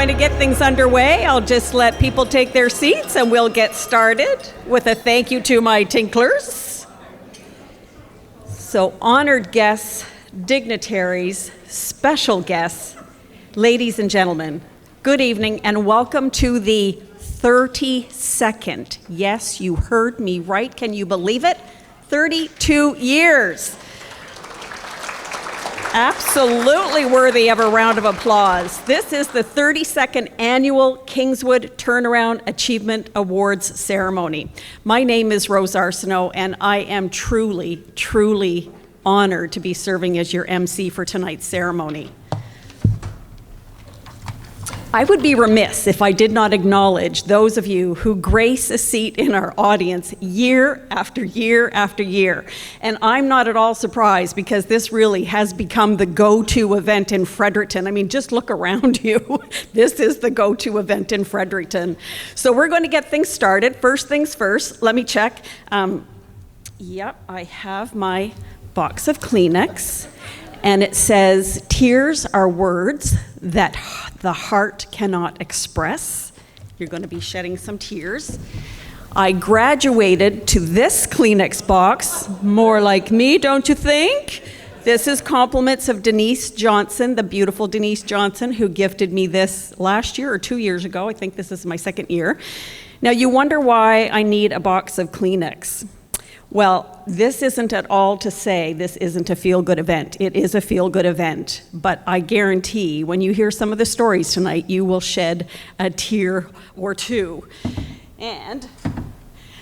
going to get things underway. I'll just let people take their seats and we'll get started with a thank you to my tinklers. So, honored guests, dignitaries, special guests, ladies and gentlemen, good evening and welcome to the 32nd. Yes, you heard me right. Can you believe it? 32 years. Absolutely worthy of a round of applause. This is the 32nd annual Kingswood Turnaround Achievement Awards ceremony. My name is Rose Arsenault, and I am truly, truly honored to be serving as your MC for tonight's ceremony. I would be remiss if I did not acknowledge those of you who grace a seat in our audience year after year after year. And I'm not at all surprised because this really has become the go-to event in Fredericton. I mean, just look around you. This is the go-to event in Fredericton. So we're going to get things started. First things first, let me check. Yep, I have my box of Kleenex. And it says, tears are words that the heart cannot express. You're going to be shedding some tears. I graduated to this Kleenex box, more like me, don't you think? This is compliments of Denise Johnson, the beautiful Denise Johnson, who gifted me this last year or 2 years ago. I think this is my second year. Now, you wonder why I need a box of Kleenex. Well, this isn't at all to say this isn't a feel-good event. It is a feel-good event, but I guarantee when you hear some of the stories tonight, you will shed a tear or two. And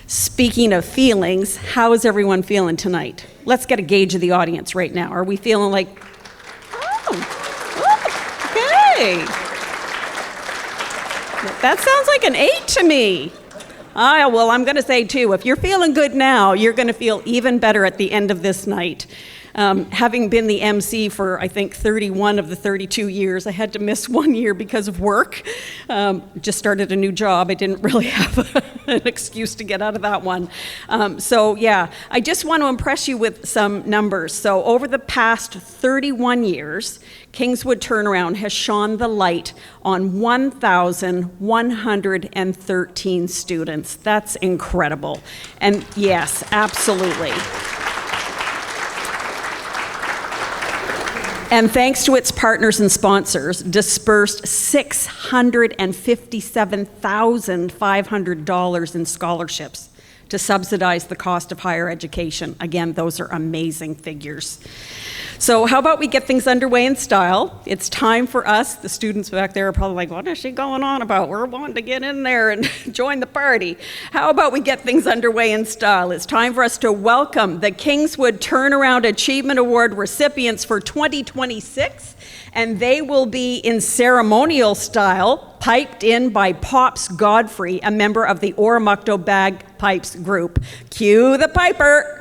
speaking of feelings, how is everyone feeling tonight? Let's get a gauge of the audience right now. Are we feeling like, okay. That sounds like an 8 to me. Well, I'm going to say, too, if you're feeling good now, you're going to feel even better at the end of this night. Having been the MC for, I think, 31 of the 32 years, I had to miss 1 year because of work. Just started a new job. I didn't really have an excuse to get out of that one. I just want to impress you with some numbers. So over the past 31 years, Kingswood Turnaround has shone the light on 1,113 students. That's incredible. And yes, absolutely. And thanks to its partners and sponsors, dispersed $657,500 in scholarships to subsidize the cost of higher education. Again, those are amazing figures. So how about we get things underway in style? It's time for us, the students back there are probably like, what is she going on about? We're wanting to get in there and join the party. How about we get things underway in style? It's time for us to welcome the Kingswood Turnaround Achievement Award recipients for 2026, and they will be in ceremonial style, piped in by Pops Godfrey, a member of the Oromocto Bagpipes group. Cue the piper.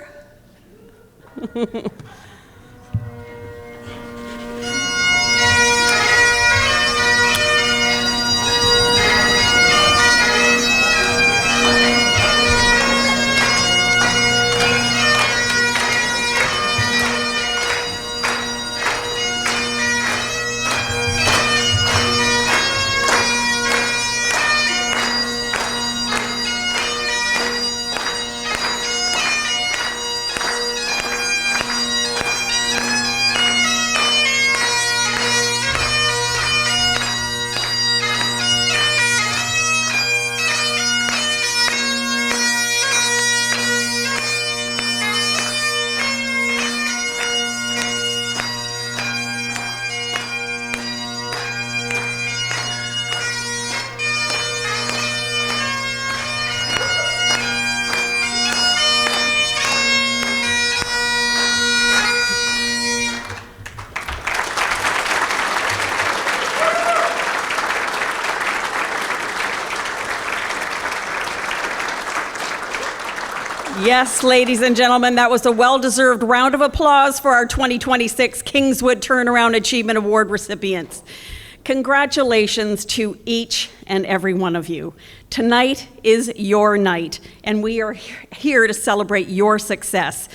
Yes, ladies and gentlemen, that was a well-deserved round of applause for our 2026 Kingswood Turnaround Achievement Award recipients. Congratulations to each and every one of you. Tonight is your night, and we are here to celebrate your success.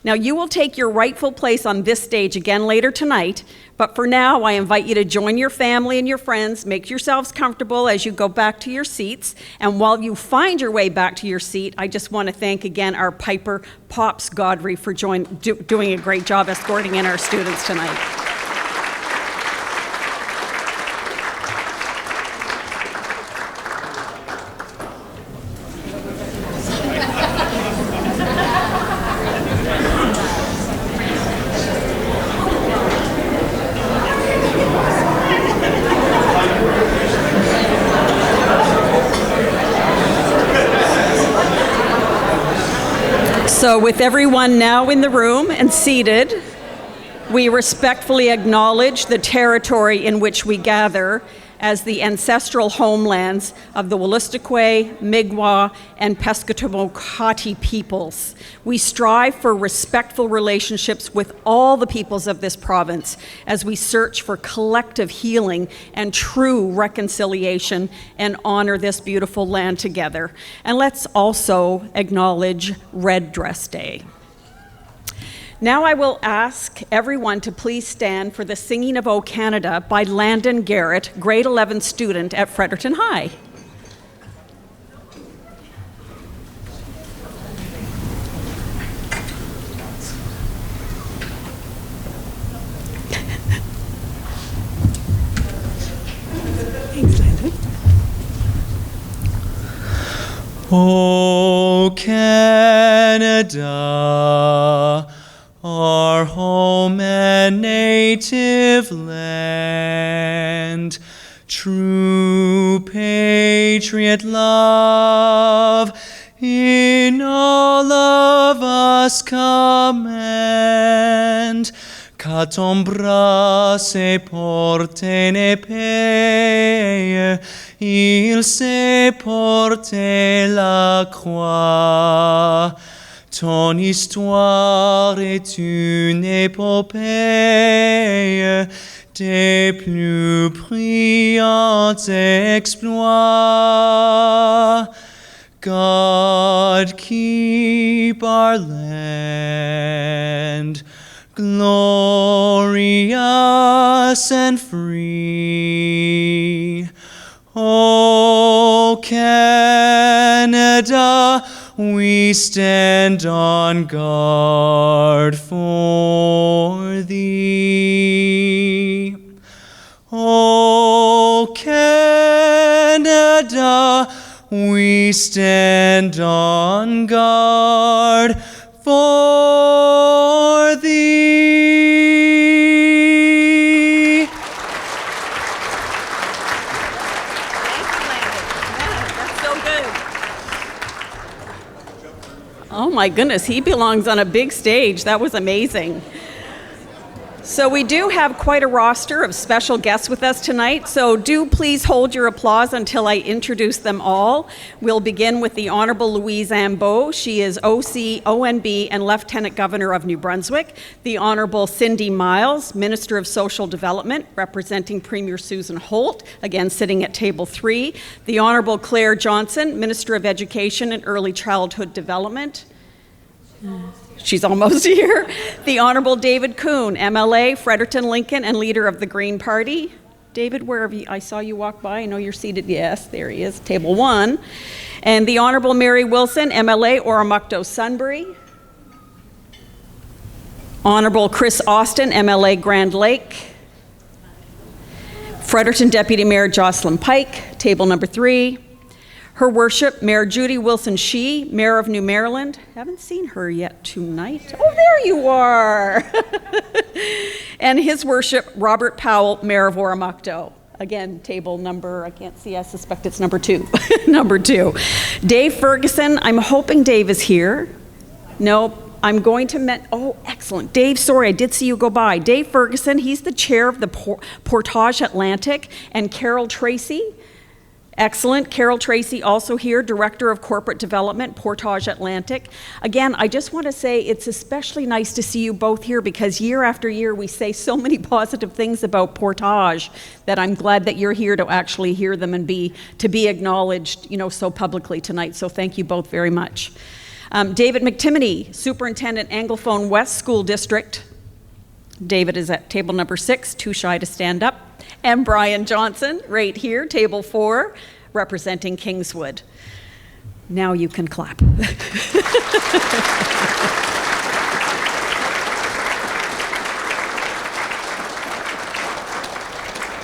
Now, you will take your rightful place on this stage again later tonight, but for now, I invite you to join your family and your friends, make yourselves comfortable as you go back to your seats, and while you find your way back to your seat, I just want to thank again our piper, Pops Godfrey, for doing a great job escorting in our students tonight. So with everyone now in the room and seated, we respectfully acknowledge the territory in which we gather as the ancestral homelands of the Wolastoqey, Mi'kmaq, and Pescatawakati peoples. We strive for respectful relationships with all the peoples of this province as we search for collective healing and true reconciliation and honor this beautiful land together. And let's also acknowledge Red Dress Day. Now I will ask everyone to please stand for the Singing of O Canada by Landon Garrett, grade 11 student at Fredericton High. Thanks, Landon. O Canada, our home and native land, true patriot love in all of us command. Qu'à ton bras se porte une épée, il s'est porté la croix. Ton histoire est une épopée des plus brillants exploits. God keep our land glorious and free. O Canada, we stand on guard for thee. O Canada, we stand on guard for thee. Thanks, Landon. Yeah, that's so good. Oh my goodness, he belongs on a big stage. That was amazing. So we do have quite a roster of special guests with us tonight, so do please hold your applause until I introduce them all. We'll begin with the Honourable Louise Ambeau. She is OC, ONB, and Lieutenant Governor of New Brunswick. The Honourable Cindy Miles, Minister of Social Development, representing Premier Susan Holt, again sitting at table 3. The Honourable Claire Johnson, Minister of Education and Early Childhood Development. She's almost here. The Honourable David Kuhn, MLA, Fredericton, Lincoln, and leader of the Green Party. David, where have you? I saw you walk by. I know you're seated. Yes, there he is, table 1. And the Honourable Mary Wilson, MLA, Oromocto Sunbury. Honourable Chris Austin, MLA, Grand Lake. Fredericton Deputy Mayor Jocelyn Pike, table number 3. Her Worship, Mayor Judy Wilson-Shee, Mayor of New Maryland. Haven't seen her yet tonight. Oh, there you are. And His Worship, Robert Powell, Mayor of Oromocto. Again, table number, I can't see, I suspect it's number 2. Number 2. Dave Ferguson, I'm hoping Dave is here. No, I'm going to, oh, excellent. Dave, sorry, I did see you go by. Dave Ferguson, he's the chair of the Portage Atlantic, and Carol Tracy. Excellent. Carol Tracy, also here, Director of Corporate Development, Portage Atlantic. Again, I just want to say it's especially nice to see you both here because year after year we say so many positive things about Portage that I'm glad that you're here to actually hear them and to be acknowledged, so publicly tonight. So thank you both very much. David McTimoney, Superintendent, Anglophone West School District. David is at table number 6, too shy to stand up. And Brian Johnson, right here, table 4, representing Kingswood. Now you can clap.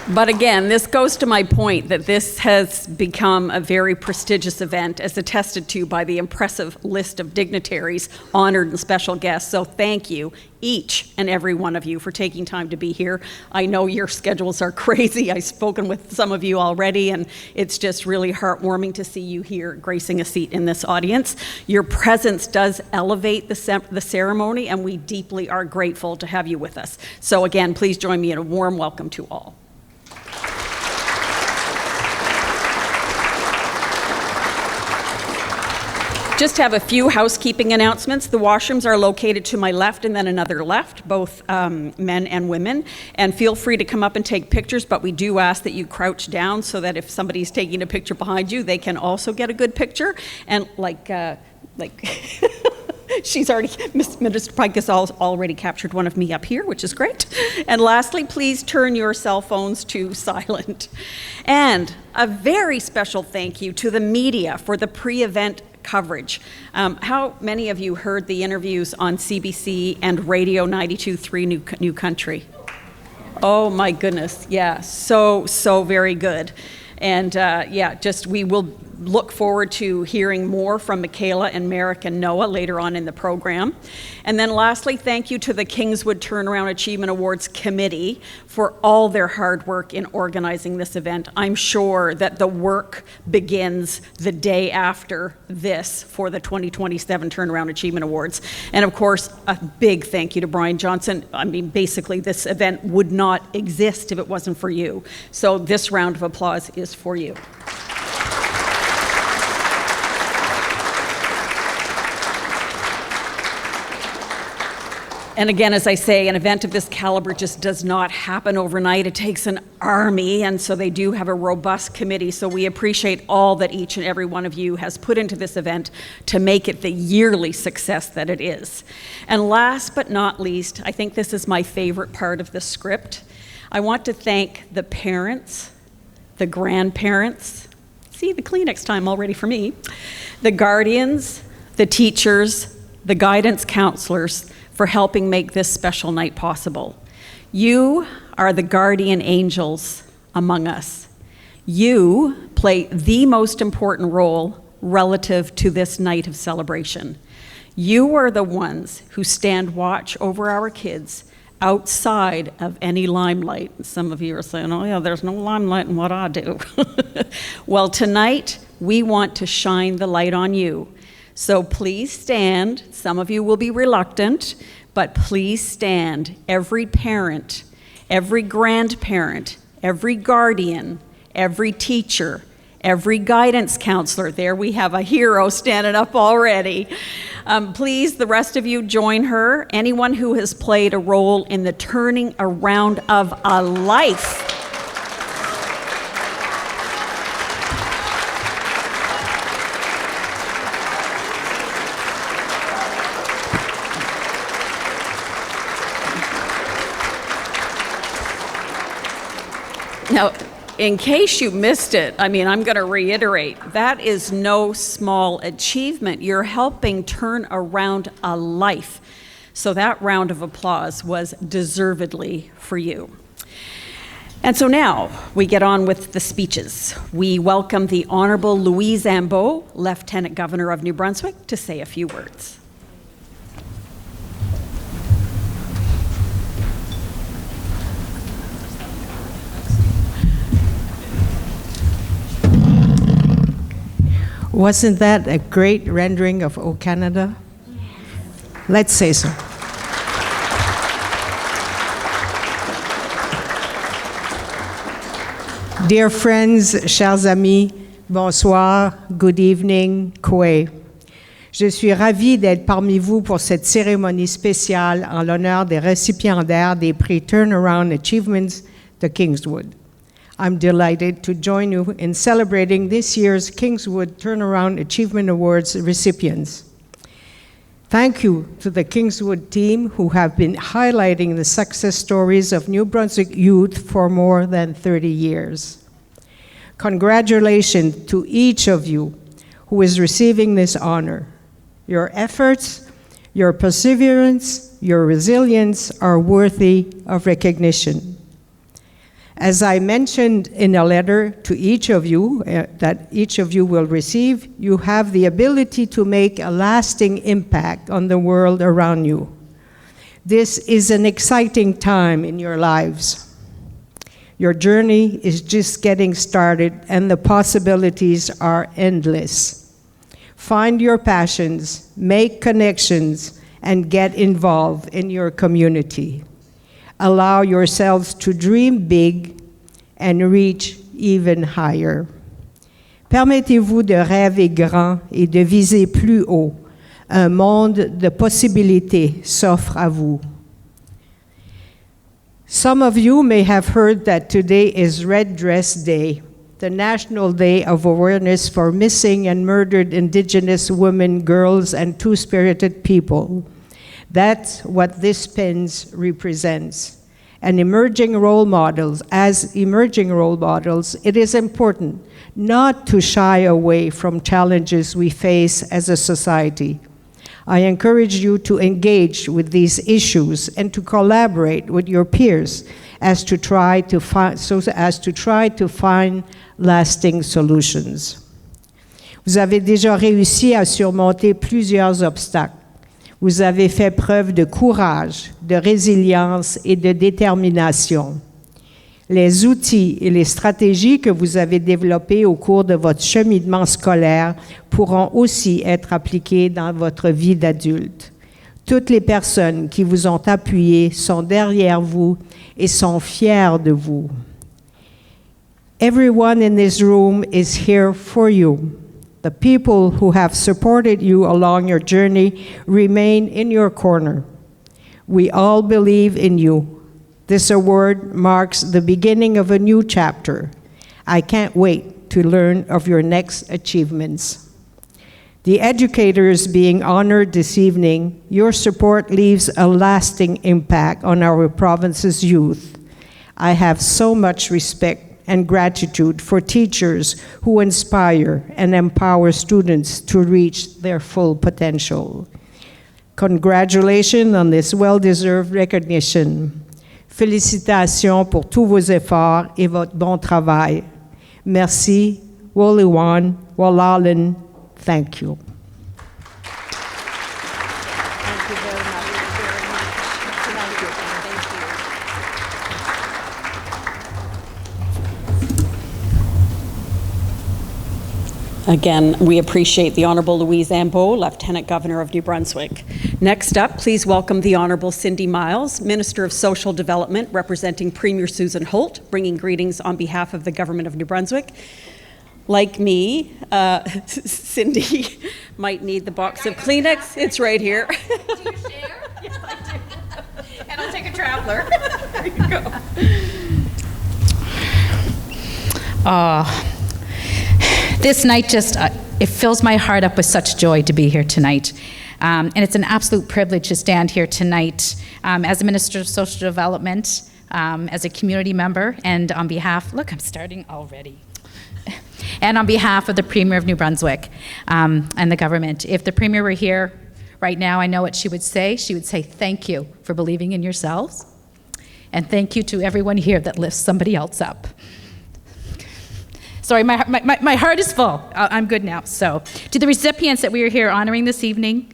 But again, this goes to my point that this has become a very prestigious event, as attested to by the impressive list of dignitaries, honored and special guests. So thank you, each and every one of you, for taking time to be here. I know your schedules are crazy. I've spoken with some of you already, and it's just really heartwarming to see you here gracing a seat in this audience. Your presence does elevate the ceremony, and we deeply are grateful to have you with us. So again, please join me in a warm welcome to all. Just have a few housekeeping announcements. The washrooms are located to my left and then another left, both men and women. And feel free to come up and take pictures, but we do ask that you crouch down so that if somebody's taking a picture behind you, they can also get a good picture. And she's already, Minister Pike has already captured one of me up here, which is great. And lastly, please turn your cell phones to silent. And a very special thank you to the media for the pre-event coverage. How many of you heard the interviews on CBC and Radio 92.3 New Country? Oh my goodness, yeah, so very good. And we will look forward to hearing more from Michaela and Merrick and Noah later on in the program. And then lastly, thank you to the Kingswood Turnaround Achievement Awards Committee for all their hard work in organizing this event. I'm sure that the work begins the day after this for the 2027 Turnaround Achievement Awards. And of course, a big thank you to Brian Johnson. I mean, basically this event would not exist if it wasn't for you. So this round of applause is for you. And again, as I say, an event of this caliber just does not happen overnight. It takes an army, and so they do have a robust committee. So we appreciate all that each and every one of you has put into this event to make it the yearly success that it is. And last but not least, I think this is my favorite part of the script. I want to thank the parents, the grandparents, see the Kleenex time already for me, the guardians, the teachers, the guidance counselors, for helping make this special night possible. You are the guardian angels among us. You play the most important role relative to this night of celebration. You are the ones who stand watch over our kids outside of any limelight. Some of you are saying, oh yeah, there's no limelight in what I do. Well, tonight, we want to shine the light on you. So please stand. Some of you will be reluctant, but please stand. Every parent, every grandparent, every guardian, every teacher, every guidance counselor. There we have a hero standing up already. Please, the rest of you, join her. Anyone who has played a role in the turning around of a life. Now, in case you missed it, I'm going to reiterate, that is no small achievement. You're helping turn around a life. So that round of applause was deservedly for you. And so now we get on with the speeches. We welcome the Honorable Louise Ambeau, Lieutenant Governor of New Brunswick, to say a few words. Wasn't that a great rendering of O Canada? Let's say so. Dear friends, chers amis, bonsoir, good evening, Kwe. Je suis ravie d'être parmi vous pour cette cérémonie spéciale en l'honneur des récipiendaires des prix Turnaround Achievements de Kingswood. I'm delighted to join you in celebrating this year's Kingswood Turnaround Achievement Awards recipients. Thank you to the Kingswood team who have been highlighting the success stories of New Brunswick youth for more than 30 years. Congratulations to each of you who is receiving this honor. Your efforts, your perseverance, your resilience are worthy of recognition. As I mentioned in a letter to each of you that each of you will receive, you have the ability to make a lasting impact on the world around you. This is an exciting time in your lives. Your journey is just getting started and the possibilities are endless. Find your passions, make connections, and get involved in your community. Allow yourselves to dream big and reach even higher. Permettez-vous de rêver grand et de viser plus haut. Un monde de possibilités s'offre à vous. Some of you may have heard that today is Red Dress Day, the National Day of Awareness for Missing and Murdered Indigenous Women, Girls, and Two-Spirited People. That's what this pins represents. And emerging role models, it is important not to shy away from challenges we face as a society. I encourage you to engage with these issues and to collaborate with your peers as to try to find lasting solutions. Vous avez déjà réussi à surmonter plusieurs obstacles. Vous avez fait preuve de courage, de résilience et de détermination. Les outils et les stratégies que vous avez développés au cours de votre cheminement scolaire pourront aussi être appliqués dans votre vie d'adulte. Toutes les personnes qui vous ont appuyé sont derrière vous et sont fiers de vous. Everyone in this room is here for you. The people who have supported you along your journey remain in your corner. We all believe in you. This award marks the beginning of a new chapter. I can't wait to learn of your next achievements. The educators being honored this evening, your support leaves a lasting impact on our province's youth. I have so much respect and gratitude for teachers who inspire and empower students to reach their full potential. Congratulations on this well-deserved recognition. Félicitations pour tous vos efforts et votre bon travail. Merci, Woliwan, Walalin, thank you. Thank you very much. Thank you. Again, we appreciate the Honourable Louise Ambeau, Lieutenant Governor of New Brunswick. Next up, please welcome the Honourable Cindy Miles, Minister of Social Development, representing Premier Susan Holt, bringing greetings on behalf of the Government of New Brunswick. Like me, Cindy might need the box of Kleenex. It's right here. Do you share? Yes, I do. And I'll take a traveler. There you go. This night just, it fills my heart up with such joy to be here tonight. And it's an absolute privilege to stand here tonight as a Minister of Social Development, as a community member, and on behalf, look, I'm starting already. And on behalf of the Premier of New Brunswick and the government. If the Premier were here right now, I know what she would say. She would say, thank you for believing in yourselves. And thank you to everyone here that lifts somebody else up. Sorry, my heart is full. I'm good now. So, to the recipients that we are here honoring this evening,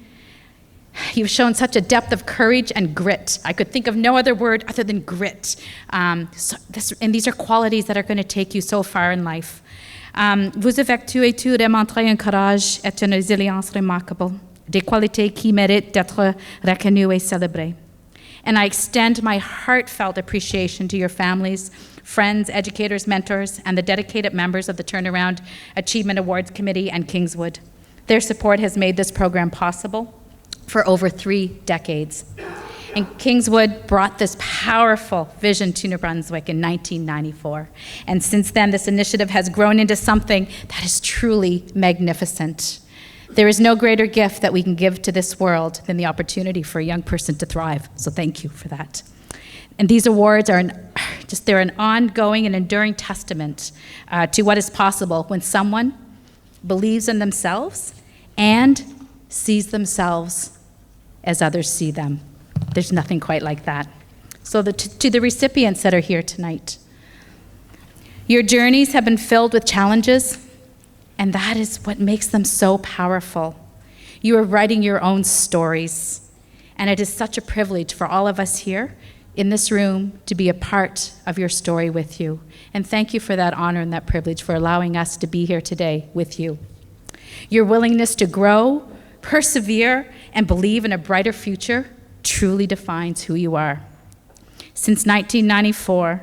you've shown such a depth of courage and grit. I could think of no other word other than grit. And these are qualities that are going to take you so far in life. Vous effectuez tout démontrer un courage et une résilience remarquable, des qualités qui méritent d'être reconnues et célébrées. And I extend my heartfelt appreciation to your families, friends, educators, mentors, and the dedicated members of the Turnaround Achievement Awards Committee and Kingswood. Their support has made this program possible for over 3 decades. And Kingswood brought this powerful vision to New Brunswick in 1994. And since then, this initiative has grown into something that is truly magnificent. There is no greater gift that we can give to this world than the opportunity for a young person to thrive. So thank you for that. And these awards are they're an ongoing and enduring testament to what is possible when someone believes in themselves and sees themselves as others see them. There's nothing quite like that. So to the recipients that are here tonight, your journeys have been filled with challenges, and that is what makes them so powerful. You are writing your own stories, and it is such a privilege for all of us here in this room to be a part of your story with you. And thank you for that honor and that privilege for allowing us to be here today with you. Your willingness to grow, persevere, and believe in a brighter future truly defines who you are. Since 1994,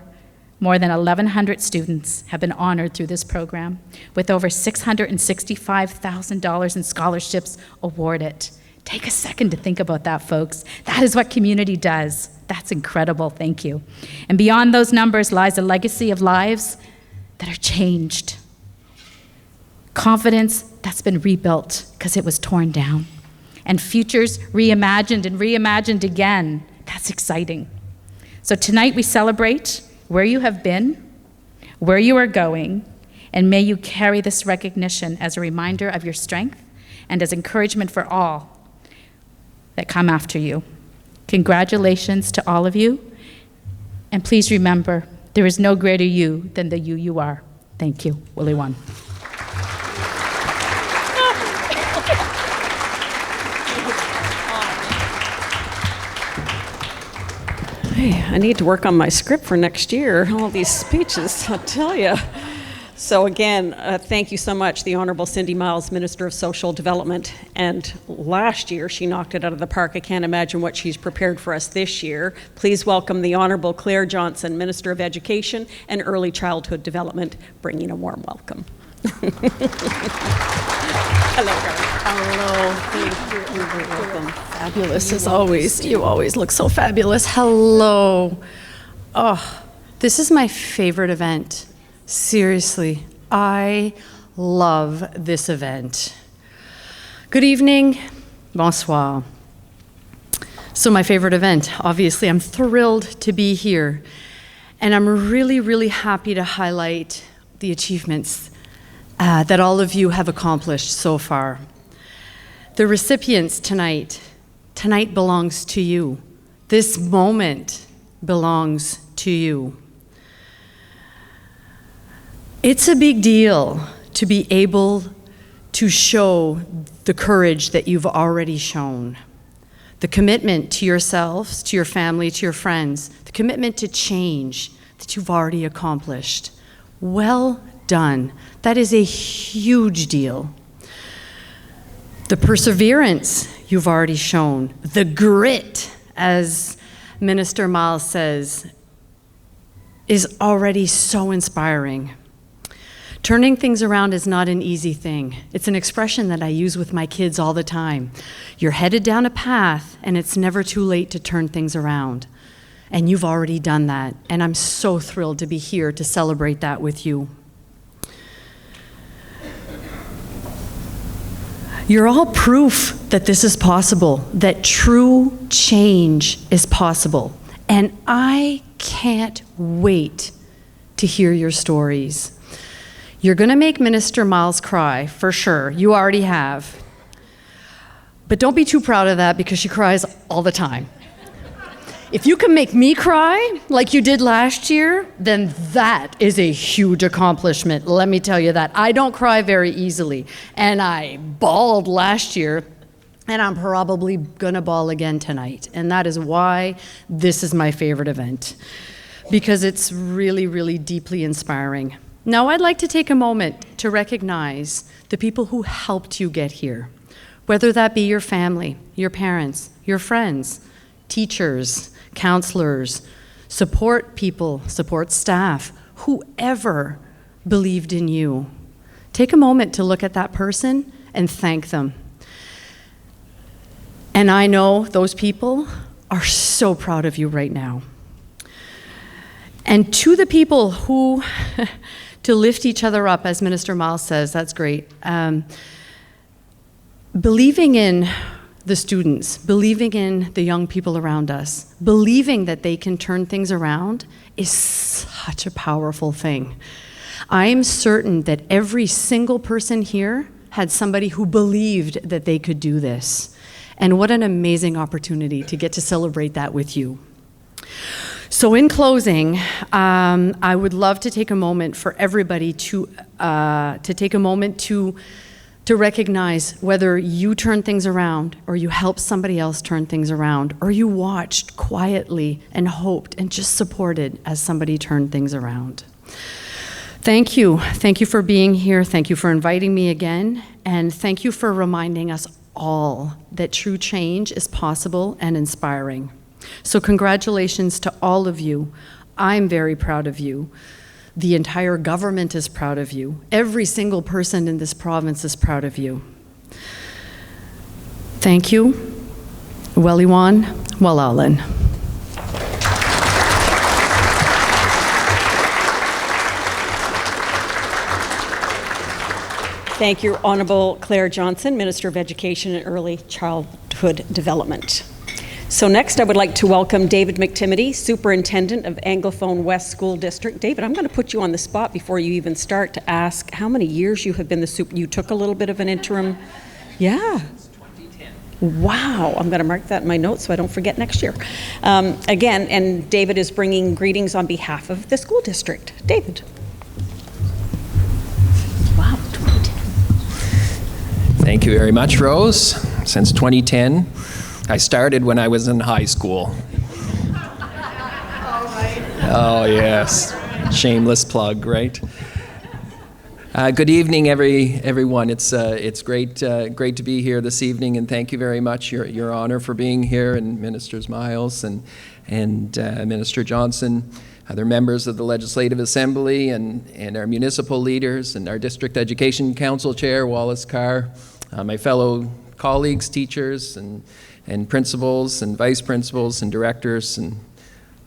more than 1,100 students have been honored through this program, with over $665,000 in scholarships awarded. Take a second to think about that, folks. That is what community does. That's incredible, thank you. And beyond those numbers lies a legacy of lives that are changed. Confidence that's been rebuilt because it was torn down. And futures reimagined and reimagined again. That's exciting. So tonight we celebrate where you have been, where you are going, and may you carry this recognition as a reminder of your strength and as encouragement for all that come after you. Congratulations to all of you, and please remember, there is no greater you than the you are. Thank you, Willie One. Hey, I need to work on my script for next year. All these speeches, I'll tell you. So again, thank you so much, the Honorable Cindy Miles, Minister of Social Development. And last year, she knocked it out of the park. I can't imagine what she's prepared for us this year. Please welcome the Honorable Claire Johnson, Minister of Education and Early Childhood Development, bringing a warm welcome. Hello, Karen. Hello, thank you. You're welcome. Fabulous as always. You always look so fabulous. Hello. Oh, this is my favorite event. Seriously, I love this event. Good evening. Bonsoir. So my favorite event, obviously, I'm thrilled to be here. And I'm really, really happy to highlight the achievements that all of you have accomplished so far. The recipients tonight belongs to you. This moment belongs to you. It's a big deal to be able to show the courage that you've already shown, the commitment to yourselves, to your family, to your friends, the commitment to change that you've already accomplished. Well done. That is a huge deal. The perseverance you've already shown, the grit, as Minister Miles says, is already so inspiring. Turning things around is not an easy thing. It's an expression that I use with my kids all the time. You're headed down a path, and it's never too late to turn things around. And you've already done that, and I'm so thrilled to be here to celebrate that with you. You're all proof that this is possible, that true change is possible. And I can't wait to hear your stories. You're going to make Minister Miles cry, for sure. You already have. But don't be too proud of that because she cries all the time. If you can make me cry like you did last year, then that is a huge accomplishment. Let me tell you that. I don't cry very easily, and I bawled last year, and I'm probably gonna bawl again tonight. And that is why this is my favorite event, because it's really, really deeply inspiring. Now, I'd like to take a moment to recognize the people who helped you get here, whether that be your family, your parents, your friends, teachers, counselors, support people, support staff, whoever believed in you. Take a moment to look at that person and thank them. And I know those people are so proud of you right now. And to the people who, to lift each other up, as Minister Miles says, that's great. believing in the students, believing in the young people around us, believing that they can turn things around is such a powerful thing. I am certain that every single person here had somebody who believed that they could do this. And what an amazing opportunity to get to celebrate that with you. So in closing, I would love to take a moment for everybody to take a moment to recognize whether you turn things around or you helped somebody else turn things around or you watched quietly and hoped and just supported as somebody turned things around. Thank you. Thank you for being here. Thank you for inviting me again. And thank you for reminding us all that true change is possible and inspiring. So congratulations to all of you. I'm very proud of you. The entire government is proud of you. Every single person in this province is proud of you. Thank you. Weliwan Walalan. Thank you, Honourable Claire Johnson, Minister of Education and Early Childhood Development. So next, I would like to welcome David McTimothy, Superintendent of Anglophone West School District. David, I'm going to put you on the spot before you even start to ask how many years you have been you took a little bit of an interim. Yeah. Since 2010. Wow. I'm going to mark that in my notes so I don't forget next year. Again, and David is bringing greetings on behalf of the school district. David. Wow, 2010. Thank you very much, Rose. Since 2010. I started when I was in high school. Oh, yes. Shameless plug, right? Good evening, everyone. It's great to be here this evening, and thank you very much, Your Honor, for being here, and Ministers Miles and Minister Johnson, other members of the Legislative Assembly, and our municipal leaders, and our District Education Council Chair, Wallace Carr, my fellow colleagues, teachers, and principals and vice principals and directors and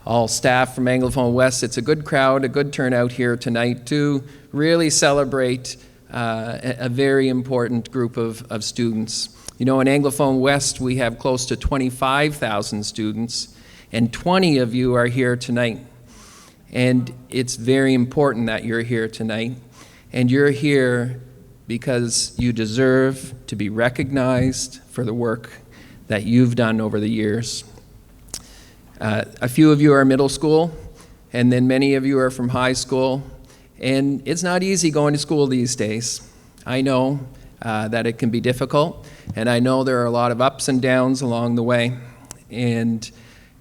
all staff from Anglophone West. It's a good crowd, a good turnout here tonight to really celebrate a very important group of students. You know, in Anglophone West, we have close to 25,000 students, and 20 of you are here tonight. And it's very important that you're here tonight. And you're here because you deserve to be recognized for the work that you've done over the years. A few of you are middle school, and then many of you are from high school, and it's not easy going to school these days. I know that it can be difficult, and I know there are a lot of ups and downs along the way, and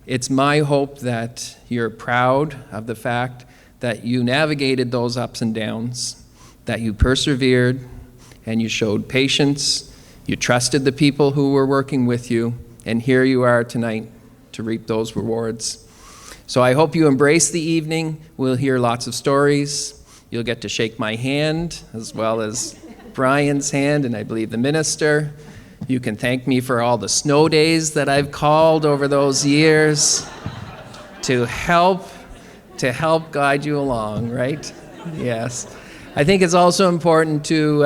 it's my hope that you're proud of the fact that you navigated those ups and downs, that you persevered, and you showed patience. You trusted the people who were working with you, and here you are tonight to reap those rewards. So I hope you embrace the evening. We'll hear lots of stories. You'll get to shake my hand, as well as Brian's hand, and I believe the minister. You can thank me for all the snow days that I've called over those years to help guide you along, right? Yes. I think it's also important to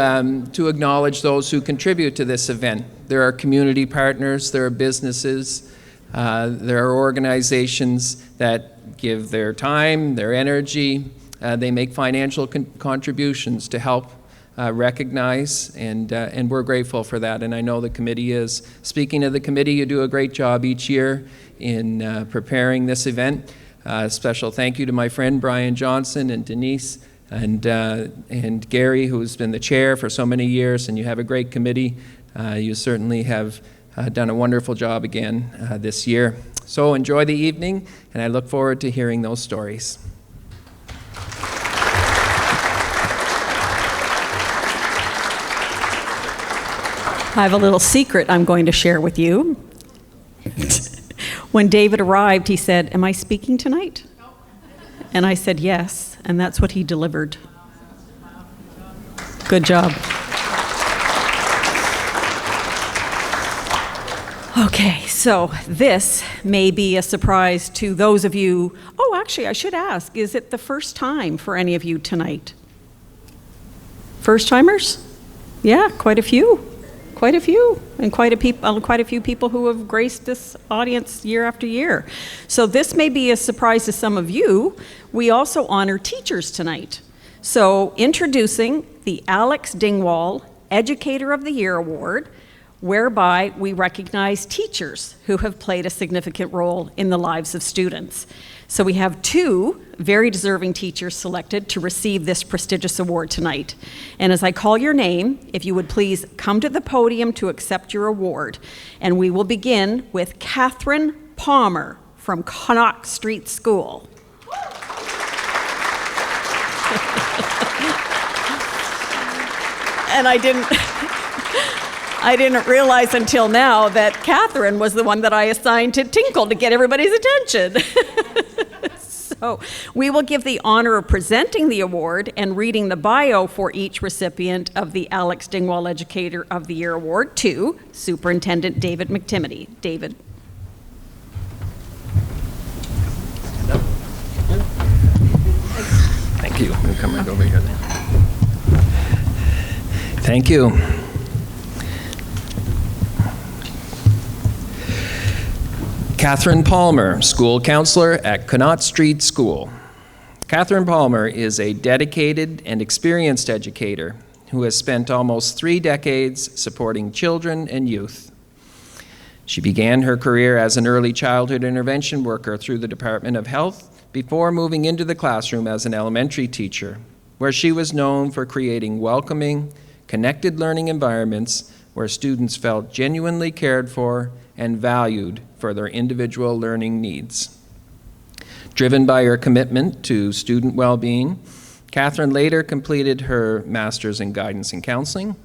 acknowledge those who contribute to this event. There are community partners, there are businesses, there are organizations that give their time, their energy, they make financial contributions to help recognize, and we're grateful for that, and I know the committee is. Speaking of the committee, you do a great job each year in preparing this event. Special thank you to my friend Brian Johnson and Denise and Gary, who's been the chair for so many years, and you have a great committee. You certainly have done a wonderful job again this year. So enjoy the evening, and I look forward to hearing those stories. I have a little secret I'm going to share with you. When David arrived, he said, "Am I speaking tonight?" And I said, "Yes," and that's what he delivered. Good job. Okay, so this may be a surprise to those of you. Oh, actually, I should ask, is it the first time for any of you tonight? First timers? Yeah, quite a few. quite a few, and quite a few people who have graced this audience year after year. So this may be a surprise to some of you. We also honor teachers tonight. So introducing the Alex Dingwall Educator of the Year Award, whereby we recognize teachers who have played a significant role in the lives of students. So we have two very deserving teachers selected to receive this prestigious award tonight. And as I call your name, if you would please come to the podium to accept your award. And we will begin with Catherine Palmer from Connaught Street School. And I didn't realize until now that Catherine was the one that I assigned to Tinkle to get everybody's attention. So we will give the honor of presenting the award and reading the bio for each recipient of the Alex Dingwall Educator of the Year Award to Superintendent David McTimoney. David. Thank you. We'll come right over here then. Thank you. Catherine Palmer, school counselor at Connaught Street School. Catherine Palmer is a dedicated and experienced educator who has spent almost 3 decades supporting children and youth. She began her career as an early childhood intervention worker through the Department of Health before moving into the classroom as an elementary teacher, where she was known for creating welcoming, connected learning environments where students felt genuinely cared for and valued for their individual learning needs. Driven by her commitment to student well-being, Catherine later completed her master's in guidance and counseling.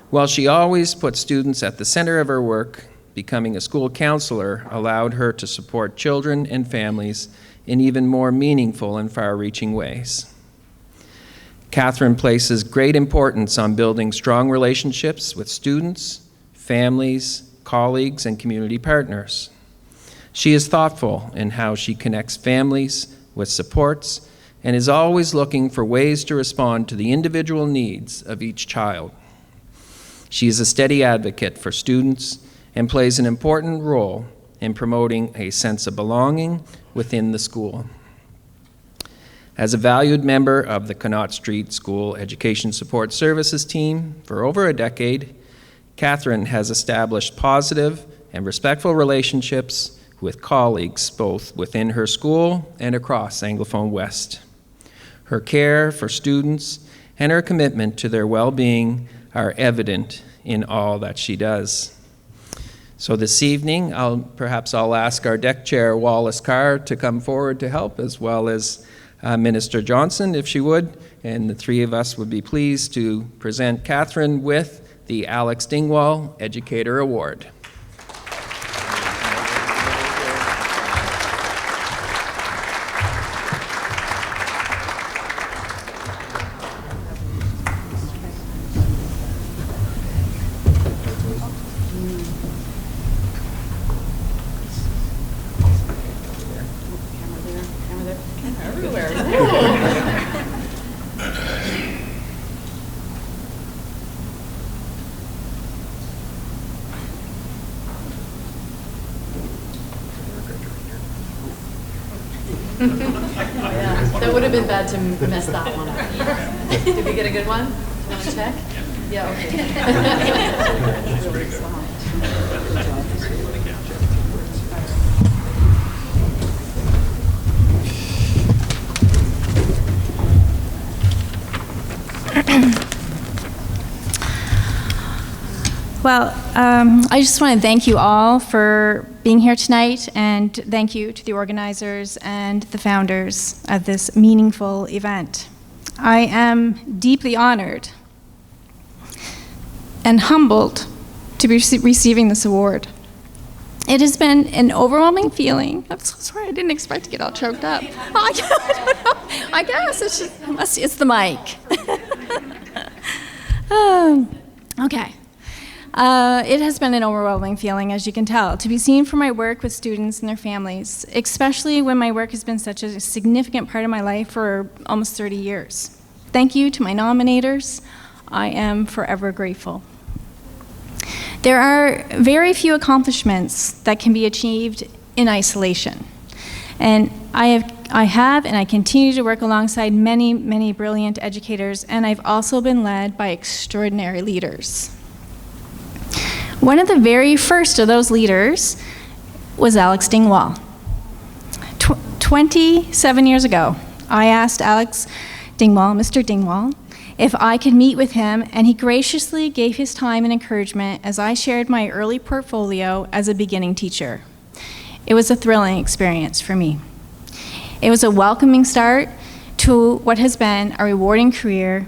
While she always put students at the center of her work, becoming a school counselor allowed her to support children and families in even more meaningful and far-reaching ways. Catherine places great importance on building strong relationships with students, families, colleagues, and community partners. She is thoughtful in how she connects families with supports and is always looking for ways to respond to the individual needs of each child. She is a steady advocate for students and plays an important role in promoting a sense of belonging within the school. As a valued member of the Connaught Street School Education Support Services team for over a decade, Catherine has established positive and respectful relationships with colleagues both within her school and across Anglophone West. Her care for students and her commitment to their well-being are evident in all that she does. So this evening, I'll ask our deck chair, Wallace Carr, to come forward to help, as well as Minister Johnson, if she would, and the three of us would be pleased to present Catherine with the Alex Dingwall Educator Award. Yeah, that would have been bad to mess that one up. Did we get a good one? Want to check? Yeah, okay. Well, I just want to thank you all for being here tonight, and thank you to the organizers and the founders of this meaningful event. I am deeply honored and humbled to be receiving this award. It has been an overwhelming feeling. I'm so sorry, I didn't expect to get all choked up. I guess it's the mic. Okay. It has been an overwhelming feeling, as you can tell, to be seen for my work with students and their families, especially when my work has been such a significant part of my life for almost 30 years. Thank you to my nominators. I am forever grateful. There are very few accomplishments that can be achieved in isolation. And I have and I continue to work alongside many, many brilliant educators, and I've also been led by extraordinary leaders. One of the very first of those leaders was Alex Dingwall. 27 years ago, I asked Alex Dingwall, Mr. Dingwall, if I could meet with him, and he graciously gave his time and encouragement as I shared my early portfolio as a beginning teacher. It was a thrilling experience for me. It was a welcoming start to what has been a rewarding career.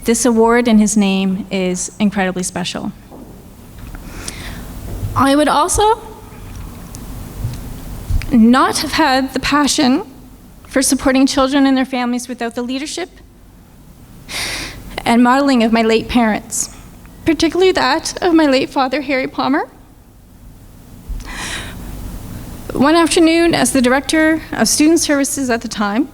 This award in his name is incredibly special. I would also not have had the passion for supporting children and their families without the leadership and modeling of my late parents, particularly that of my late father, Harry Palmer. One afternoon, as the director of student services at the time,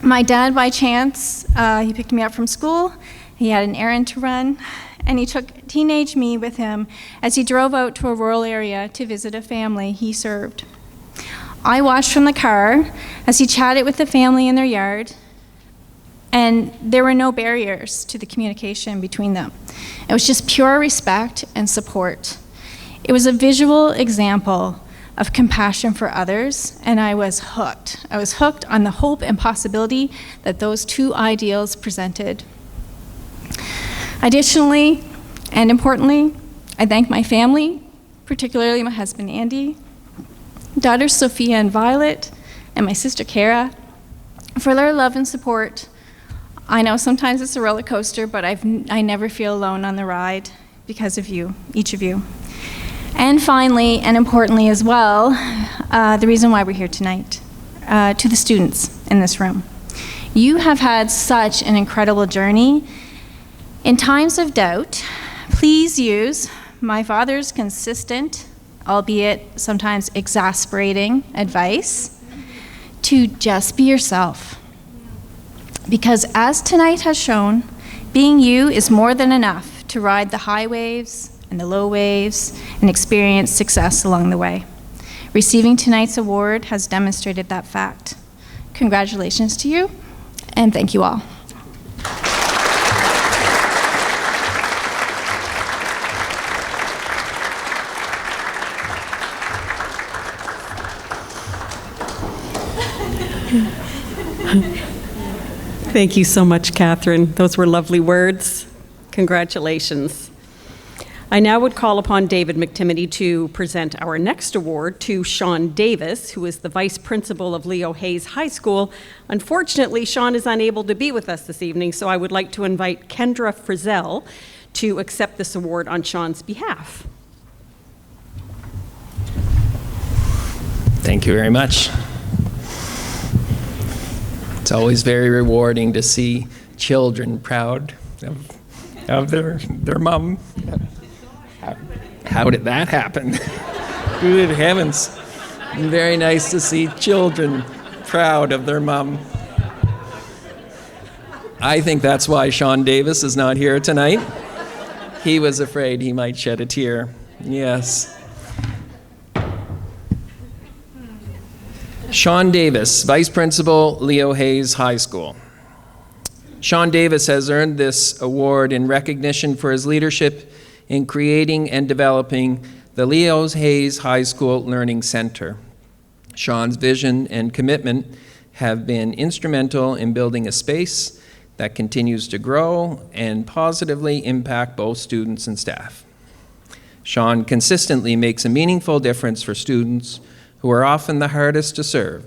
my dad, by chance, he picked me up from school. He had an errand to run, and he took teenage me with him as he drove out to a rural area to visit a family he served. I watched from the car as he chatted with the family in their yard, and there were no barriers to the communication between them. It was just pure respect and support. It was a visual example of compassion for others, and I was hooked. I was hooked on the hope and possibility that those two ideals presented. Additionally, and importantly, I thank my family, particularly my husband Andy, daughters Sophia and Violet, and my sister Kara, for their love and support. I know sometimes it's a roller coaster, but I never feel alone on the ride because of you, each of you. And finally, and importantly as well, the reason why we're here tonight, to the students in this room. You have had such an incredible journey. In times of doubt, please use my father's consistent, albeit sometimes exasperating, advice to just be yourself. Because as tonight has shown, being you is more than enough to ride the high waves and the low waves and experience success along the way. Receiving tonight's award has demonstrated that fact. Congratulations to you, and thank you all. Thank you so much, Catherine. Those were lovely words. Congratulations. I now would call upon David McTimoney to present our next award to Sean Davis, who is the Vice Principal of Leo Hayes High School. Unfortunately, Sean is unable to be with us this evening, so I would like to invite Kendra Frizzell to accept this award on Sean's behalf. Thank you very much. It's always very rewarding to see children proud of their mom. How did that happen? Good heavens. Very nice to see children proud of their mom. I think that's why Sean Davis is not here tonight. He was afraid he might shed a tear. Yes. Sean Davis, Vice Principal, Leo Hayes High School. Sean Davis has earned this award in recognition for his leadership in creating and developing the Leo Hayes High School Learning Center. Sean's vision and commitment have been instrumental in building a space that continues to grow and positively impact both students and staff. Sean consistently makes a meaningful difference for students who are often the hardest to serve,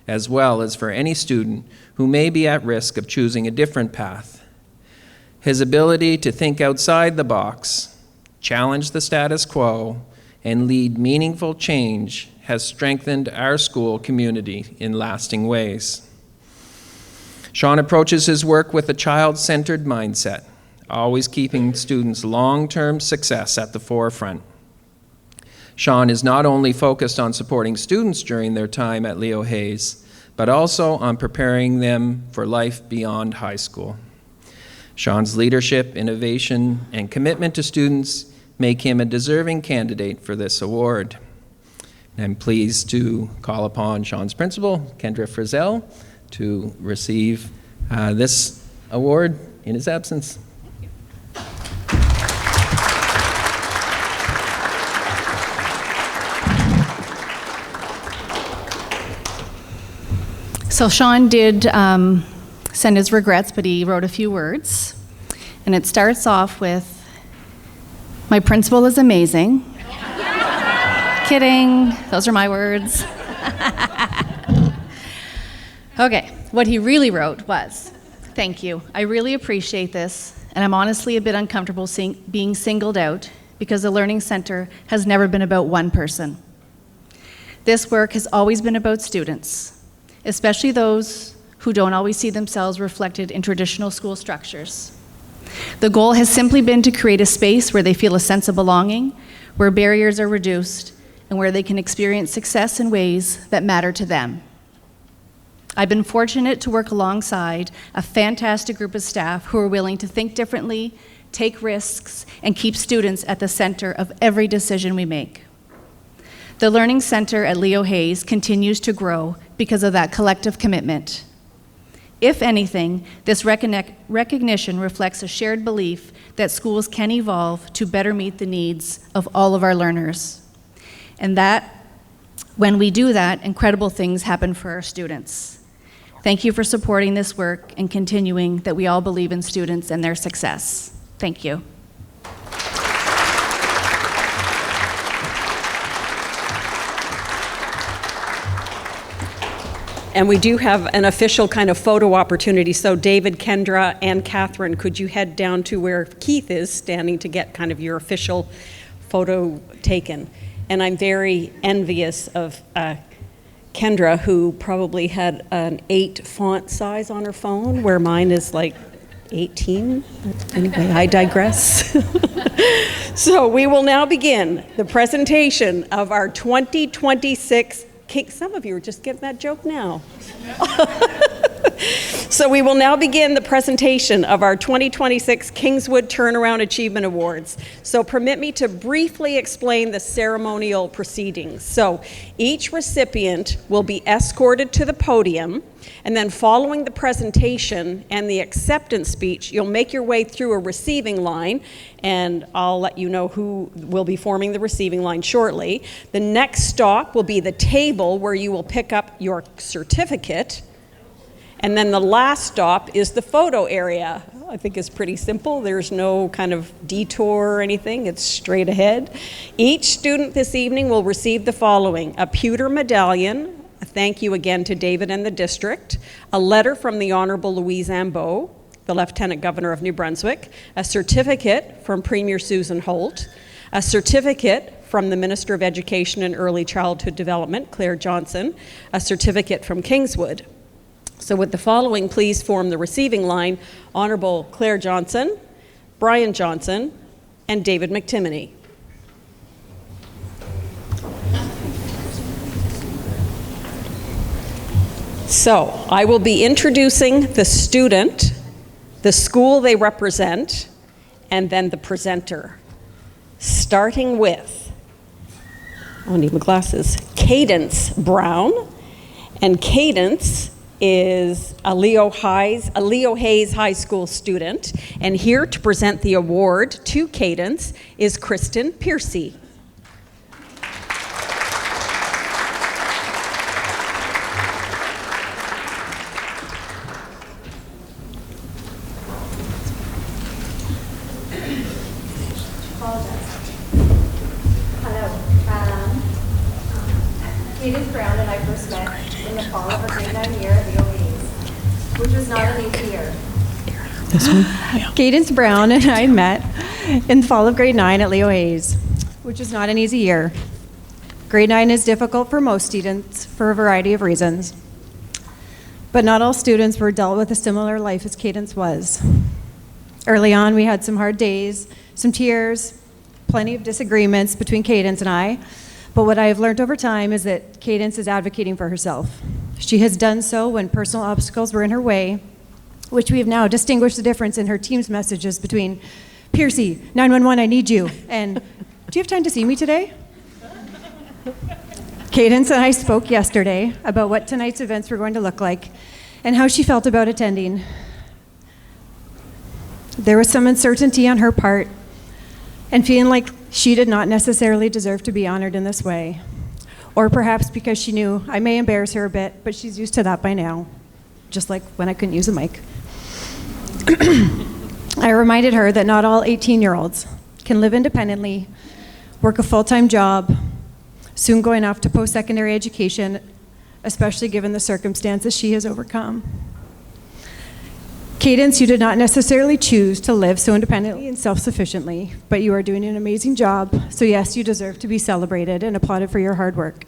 as well as for any student who may be at risk of choosing a different path. His ability to think outside the box, challenge the status quo, and lead meaningful change has strengthened our school community in lasting ways. Sean approaches his work with a child-centered mindset, always keeping students' long-term success at the forefront. Sean is not only focused on supporting students during their time at Leo Hayes, but also on preparing them for life beyond high school. Sean's leadership, innovation, and commitment to students make him a deserving candidate for this award. I'm pleased to call upon Sean's principal, Kendra Frizzell, to receive this award in his absence. So Sean did send his regrets, but he wrote a few words. And it starts off with, "My principal is amazing." Kidding, those are my words. Okay, what he really wrote was, "Thank you, I really appreciate this, and I'm honestly a bit uncomfortable being singled out because the Learning Center has never been about one person. This work has always been about students, especially those who don't always see themselves reflected in traditional school structures. The goal has simply been to create a space where they feel a sense of belonging, where barriers are reduced, and where they can experience success in ways that matter to them. I've been fortunate to work alongside a fantastic group of staff who are willing to think differently, take risks, and keep students at the center of every decision we make. The Learning Center at Leo Hayes continues to grow because of that collective commitment. If anything, this recognition reflects a shared belief that schools can evolve to better meet the needs of all of our learners. And that, when we do that, incredible things happen for our students. Thank you for supporting this work and continuing that we all believe in students and their success. Thank you." And we do have an official kind of photo opportunity. So David, Kendra, and Catherine, could you head down to where Keith is standing to get kind of your official photo taken? And I'm very envious of Kendra, who probably had an 8 font size on her phone, where mine is like 18. Anyway, I digress. So we will now begin the presentation of our 2026 some of you are just getting that joke now. So we will now begin the presentation of our 2026 Kingswood Turnaround Achievement Awards. So permit me to briefly explain the ceremonial proceedings. So each recipient will be escorted to the podium, and then following the presentation and the acceptance speech, you'll make your way through a receiving line, and I'll let you know who will be forming the receiving line shortly. The next stop will be the table where you will pick up your certificate. And then the last stop is the photo area. I think it's pretty simple. There's no kind of detour or anything. It's straight ahead. Each student this evening will receive the following: a pewter medallion, a thank you again to David and the district, a letter from the Honorable Louise Ambeau, the Lieutenant Governor of New Brunswick, a certificate from Premier Susan Holt, a certificate from the Minister of Education and Early Childhood Development, Claire Johnson, a certificate from Kingswood. So with the following, please form the receiving line: Honorable Claire Johnson, Brian Johnson, and David McTimoney. So I will be introducing the student, the school they represent, and then the presenter. Starting with, I need my glasses, Cadence Brown. And Cadence is a Leo Hayes High School student. And here to present the award to Cadence is Kristen Piercy. Cadence Brown and I first met in the fall of her grade 9 year at Leo Hayes, which was not an easy year. This one? Yeah. Cadence Brown and I met in the fall of grade 9 at Leo Hayes, which was not an easy year. Grade 9 is difficult for most students for a variety of reasons, but not all students were dealt with a similar life as Cadence was. Early on, we had some hard days, some tears, plenty of disagreements between Cadence and I. But what I have learned over time is that Cadence is advocating for herself. She has done so when personal obstacles were in her way, which we have now distinguished the difference in her team's messages between Piercy, 911, I need you. And do you have time to see me today? Cadence and I spoke yesterday about what tonight's events were going to look like and how she felt about attending. There was some uncertainty on her part and feeling like she did not necessarily deserve to be honored in this way. Or perhaps because she knew I may embarrass her a bit, but she's used to that by now, just like when I couldn't use a mic. I reminded her that not all 18-year-olds can live independently, work a full-time job, soon going off to post-secondary education, especially given the circumstances she has overcome. Cadence, you did not necessarily choose to live so independently and self-sufficiently, but you are doing an amazing job, so yes, you deserve to be celebrated and applauded for your hard work.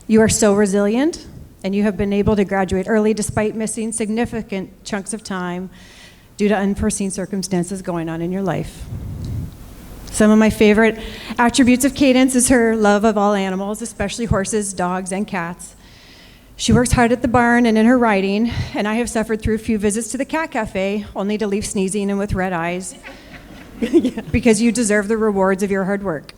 You are so resilient, and you have been able to graduate early despite missing significant chunks of time due to unforeseen circumstances going on in your life. Some of my favorite attributes of Cadence is her love of all animals, especially horses, dogs, and cats. She works hard at the barn and in her riding, and I have suffered through a few visits to the cat cafe, only to leave sneezing and with red eyes, because you deserve the rewards of your hard work.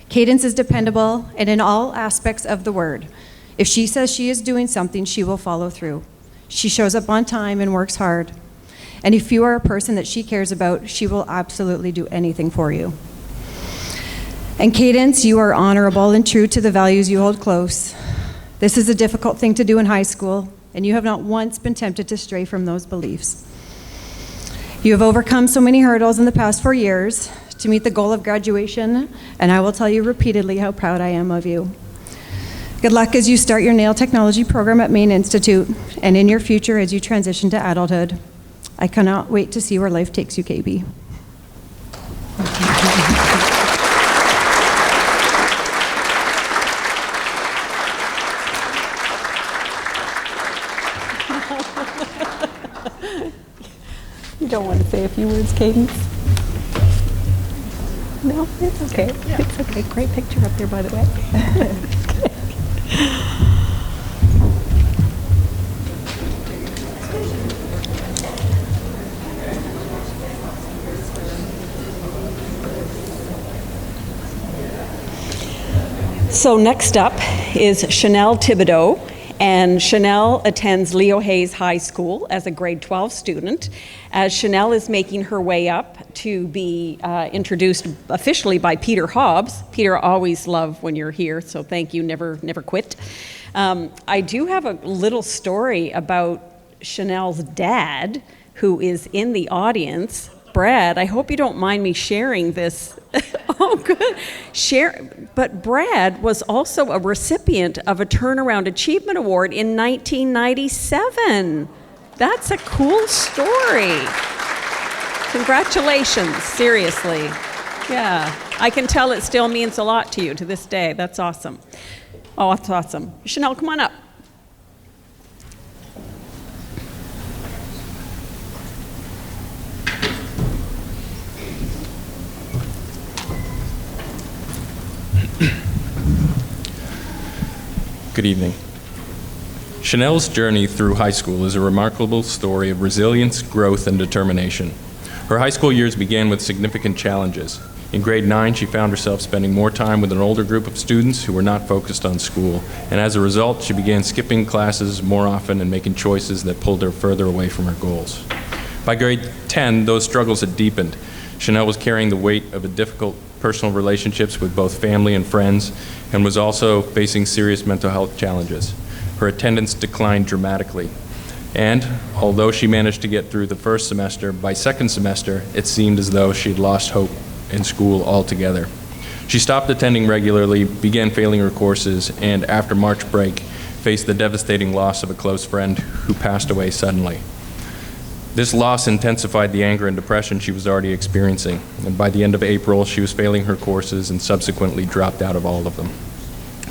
Cadence is dependable and in all aspects of the word. If she says she is doing something, she will follow through. She shows up on time and works hard. And if you are a person that she cares about, she will absolutely do anything for you. And Cadence, you are honorable and true to the values you hold close. This is a difficult thing to do in high school, and you have not once been tempted to stray from those beliefs. You have overcome so many hurdles in the past 4 years to meet the goal of graduation, and I will tell you repeatedly how proud I am of you. Good luck as you start your nail technology program at Maine Institute, and in your future as you transition to adulthood. I cannot wait to see where life takes you, KB. You don't want to say a few words, Cadence? No, it's okay. It's okay. Great picture up there, by the way. So next up is Chanel Thibodeau, and Chanel attends Leo Hayes High School as a grade 12 student. As Chanel is making her way up to be introduced officially by Peter Hobbs. Peter, always love when you're here, so thank you, never quit. I do have a little story about Chanel's dad, who is in the audience. Brad, I hope you don't mind me sharing this. Oh, good. But Brad was also a recipient of a Turnaround Achievement Award in 1997. That's a cool story. Congratulations, seriously. Yeah, I can tell it still means a lot to you to this day. That's awesome. Oh, that's awesome. Chanel, come on up. Good evening. Chanel's journey through high school is a remarkable story of resilience, growth, and determination. Her high school years began with significant challenges. In grade 9, she found herself spending more time with an older group of students who were not focused on school, and as a result, she began skipping classes more often and making choices that pulled her further away from her goals. By grade 10, those struggles had deepened. Chanel was carrying the weight of a difficult personal relationships with both family and friends, and was also facing serious mental health challenges. Her attendance declined dramatically. And although she managed to get through the first semester, by second semester, it seemed as though she had lost hope in school altogether. She stopped attending regularly, began failing her courses, and after March break, faced the devastating loss of a close friend who passed away suddenly. This loss intensified the anger and depression she was already experiencing, and by the end of April, she was failing her courses and subsequently dropped out of all of them.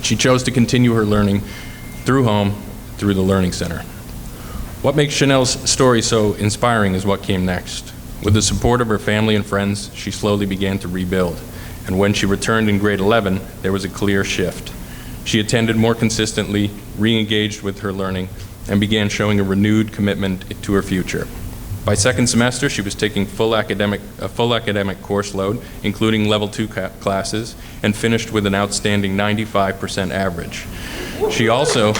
She chose to continue her learning through home, through the Learning Center. What makes Chanel's story so inspiring is what came next. With the support of her family and friends, she slowly began to rebuild, and when she returned in grade 11, there was a clear shift. She attended more consistently, re-engaged with her learning, and began showing a renewed commitment to her future. By second semester, she was taking a full academic course load, including level 2 classes, and finished with an outstanding 95% average. She also,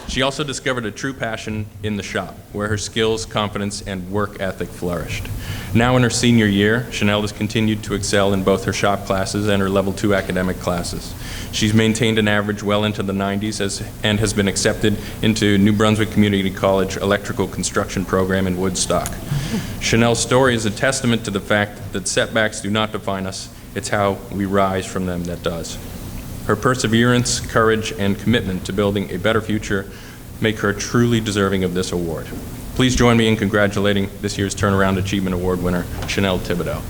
She also discovered a true passion in the shop, where her skills, confidence, and work ethic flourished. Now in her senior year, Chanel has continued to excel in both her shop classes and her level 2 academic classes. She's maintained an average well into the 90s and has been accepted into New Brunswick Community College Electrical Construction Program in Woodstock. Chanel's story is a testament to the fact that setbacks do not define us, it's how we rise from them that does. Her perseverance, courage, and commitment to building a better future make her truly deserving of this award. Please join me in congratulating this year's Turnaround Achievement Award winner, Chanel Thibodeau.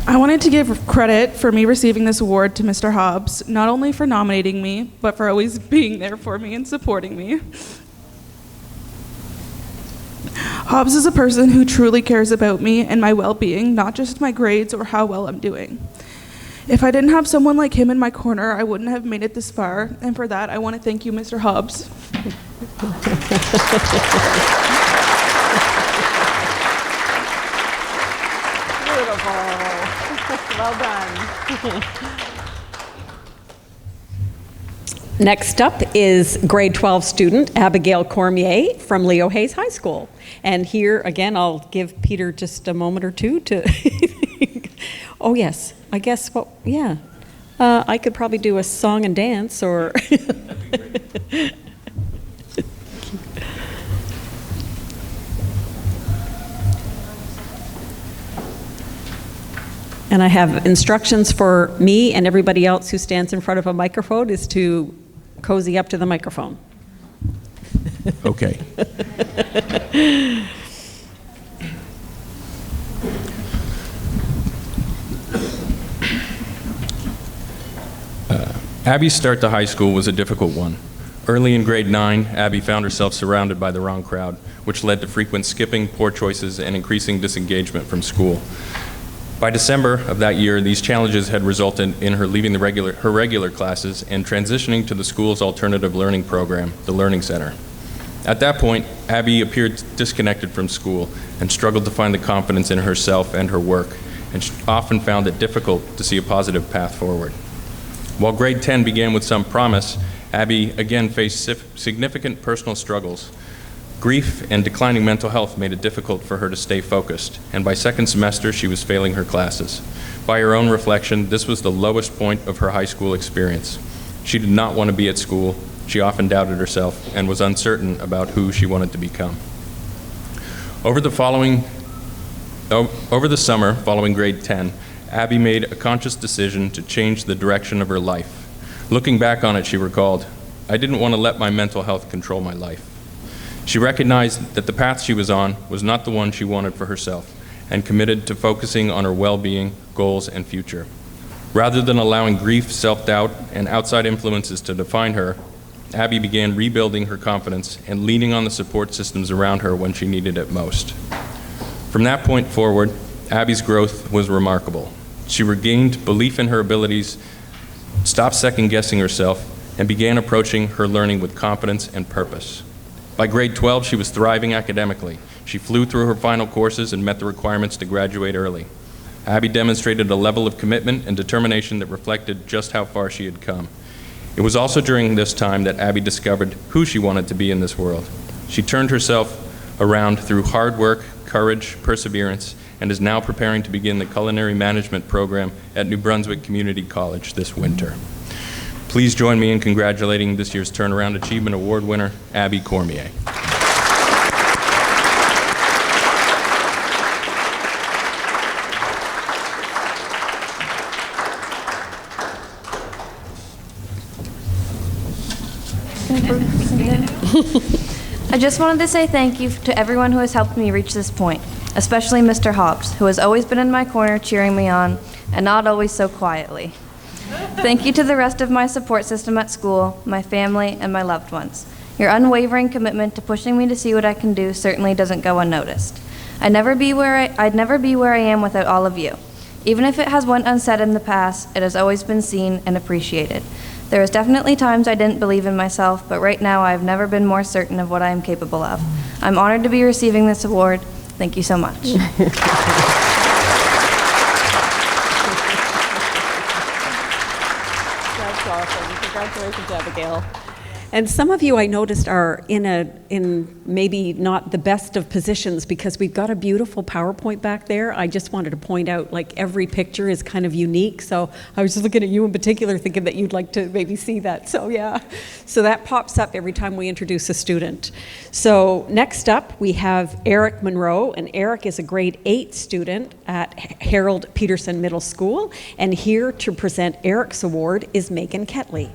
I wanted to give credit for me receiving this award to Mr. Hobbs, not only for nominating me, but for always being there for me and supporting me. Hobbs is a person who truly cares about me and my well-being, not just my grades or how well I'm doing. If I didn't have someone like him in my corner, I wouldn't have made it this far, and for that, I want to thank you, Mr. Hobbs. Well done. Next up is grade 12 student Abigail Cormier from Leo Hayes High School. And here, again, I'll give Peter just a moment or two to... Oh, yes. I guess, well, yeah. I could probably do a song and dance or... And I have instructions for me and everybody else who stands in front of a microphone is to cozy up to the microphone. Okay. Abby's start to high school was a difficult one. Early in grade 9, Abby found herself surrounded by the wrong crowd, which led to frequent skipping, poor choices, and increasing disengagement from school. By December of that year, these challenges had resulted in her leaving her regular classes and transitioning to the school's alternative learning program, the Learning Center. At that point, Abby appeared disconnected from school and struggled to find the confidence in herself and her work, and she often found it difficult to see a positive path forward. While grade 10 began with some promise, Abby again faced significant personal struggles. Grief and declining mental health made it difficult for her to stay focused, and by second semester, she was failing her classes. By her own reflection, this was the lowest point of her high school experience. She did not want to be at school. She often doubted herself and was uncertain about who she wanted to become. Over the summer following grade 10, Abby made a conscious decision to change the direction of her life. Looking back on it, she recalled, "I didn't want to let my mental health control my life." She recognized that the path she was on was not the one she wanted for herself, and committed to focusing on her well-being, goals, and future. Rather than allowing grief, self-doubt, and outside influences to define her, Abby began rebuilding her confidence and leaning on the support systems around her when she needed it most. From that point forward, Abby's growth was remarkable. She regained belief in her abilities, stopped second-guessing herself, and began approaching her learning with confidence and purpose. By grade 12, she was thriving academically. She flew through her final courses and met the requirements to graduate early. Abby demonstrated a level of commitment and determination that reflected just how far she had come. It was also during this time that Abby discovered who she wanted to be in this world. She turned herself around through hard work, courage, perseverance, and is now preparing to begin the culinary management program at New Brunswick Community College this winter. Please join me in congratulating this year's Turnaround Achievement Award winner, Abby Cormier. I just wanted to say thank you to everyone who has helped me reach this point, especially Mr. Hobbs, who has always been in my corner cheering me on, and not always so quietly. Thank you to the rest of my support system at school, my family, and my loved ones. Your unwavering commitment to pushing me to see what I can do certainly doesn't go unnoticed. I'd never be where I am without all of you. Even if it has went unsaid in the past, it has always been seen and appreciated. There was definitely times I didn't believe in myself, but right now I have never been more certain of what I am capable of. I'm honored to be receiving this award. Thank you so much. That's awesome. Congratulations, Abigail. And some of you I noticed are in maybe not the best of positions because we've got a beautiful PowerPoint back there. I just wanted to point out, like, every picture is kind of unique. So I was just looking at you in particular thinking that you'd like to maybe see that. So yeah, so that pops up every time we introduce a student. So next up we have Eric Monroe, and Eric is a grade 8 student at Harold Peterson Middle School. And here to present Eric's award is Megan Ketley.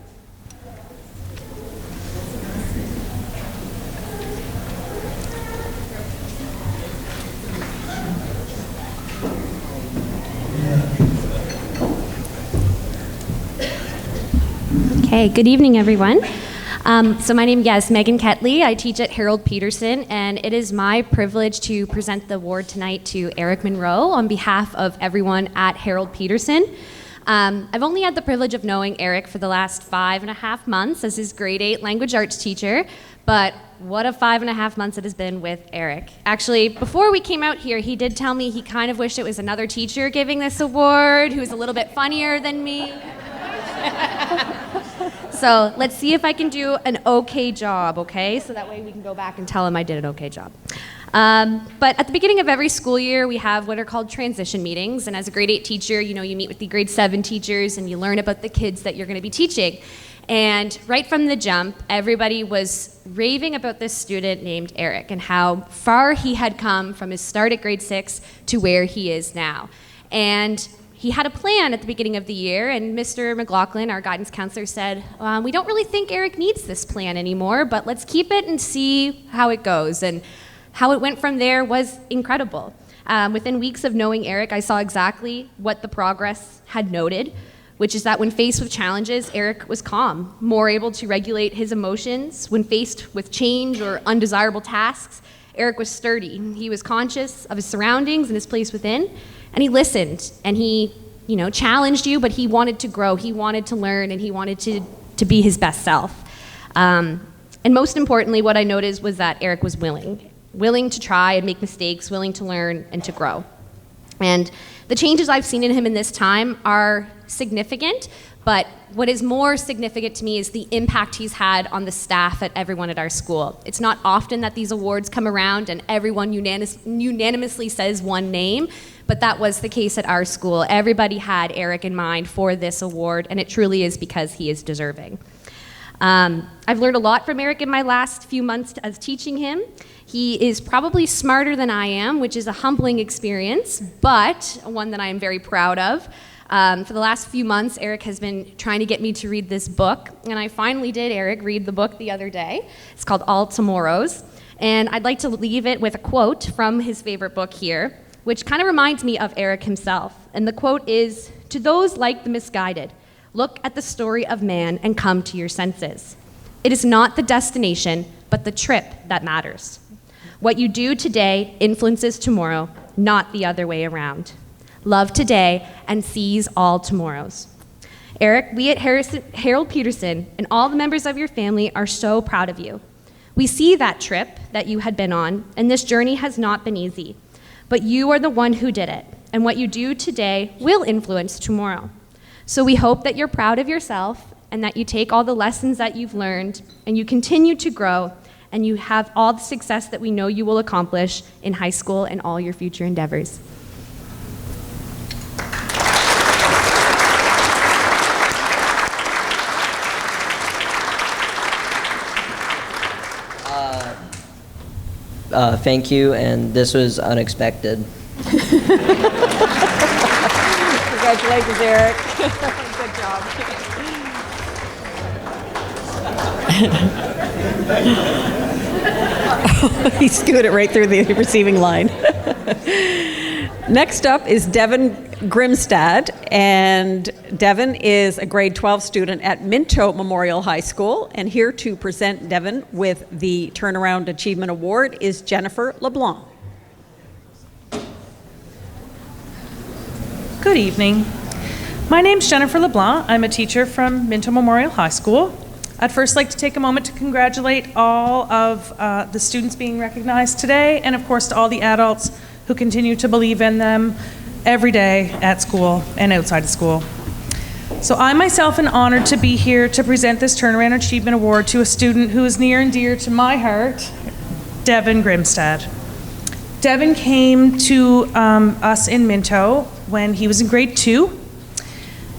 Okay, good evening, everyone. So my name is Megan Ketley. I teach at Harold Peterson, and it is my privilege to present the award tonight to Eric Monroe on behalf of everyone at Harold Peterson. I've only had the privilege of knowing Eric for the last 5.5 months as his grade 8 language arts teacher, but what a 5.5 months it has been with Eric. Actually, before we came out here, he did tell me he kind of wished it was another teacher giving this award who was a little bit funnier than me. So let's see if I can do an okay job, okay? So that way we can go back and tell him I did an okay job. But at the beginning of every school year, we have what are called transition meetings. And as a grade 8 teacher, you know, you meet with the grade 7 teachers and you learn about the kids that you're going to be teaching. And right from the jump, everybody was raving about this student named Eric and how far he had come from his start at grade 6 to where he is now. And he had a plan at the beginning of the year, and Mr. McLaughlin, our guidance counselor, said, we don't really think Eric needs this plan anymore, but let's keep it and see how it goes. And how it went from there was incredible. Within weeks of knowing Eric, I saw exactly what the progress had noted, which is that when faced with challenges, Eric was calm, more able to regulate his emotions. When faced with change or undesirable tasks, Eric was sturdy. He was conscious of his surroundings and his place within, and he listened, and he, challenged you, but he wanted to grow, he wanted to learn, and he wanted to be his best self. And most importantly, what I noticed was that Eric was willing to try and make mistakes, willing to learn and to grow. And the changes I've seen in him in this time are significant, but what is more significant to me is the impact he's had on the staff at everyone at our school. It's not often that these awards come around and everyone unanimously says one name, but that was the case at our school. Everybody had Eric in mind for this award, and it truly is because he is deserving. I've learned a lot from Eric in my last few months as teaching him. He is probably smarter than I am, which is a humbling experience, but one that I am very proud of. For the last few months, Eric has been trying to get me to read this book, and I finally did, Eric, read the book the other day. It's called All Tomorrows, and I'd like to leave it with a quote from his favorite book here, which kind of reminds me of Eric himself. And the quote is, "To those like the misguided, look at the story of man and come to your senses. It is not the destination, but the trip that matters. What you do today influences tomorrow, not the other way around. Love today and seize all tomorrows." Eric, we at Harold Peterson and all the members of your family are so proud of you. We see that trip that you had been on, and this journey has not been easy. But you are the one who did it, and what you do today will influence tomorrow. So we hope that you're proud of yourself and that you take all the lessons that you've learned and you continue to grow and you have all the success that we know you will accomplish in high school and all your future endeavors. Thank you, and this was unexpected. Congratulations, Eric. Good job. He scooted right through the receiving line. Next up is Devin Grimstad, and Devin is a grade 12 student at Minto Memorial High School, and here to present Devin with the Turnaround Achievement Award is Jennifer LeBlanc. Good evening. My name's Jennifer LeBlanc. I'm a teacher from Minto Memorial High School. I'd first like to take a moment to congratulate all of the students being recognized today, and of course to all the adults who continue to believe in them every day at school and outside of school. So I myself am honored to be here to present this Turnaround Achievement Award to a student who is near and dear to my heart, Devin Grimstad. Devin came to us in Minto when he was in grade 2.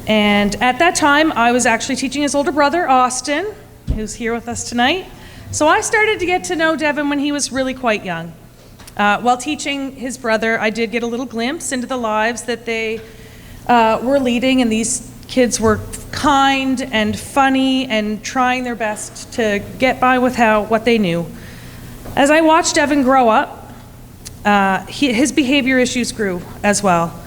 And at that time, I was actually teaching his older brother, Austin, who's here with us tonight. So I started to get to know Devin when he was really quite young. While teaching his brother, I did get a little glimpse into the lives that they were leading, and these kids were kind and funny and trying their best to get by with what they knew. As I watched Devin grow up, his behavior issues grew as well.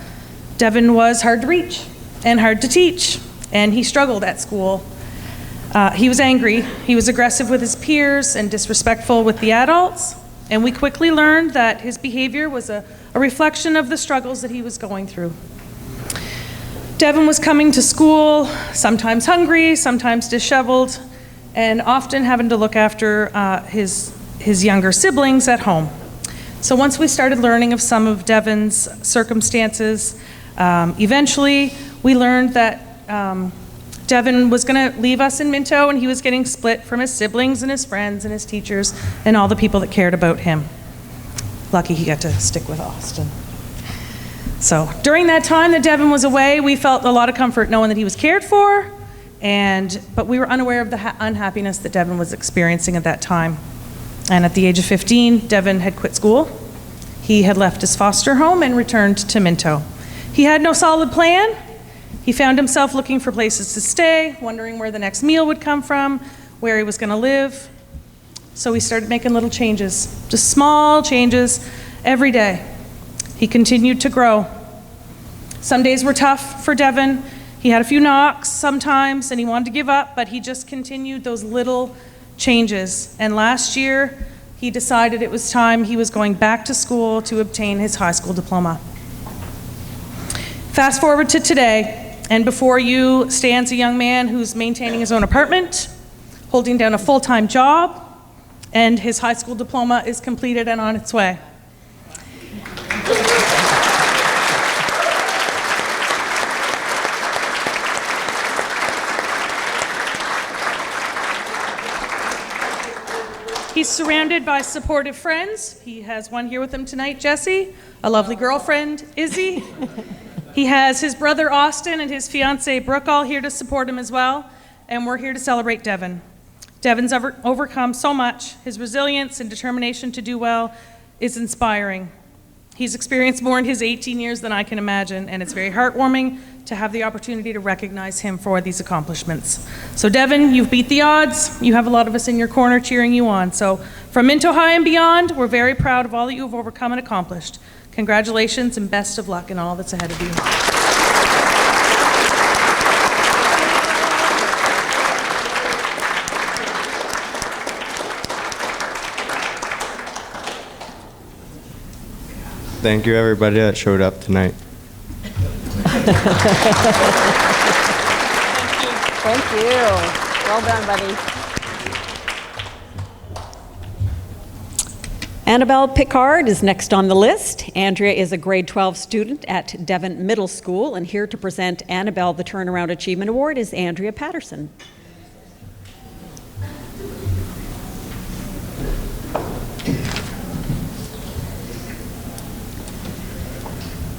Devin was hard to reach and hard to teach, and he struggled at school. He was angry, he was aggressive with his peers and disrespectful with the adults, and we quickly learned that his behavior was a reflection of the struggles that he was going through. Devin was coming to school, sometimes hungry, sometimes disheveled, and often having to look after his younger siblings at home. So once we started learning of some of Devin's circumstances, eventually we learned that Devin was going to leave us in Minto, and he was getting split from his siblings and his friends and his teachers and all the people that cared about him. Lucky he got to stick with Austin. So during that time that Devin was away, we felt a lot of comfort knowing that he was cared for, but we were unaware of the unhappiness that Devin was experiencing at that time. And at the age of 15, Devin had quit school. He had left his foster home and returned to Minto. He had no solid plan. He found himself looking for places to stay, wondering where the next meal would come from, where he was going to live. So we started making little changes, just small changes every day. He continued to grow. Some days were tough for Devin. He had a few knocks sometimes, and he wanted to give up, but he just continued those little changes. And last year, he decided it was time he was going back to school to obtain his high school diploma. Fast forward to today, and before you stands a young man who's maintaining his own apartment, holding down a full-time job, and his high school diploma is completed and on its way. He's surrounded by supportive friends. He has one here with him tonight, Jessie, a lovely girlfriend, Izzy. He has his brother Austin and his fiancée Brooke all here to support him as well, and we're here to celebrate Devin. Devin's overcome so much. His resilience and determination to do well is inspiring. He's experienced more in his 18 years than I can imagine, and it's very heartwarming to have the opportunity to recognize him for these accomplishments. So Devin, you've beat the odds. You have a lot of us in your corner cheering you on. So from Minto High and beyond, we're very proud of all that you've overcome and accomplished. Congratulations and best of luck in all that's ahead of you. Thank you, everybody that showed up tonight. Thank you. Well done, buddy. Annabelle Picard is next on the list. Andrea is a grade 12 student at Devon Middle School, and here to present Annabelle the Turnaround Achievement Award is Andrea Patterson.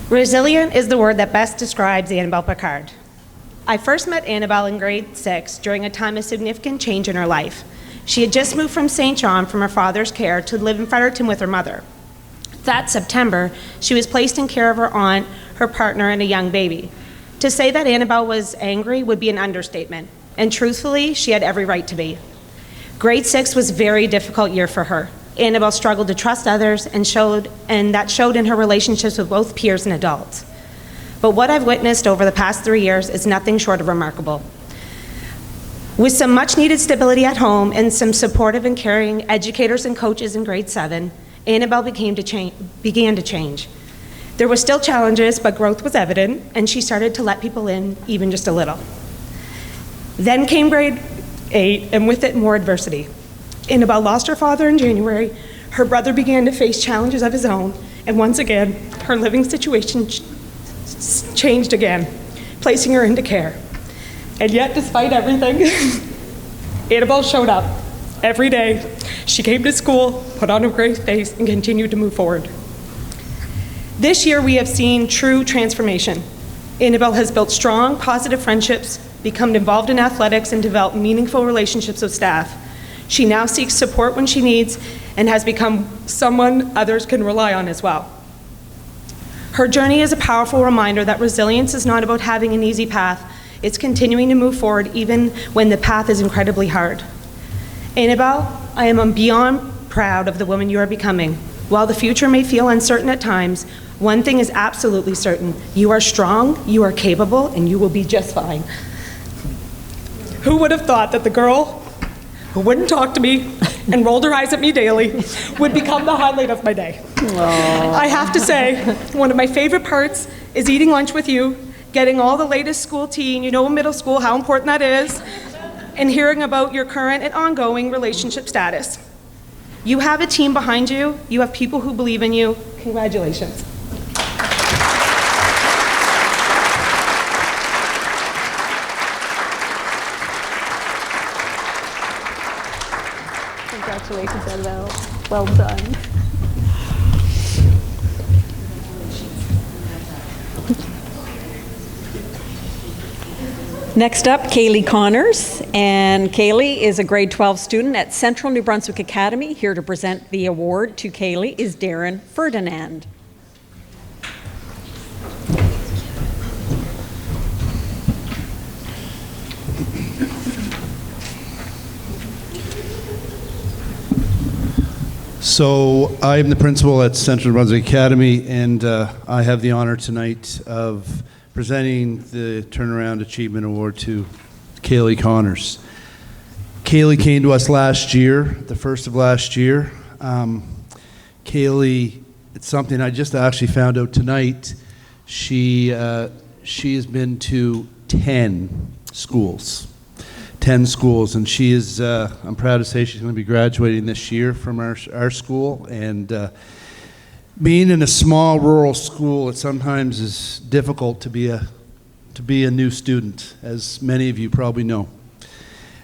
Resilient is the word that best describes Annabelle Picard. I first met Annabelle in grade 6 during a time of significant change in her life. She had just moved from St. John from her father's care to live in Fredericton with her mother. That September, she was placed in care of her aunt, her partner, and a young baby. To say that Annabelle was angry would be an understatement, and truthfully, she had every right to be. Grade 6 was a very difficult year for her. Annabelle struggled to trust others and that showed in her relationships with both peers and adults. But what I've witnessed over the past 3 years is nothing short of remarkable. With some much needed stability at home and some supportive and caring educators and coaches in grade 7, Annabelle began to change. There were still challenges, but growth was evident, and she started to let people in, even just a little. Then came grade 8, and with it, more adversity. Annabelle lost her father in January, her brother began to face challenges of his own, and once again, her living situation changed again, placing her into care. And yet, despite everything, Annabelle showed up every day. She came to school, put on a great face, and continued to move forward. This year, we have seen true transformation. Annabelle has built strong, positive friendships, become involved in athletics, and developed meaningful relationships with staff. She now seeks support when she needs and has become someone others can rely on as well. Her journey is a powerful reminder that resilience is not about having an easy path. It's continuing to move forward even when the path is incredibly hard. Annabelle, I am beyond proud of the woman you are becoming. While the future may feel uncertain at times, one thing is absolutely certain. You are strong, you are capable, and you will be just fine. Who would have thought that the girl who wouldn't talk to me and rolled her eyes at me daily would become the highlight of my day? Aww. I have to say, one of my favorite parts is eating lunch with you, getting all the latest school tea, and you know in middle school how important that is, and hearing about your current and ongoing relationship status. You have a team behind you. You have people who believe in you. Congratulations. Congratulations, Annabelle. Well done. Next up, Kaylee Connors, and Kaylee is a grade 12 student at Central New Brunswick Academy. Here to present the award to Kaylee is Darren Ferdinand. So I am the principal at Central New Brunswick Academy, and I have the honor tonight of presenting the Turnaround Achievement Award to Kaylee Connors. Kaylee came to us last year, the first of last year. Kaylee, it's something I just actually found out tonight. She has been to 10 schools. 10 schools, and she is, I'm proud to say she's going to be graduating this year from our school, and being in a small rural school, it sometimes is difficult to be a new student, as many of you probably know.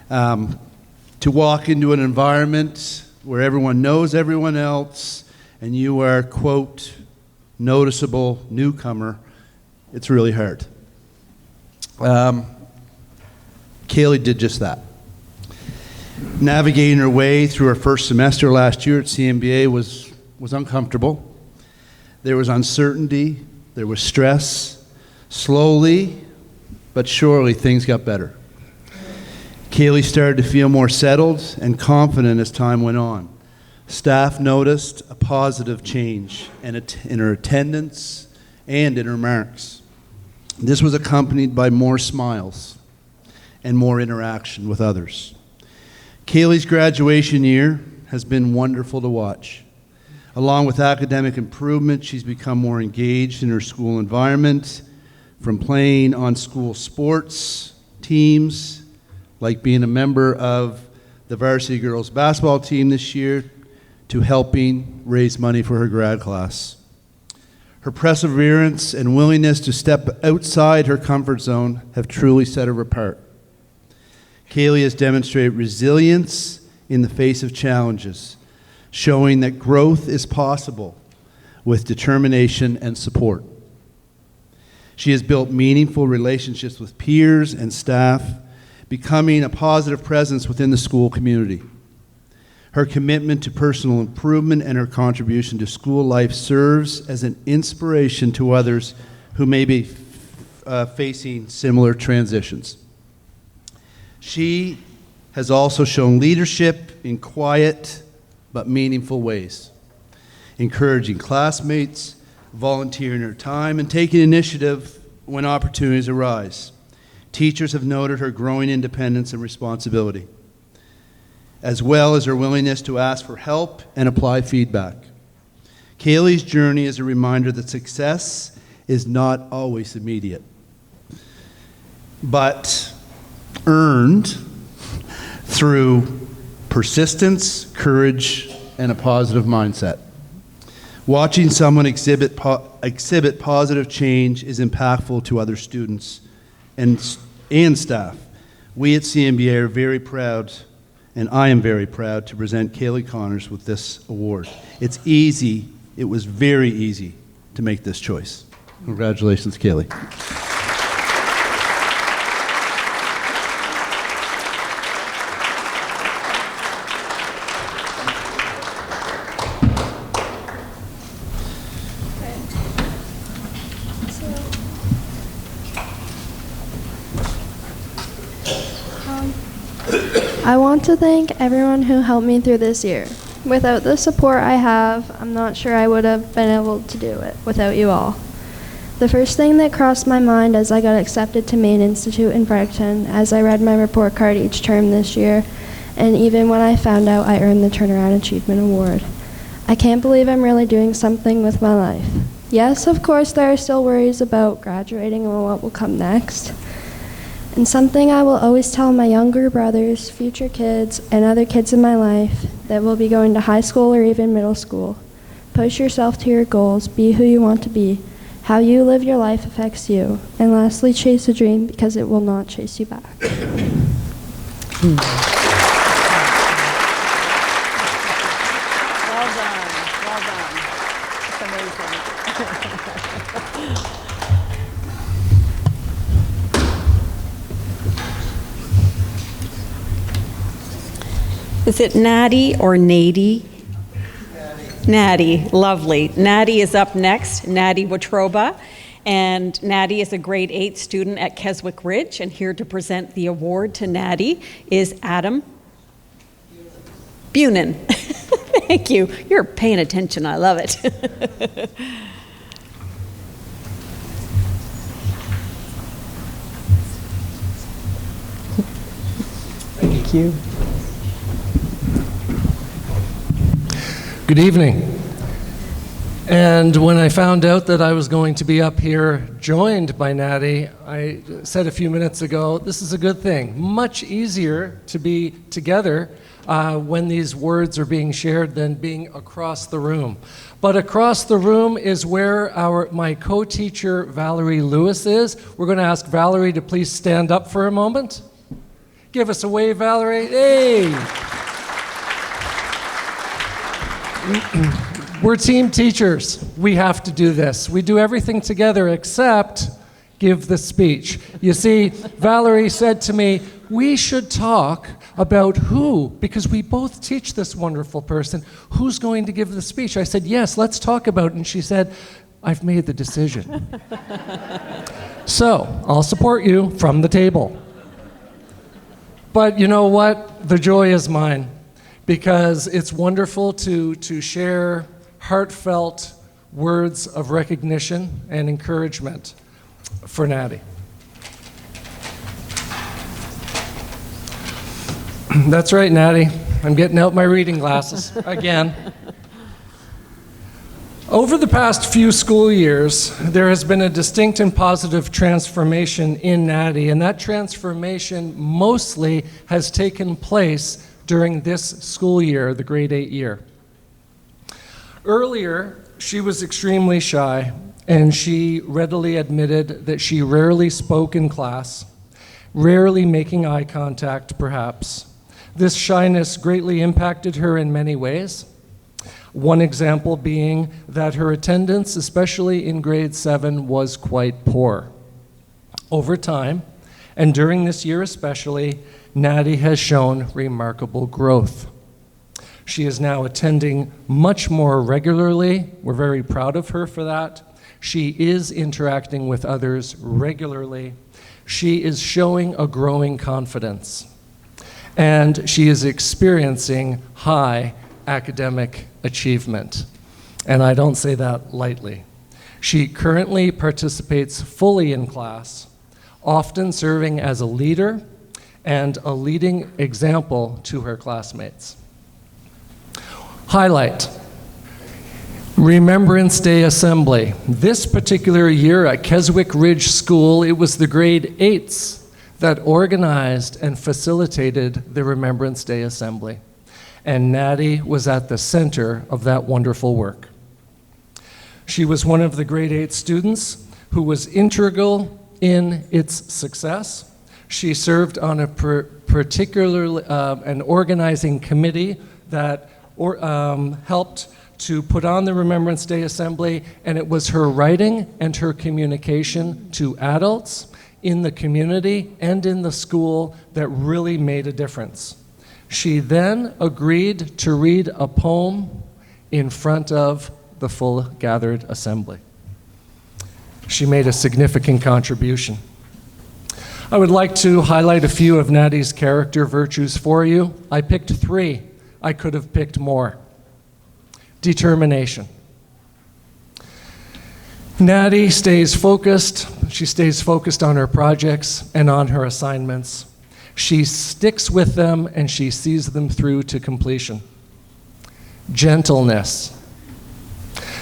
To walk into an environment where everyone knows everyone else and you are, quote, noticeable newcomer, it's really hard. Kaylee did just that. Navigating her way through her first semester last year at CMBA was uncomfortable. There was uncertainty, there was stress. Slowly, but surely, things got better. Kaylee started to feel more settled and confident as time went on. Staff noticed a positive change in her attendance and in her marks. This was accompanied by more smiles and more interaction with others. Kaylee's graduation year has been wonderful to watch. Along with academic improvement, she's become more engaged in her school environment, from playing on school sports teams, like being a member of the varsity girls basketball team this year, to helping raise money for her grad class. Her perseverance and willingness to step outside her comfort zone have truly set her apart. Kaylee has demonstrated resilience in the face of challenges, showing that growth is possible with determination and support. She has built meaningful relationships with peers and staff, becoming a positive presence within the school community. Her commitment to personal improvement and her contribution to school life serves as an inspiration to others who may be facing similar transitions. She has also shown leadership in quiet but meaningful ways, encouraging classmates, volunteering her time, and taking initiative when opportunities arise. Teachers have noted her growing independence and responsibility, as well as her willingness to ask for help and apply feedback. Kaylee's journey is a reminder that success is not always immediate, but earned through persistence, courage, and a positive mindset. Watching someone exhibit positive change is impactful to other students and staff. We at CMBA are very proud, and I am very proud, to present Kaylee Connors with this award. It's easy, it was very easy to make this choice. Congratulations, Kaylee. I want to thank everyone who helped me through this year. Without the support I have, I'm not sure I would have been able to do it without you all. The first thing that crossed my mind as I got accepted to Maine Institute in Fredericton, as I read my report card each term this year, and even when I found out I earned the Turnaround Achievement Award. I can't believe I'm really doing something with my life. Yes, of course, there are still worries about graduating and what will come next. And something I will always tell my younger brothers, future kids, and other kids in my life that will be going to high school or even middle school. Push yourself to your goals, be who you want to be. How you live your life affects you. And lastly, chase a dream because it will not chase you back. Well done. Well done. It's amazing. Is it Natty or Nady? Natty, lovely. Natty is up next, Natty Watroba. And Natty is a grade 8 student at Keswick Ridge. And here to present the award to Natty is Adam Bunin. Thank you. You're paying attention. I love it. Thank you. Good evening. And when I found out that I was going to be up here joined by Natty, I said a few minutes ago, this is a good thing. Much easier to be together when these words are being shared than being across the room. But across the room is where my co-teacher Valerie Lewis is. We're going to ask Valerie to please stand up for a moment. Give us a wave, Valerie. Hey! We're team teachers. We have to do this. We do everything together except give the speech. You see, Valerie said to me, we should talk about who, because we both teach this wonderful person, who's going to give the speech. I said, yes, let's talk about it. And she said, I've made the decision. So, I'll support you from the table. But you know what? The joy is mine. Because it's wonderful to share heartfelt words of recognition and encouragement for Natty. That's right, Natty. I'm getting out my reading glasses again. Over the past few school years, there has been a distinct and positive transformation in Natty, and that transformation mostly has taken place during this school year, the grade 8 year. Earlier, she was extremely shy, and she readily admitted that she rarely spoke in class, rarely making eye contact, perhaps. This shyness greatly impacted her in many ways. One example being that her attendance, especially in grade 7, was quite poor. Over time, and during this year especially, Natty has shown remarkable growth. She is now attending much more regularly. We're very proud of her for that. She is interacting with others regularly. She is showing a growing confidence. And she is experiencing high academic achievement. And I don't say that lightly. She currently participates fully in class, often serving as a leader and a leading example to her classmates. Highlight: Remembrance Day Assembly. This particular year at Keswick Ridge School, it was the grade 8s that organized and facilitated the Remembrance Day Assembly. And Natty was at the center of that wonderful work. She was one of the grade 8 students who was integral in its success. She served on a particular an organizing committee that helped to put on the Remembrance Day Assembly, and it was her writing and her communication to adults in the community and in the school that really made a difference. She then agreed to read a poem in front of the full gathered assembly. She made a significant contribution. I would like to highlight a few of Natty's character virtues for you. I picked 3. I could have picked more. Determination. Natty stays focused. She stays focused on her projects and on her assignments. She sticks with them and she sees them through to completion. Gentleness.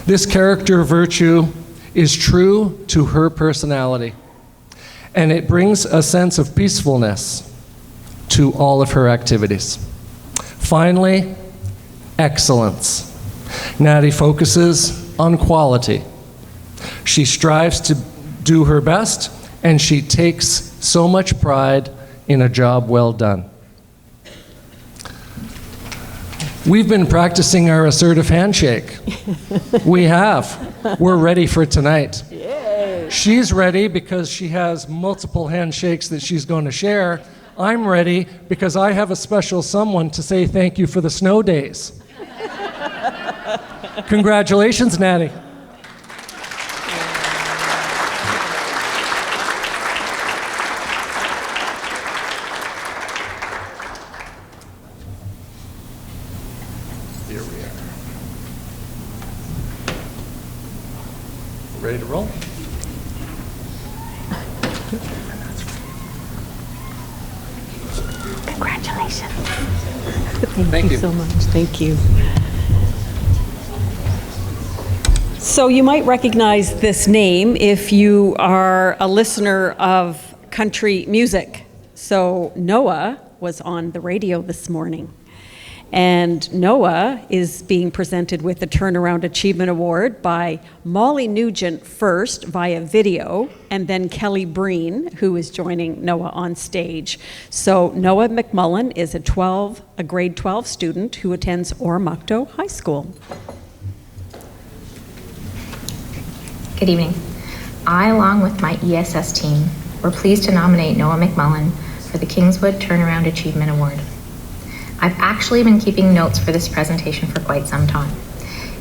This character virtue is true to her personality, and it brings a sense of peacefulness to all of her activities. Finally, excellence. Natty focuses on quality. She strives to do her best, and she takes so much pride in a job well done. We've been practicing our assertive handshake. We have. We're ready for tonight. Yay. She's ready because she has multiple handshakes that she's going to share. I'm ready because I have a special someone to say thank you for the snow days. Congratulations, Natty. Here we are. Ready to roll? Congratulations. Thank you so much. Thank you. So you might recognize this name if you are a listener of country music. So Noah was on the radio this morning. And Noah is being presented with the Turnaround Achievement Award by Molly Nugent first via video, and then Kelly Breen, who is joining Noah on stage. So Noah McMullen is a grade 12 student who attends Oromocto High School. Good evening. I, along with my ESS team, were pleased to nominate Noah McMullen for the Kingswood Turnaround Achievement Award. I've actually been keeping notes for this presentation for quite some time.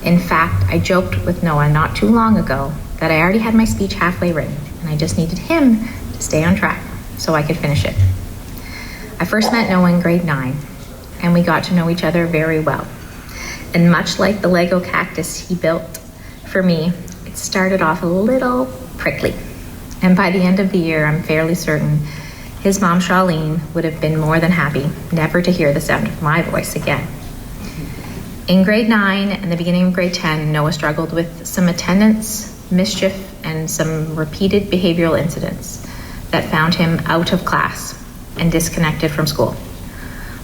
In fact, I joked with Noah not too long ago that I already had my speech halfway written and I just needed him to stay on track so I could finish it. I first met Noah in grade 9 and we got to know each other very well. And much like the Lego cactus he built for me, it started off a little prickly. And by the end of the year, I'm fairly certain his mom, Charlene, would have been more than happy never to hear the sound of my voice again. In grade 9 and the beginning of grade 10, Noah struggled with some attendance, mischief, and some repeated behavioral incidents that found him out of class and disconnected from school.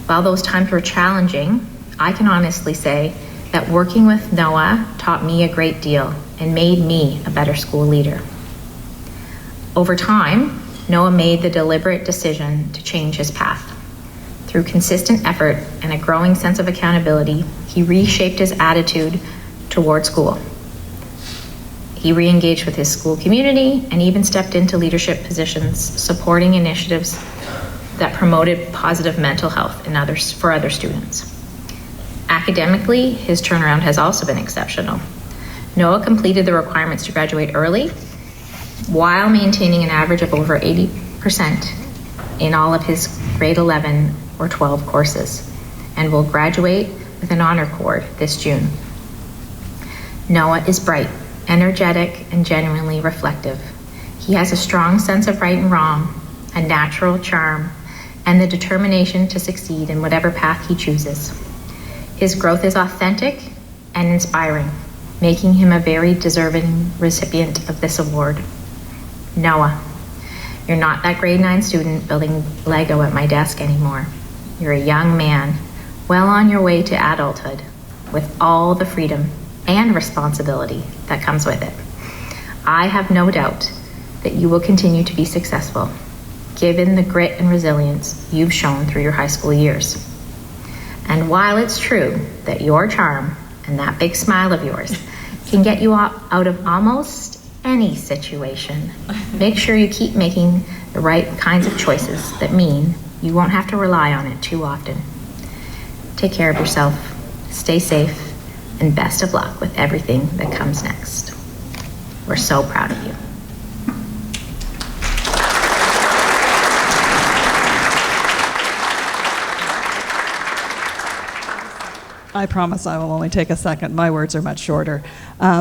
While those times were challenging, I can honestly say that working with Noah taught me a great deal and made me a better school leader. Over time, Noah made the deliberate decision to change his path. Through consistent effort and a growing sense of accountability, he reshaped his attitude toward school. He re-engaged with his school community and even stepped into leadership positions, supporting initiatives that promoted positive mental health for other students. Academically, his turnaround has also been exceptional. Noah completed the requirements to graduate early, while maintaining an average of over 80% in all of his grade 11 or 12 courses, and will graduate with an honor cord this June. Noah is bright energetic, and genuinely reflective. He has a strong sense of right and wrong, a natural charm, and the determination to succeed in whatever path he chooses. His growth is authentic and inspiring, making him a very deserving recipient of this award. Noah, you're not that grade 9 student building Lego at my desk anymore. You're a young man, well on your way to adulthood, with all the freedom and responsibility that comes with it. I have no doubt that you will continue to be successful, given the grit and resilience you've shown through your high school years. And while it's true that your charm and that big smile of yours can get you out of almost any situation, make sure you keep making the right kinds of choices that mean you won't have to rely on it too often. Take care of yourself, stay safe, and best of luck with everything that comes next. We're so proud of you. I promise I will only take a second. My words are much shorter.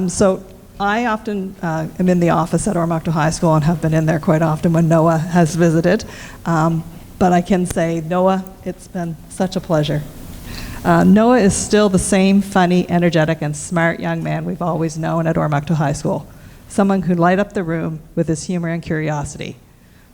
So I often am in the office at Oromocto High School and have been in there quite often when Noah has visited. But I can say, Noah, it's been such a pleasure. Noah is still the same funny, energetic, and smart young man we've always known at Oromocto High School. Someone who light up the room with his humor and curiosity.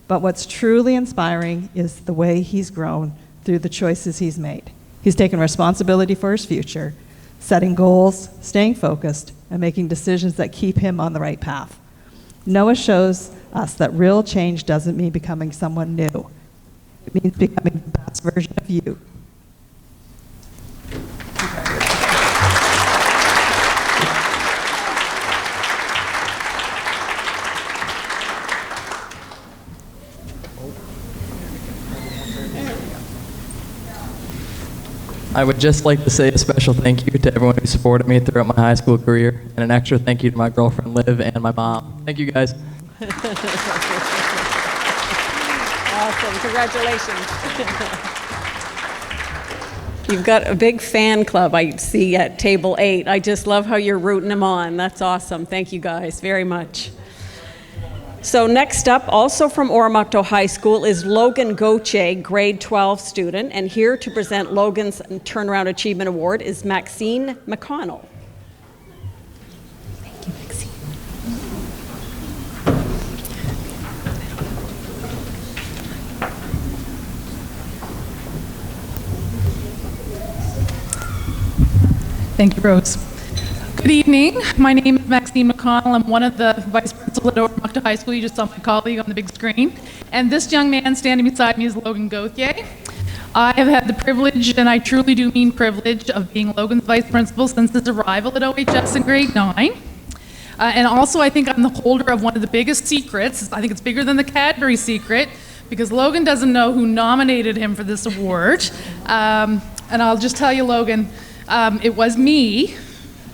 But what's truly inspiring is the way he's grown through the choices he's made. He's taken responsibility for his future, setting goals, staying focused, and making decisions that keep him on the right path. Noah shows us that real change doesn't mean becoming someone new. It means becoming the best version of you. I would just like to say a special thank you to everyone who supported me throughout my high school career, and an extra thank you to my girlfriend Liv and my mom. Thank you guys. Awesome, congratulations. You've got a big fan club I see at table 8. I just love how you're rooting them on. That's awesome. Thank you guys very much. So next up, also from Oromocto High School, is Logan Gauthier, grade 12 student, and here to present Logan's Turnaround Achievement Award is Maxine McConnell. Thank you, Maxine. Thank you, Rose. Good evening. My name is Maxine McConnell. I'm one of the vice principals at Oromocto High School. You just saw my colleague on the big screen. And this young man standing beside me is Logan Gauthier. I have had the privilege, and I truly do mean privilege, of being Logan's vice principal since his arrival at OHS in grade 9. And also, I think I'm the holder of one of the biggest secrets. I think it's bigger than the Cadbury secret, because Logan doesn't know who nominated him for this award. And I'll just tell you, Logan, it was me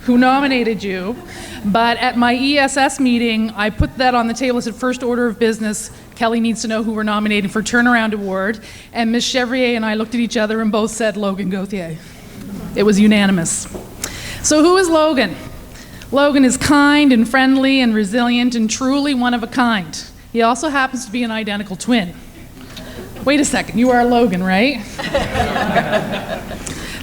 who nominated you, but at my ESS meeting, I put that on the table. I said, first order of business, Kelly needs to know who we're nominating for Turnaround Award, and Ms. Chevrier and I looked at each other and both said Logan Gauthier. It was unanimous. So who is Logan? Logan is kind and friendly and resilient and truly one of a kind. He also happens to be an identical twin. Wait a second, you are Logan, right?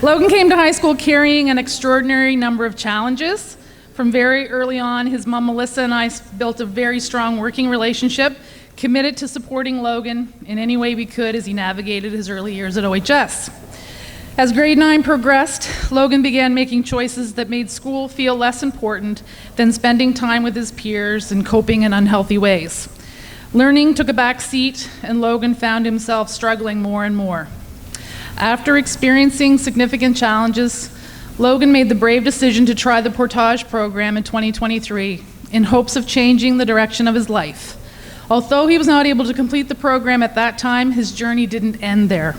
Logan came to high school carrying an extraordinary number of challenges. From very early on, his mom Melissa and I built a very strong working relationship, committed to supporting Logan in any way we could as he navigated his early years at OHS. As grade 9 progressed, Logan began making choices that made school feel less important than spending time with his peers and coping in unhealthy ways. Learning took a back seat, and Logan found himself struggling more and more. After experiencing significant challenges, Logan made the brave decision to try the Portage program in 2023 in hopes of changing the direction of his life. Although he was not able to complete the program at that time, his journey didn't end there.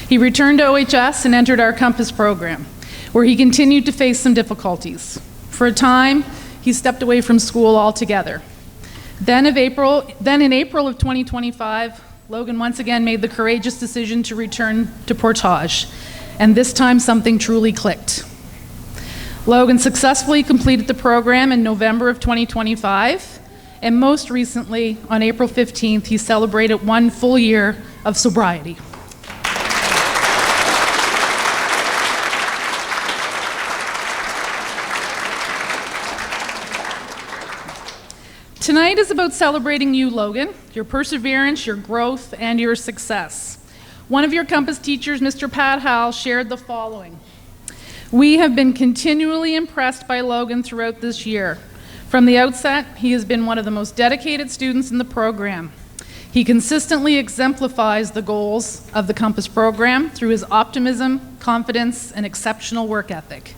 He returned to OHS and entered our Compass program, where he continued to face some difficulties. For a time, he stepped away from school altogether. Then in April of 2025, Logan once again made the courageous decision to return to Portage, and this time something truly clicked. Logan successfully completed the program in November of 2025, and most recently, on April 15th, he celebrated 1 full year of sobriety. Tonight is about celebrating you, Logan, your perseverance, your growth, and your success. One of your Compass teachers, Mr. Pat Howell, shared the following. We have been continually impressed by Logan throughout this year. From the outset, he has been one of the most dedicated students in the program. He consistently exemplifies the goals of the Compass program through his optimism, confidence, and exceptional work ethic.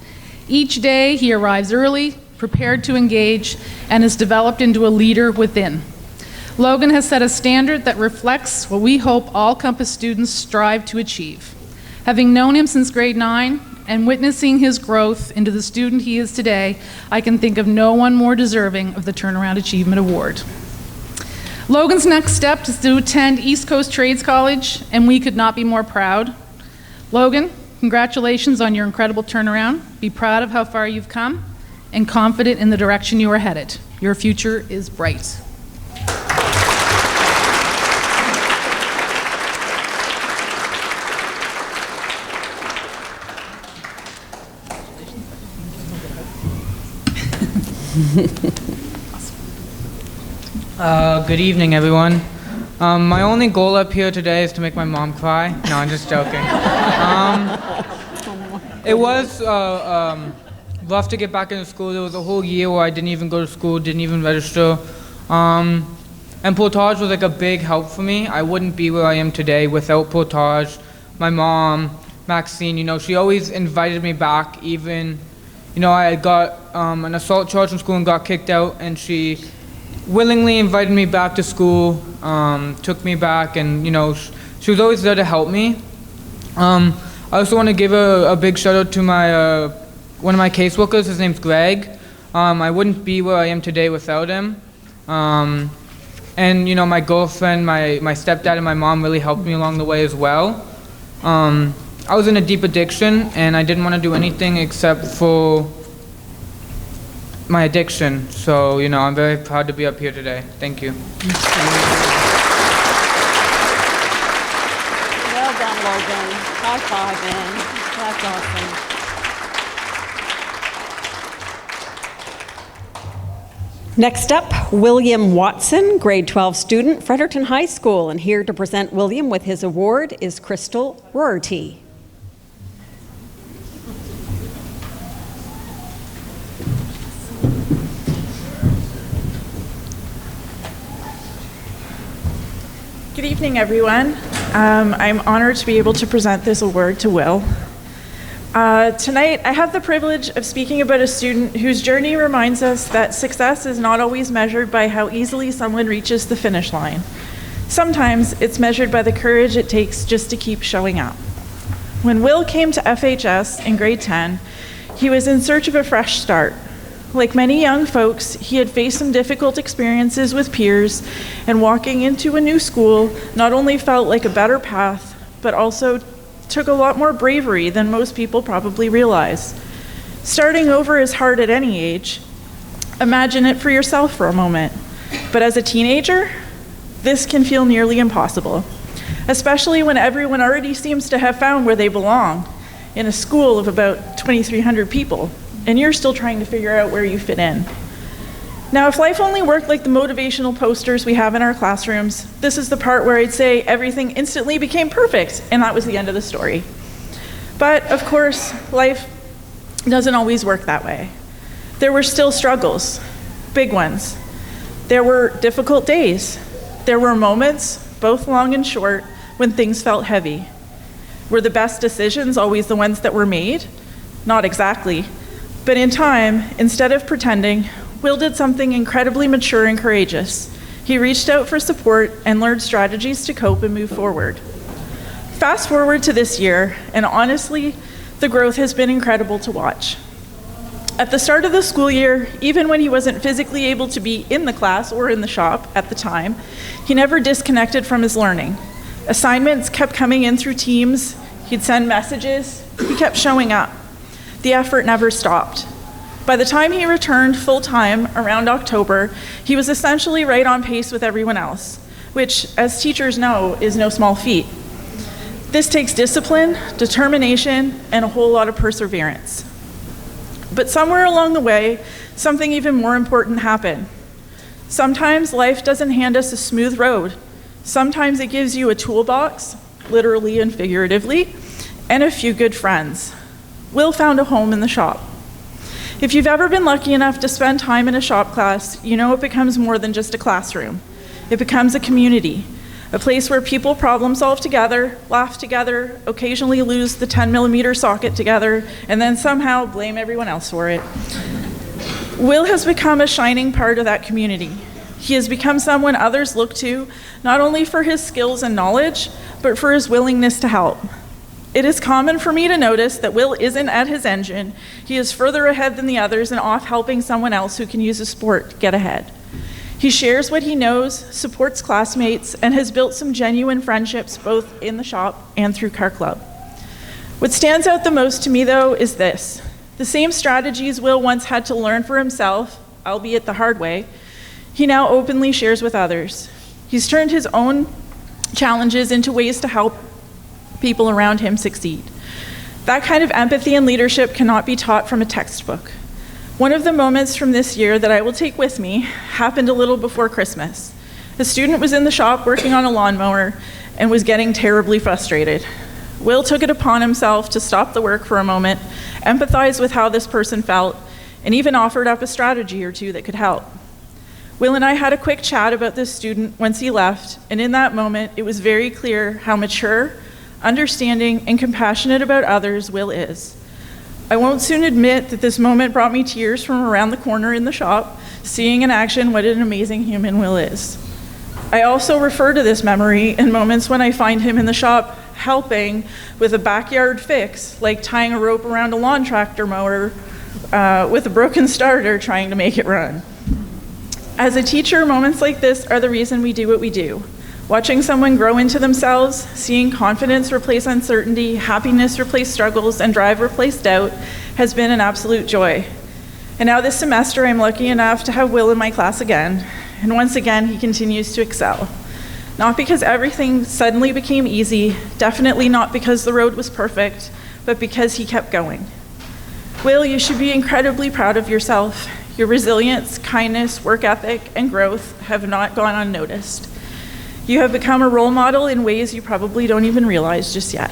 Each day, he arrives early, prepared to engage, and is developed into a leader within. Logan has set a standard that reflects what we hope all Compass students strive to achieve. Having known him since grade 9 and witnessing his growth into the student he is today, I can think of no one more deserving of the Turnaround Achievement Award. Logan's next step is to attend East Coast Trades College, and we could not be more proud. Logan, congratulations on your incredible turnaround. Be proud of how far you've come and confident in the direction you are headed. Your future is bright. Good evening, everyone. My only goal up here today is to make my mom cry. No, I'm just joking. It was rough to get back into school. There was a whole year where I didn't even go to school, didn't even register. And Portage was like a big help for me. I wouldn't be where I am today without Portage. My mom, Maxine, she always invited me back even, I got an assault charge from school and got kicked out, and she willingly invited me back to school, took me back, and she was always there to help me. I also want to give a big shout out to my one of my caseworkers. His name's Greg. I wouldn't be where I am today without him. And my girlfriend, my stepdad, and my mom really helped me along the way as well. I was in a deep addiction, and I didn't want to do anything except for my addiction. So, I'm very proud to be up here today. Thank you. Well done, Logan. High five, man. That's awesome. Next up, William Watson, grade 12 student, Fredericton High School. And here to present William with his award is Crystal Rorty. Good evening, everyone. I'm honored to be able to present this award to Will. Tonight, I have the privilege of speaking about a student whose journey reminds us that success is not always measured by how easily someone reaches the finish line. Sometimes it's measured by the courage it takes just to keep showing up. When Will came to FHS in grade 10, he was in search of a fresh start. Like many young folks, he had faced some difficult experiences with peers, and walking into a new school not only felt like a better path, but also took a lot more bravery than most people probably realize. Starting over is hard at any age. Imagine it for yourself for a moment. But as a teenager, this can feel nearly impossible, especially when everyone already seems to have found where they belong, in a school of about 2,300 people, and you're still trying to figure out where you fit in. Now, if life only worked like the motivational posters we have in our classrooms, this is the part where I'd say everything instantly became perfect, and that was the end of the story. But of course, life doesn't always work that way. There were still struggles, big ones. There were difficult days. There were moments, both long and short, when things felt heavy. Were the best decisions always the ones that were made? Not exactly. But in time, instead of pretending, Will did something incredibly mature and courageous. He reached out for support and learned strategies to cope and move forward. Fast forward to this year, and honestly, the growth has been incredible to watch. At the start of the school year, even when he wasn't physically able to be in the class or in the shop at the time, he never disconnected from his learning. Assignments kept coming in through Teams. He'd send messages. He kept showing up. The effort never stopped. By the time he returned full-time around October, he was essentially right on pace with everyone else, which, as teachers know, is no small feat. This takes discipline, determination, and a whole lot of perseverance. But somewhere along the way, something even more important happened. Sometimes life doesn't hand us a smooth road. Sometimes it gives you a toolbox, literally and figuratively, and a few good friends. Will found a home in the shop. If you've ever been lucky enough to spend time in a shop class, you know it becomes more than just a classroom. It becomes a community, a place where people problem solve together, laugh together, occasionally lose the 10mm socket together, and then somehow blame everyone else for it. Will has become a shining part of that community. He has become someone others look to, not only for his skills and knowledge, but for his willingness to help. It is common for me to notice that Will isn't at his engine. He is further ahead than the others and off helping someone else who can use a sport to get ahead. He shares what he knows, supports classmates, and has built some genuine friendships both in the shop and through Car Club. What stands out the most to me, though, is this. The same strategies Will once had to learn for himself, albeit the hard way, he now openly shares with others. He's turned his own challenges into ways to help people around him succeed. That kind of empathy and leadership cannot be taught from a textbook. One of the moments from this year that I will take with me happened a little before Christmas. A student was in the shop working on a lawnmower and was getting terribly frustrated. Will took it upon himself to stop the work for a moment, empathize with how this person felt, and even offered up a strategy or two that could help. Will and I had a quick chat about this student once he left, and in that moment, it was very clear how mature, understanding, and compassionate about others Will is. I won't soon admit that this moment brought me tears from around the corner in the shop, seeing in action what an amazing human Will is. I also refer to this memory in moments when I find him in the shop helping with a backyard fix, like tying a rope around a lawn tractor mower with a broken starter trying to make it run. As a teacher, moments like this are the reason we do what we do. Watching someone grow into themselves, seeing confidence replace uncertainty, happiness replace struggles, and drive replace doubt has been an absolute joy. And now this semester, I'm lucky enough to have Will in my class again. And once again, he continues to excel. Not because everything suddenly became easy, definitely not because the road was perfect, but because he kept going. Will, you should be incredibly proud of yourself. Your resilience, kindness, work ethic, and growth have not gone unnoticed. You have become a role model in ways you probably don't even realize just yet.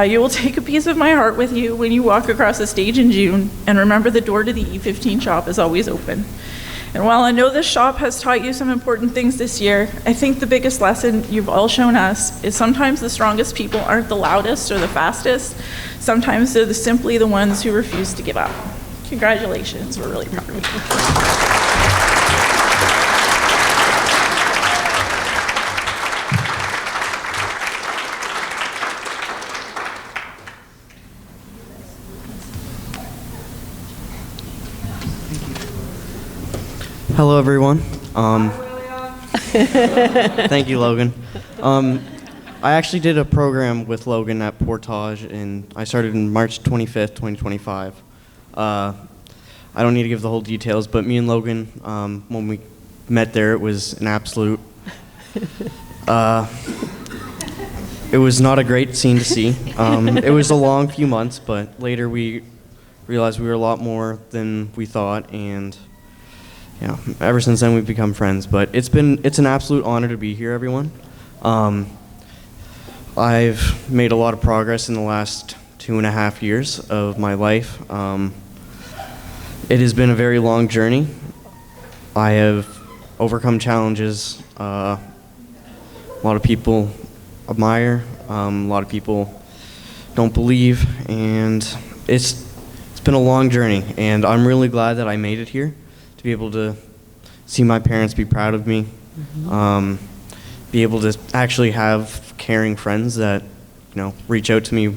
You will take a piece of my heart with you when you walk across the stage in June, and remember the door to the E15 shop is always open. And while I know this shop has taught you some important things this year, I think the biggest lesson you've all shown us is sometimes the strongest people aren't the loudest or the fastest. Sometimes they're simply the ones who refuse to give up. Congratulations, we're really proud of you. Hello, everyone. Thank you, Logan. I actually did a program with Logan at Portage, and I started in March 25th, 2025. I don't need to give the whole details, but me and Logan, when we met there, it was an absolute... it was not a great scene to see. It was a long few months, but later we realized we were a lot more than we thought, and ever since then we've become friends. But it's an absolute honor to be here, everyone. I've made a lot of progress in the last 2.5 years of my life. It has been a very long journey. I have overcome challenges a lot of people admire, a lot of people don't believe, and it's been a long journey, and I'm really glad that I made it here. Be able to see my parents be proud of me, be able to actually have caring friends that reach out to me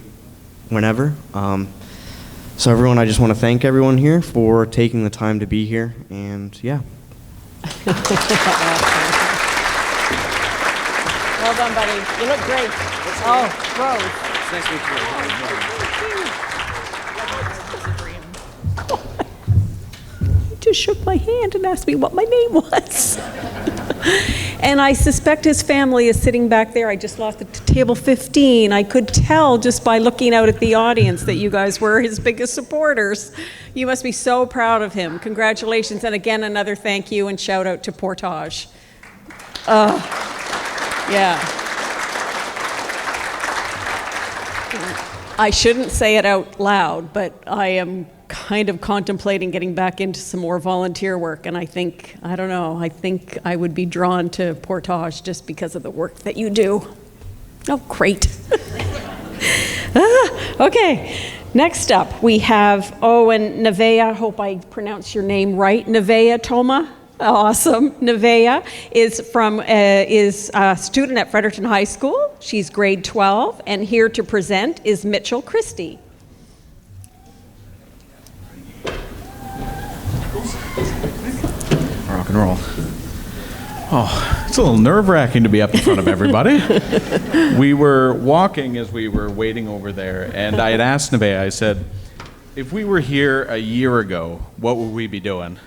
whenever. So everyone, I just want to thank everyone here for taking the time to be here, and yeah. Well done, buddy. You look great. Oh, Rose. It's nice to meet you. just shook my hand and asked me what my name was. And I suspect his family is sitting back there. I just lost at table 15. I could tell just by looking out at the audience that you guys were his biggest supporters. You must be so proud of him. Congratulations. And again, another thank you and shout out to Portage. Yeah. I shouldn't say it out loud, but I am kind of contemplating getting back into some more volunteer work, and I think I would be drawn to Portage just because of the work that you do. Oh, great. Okay, next up we have, and Nevaeh, I hope I pronounce your name right, Nevaeh Toma. Awesome. Nevaeh is a student at Fredericton High School. She's grade 12, and here to present is Mitchell Christie. Rock and roll. Oh, it's a little nerve-wracking to be up in front of everybody. We were walking as we were waiting over there, and I had asked Nevaeh, I said, if we were here a year ago, what would we be doing?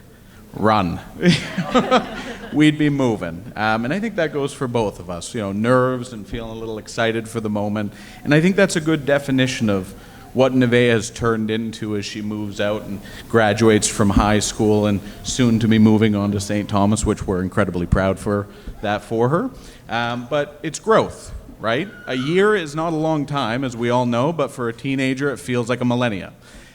Run. We'd be moving. And I think that goes for both of us, nerves and feeling a little excited for the moment. And I think that's a good definition of what Nevaeh has turned into as she moves out and graduates from high school and soon to be moving on to St. Thomas, which we're incredibly proud for her. But it's growth, right? A year is not a long time, as we all know, but for a teenager, it feels like a millennia.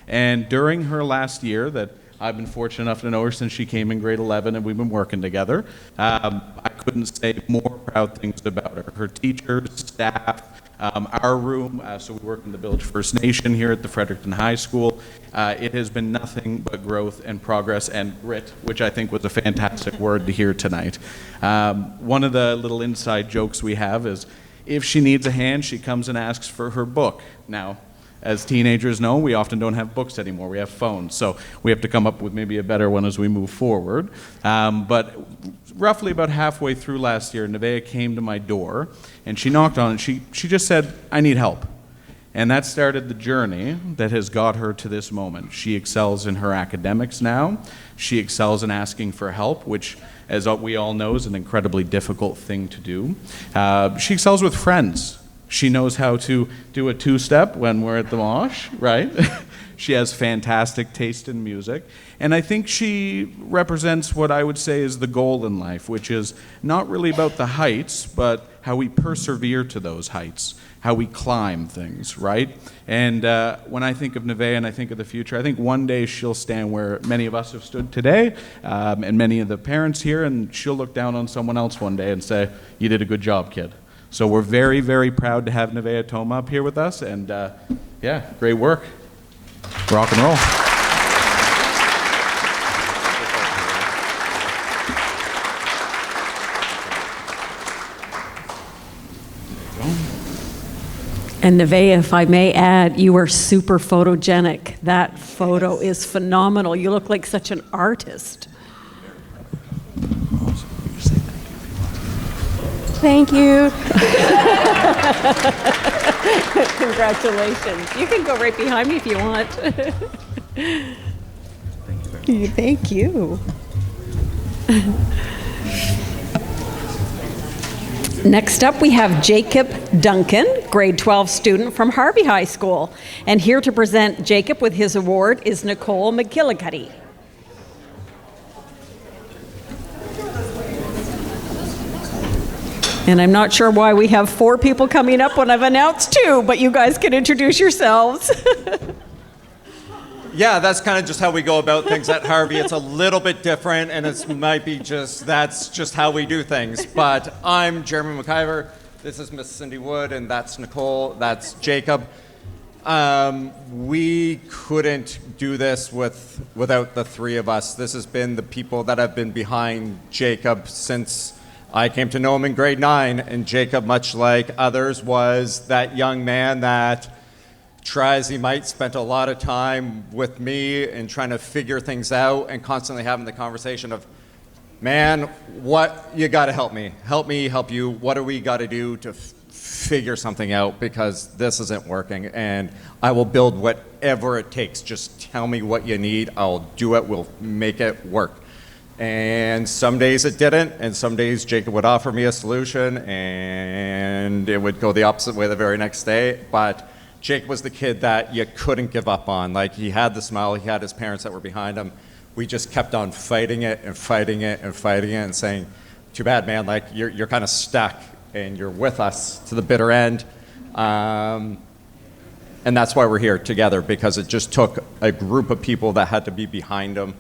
And during her last year that I've been fortunate enough to know her since she came in grade 11, and we've been working together. I couldn't say more proud things about her. Her teachers, staff, our room, so we work in the Village First Nation here at the Fredericton High School. It has been nothing but growth and progress and grit, which I think was a fantastic word to hear tonight. One of the little inside jokes we have is if she needs a hand, she comes and asks for her book. Now, as teenagers know, we often don't have books anymore. We have phones, so we have to come up with maybe a better one as we move forward. But roughly about halfway through last year, Nevaeh came to my door, and she knocked on it. She just said, I need help. And that started the journey that has got her to this moment. She excels in her academics now. She excels in asking for help, which, as we all know, is an incredibly difficult thing to do. She excels with friends. She knows how to do a two-step when we're at the mosh, right? She has fantastic taste in music. And I think she represents what I would say is the goal in life, which is not really about the heights, but how we persevere to those heights, how we climb things, right? And when I think of Nevaeh and I think of the future, I think one day she'll stand where many of us have stood today, and many of the parents here, and she'll look down on someone else one day and say, you did a good job, kid. So we're very, very proud to have Nevaeh Toma up here with us, and yeah, great work. Rock and roll. And Nevaeh, if I may add, you are super photogenic. That photo is phenomenal. You look like such an artist. Thank you. Congratulations. You can go right behind me if you want. Thank you. Next up, we have Jacob Duncan, grade 12 student from Harvey High School. And here to present Jacob with his award is Nicole McGillicuddy. And I'm not sure why we have 4 people coming up when I've announced 2, but you guys can introduce yourselves. Yeah, that's kind of just how we go about things at Harvey. It's a little bit different, and it might be that's just how we do things. But I'm Jeremy McIver. This is Miss Cindy Wood, and that's Nicole. That's Jacob. We couldn't do this without the 3 of us. This has been the people that have been behind Jacob since I came to know him in grade 9, and Jacob, much like others, was that young man that, try as he might, spent a lot of time with me and trying to figure things out and constantly having the conversation of, man, what, you gotta help me, help you, what do we gotta do to figure something out because this isn't working, and I will build whatever it takes. Just tell me what you need. I'll do it. We'll make it work. And some days it didn't, and some days Jacob would offer me a solution, and it would go the opposite way the very next day. But Jacob was the kid that you couldn't give up on. Like, he had the smile, he had his parents that were behind him. We just kept on fighting it and fighting it and fighting it and saying, too bad, man, like, you're kind of stuck, and you're with us to the bitter end. And that's why we're here together, because it just took a group of people that had to be behind him,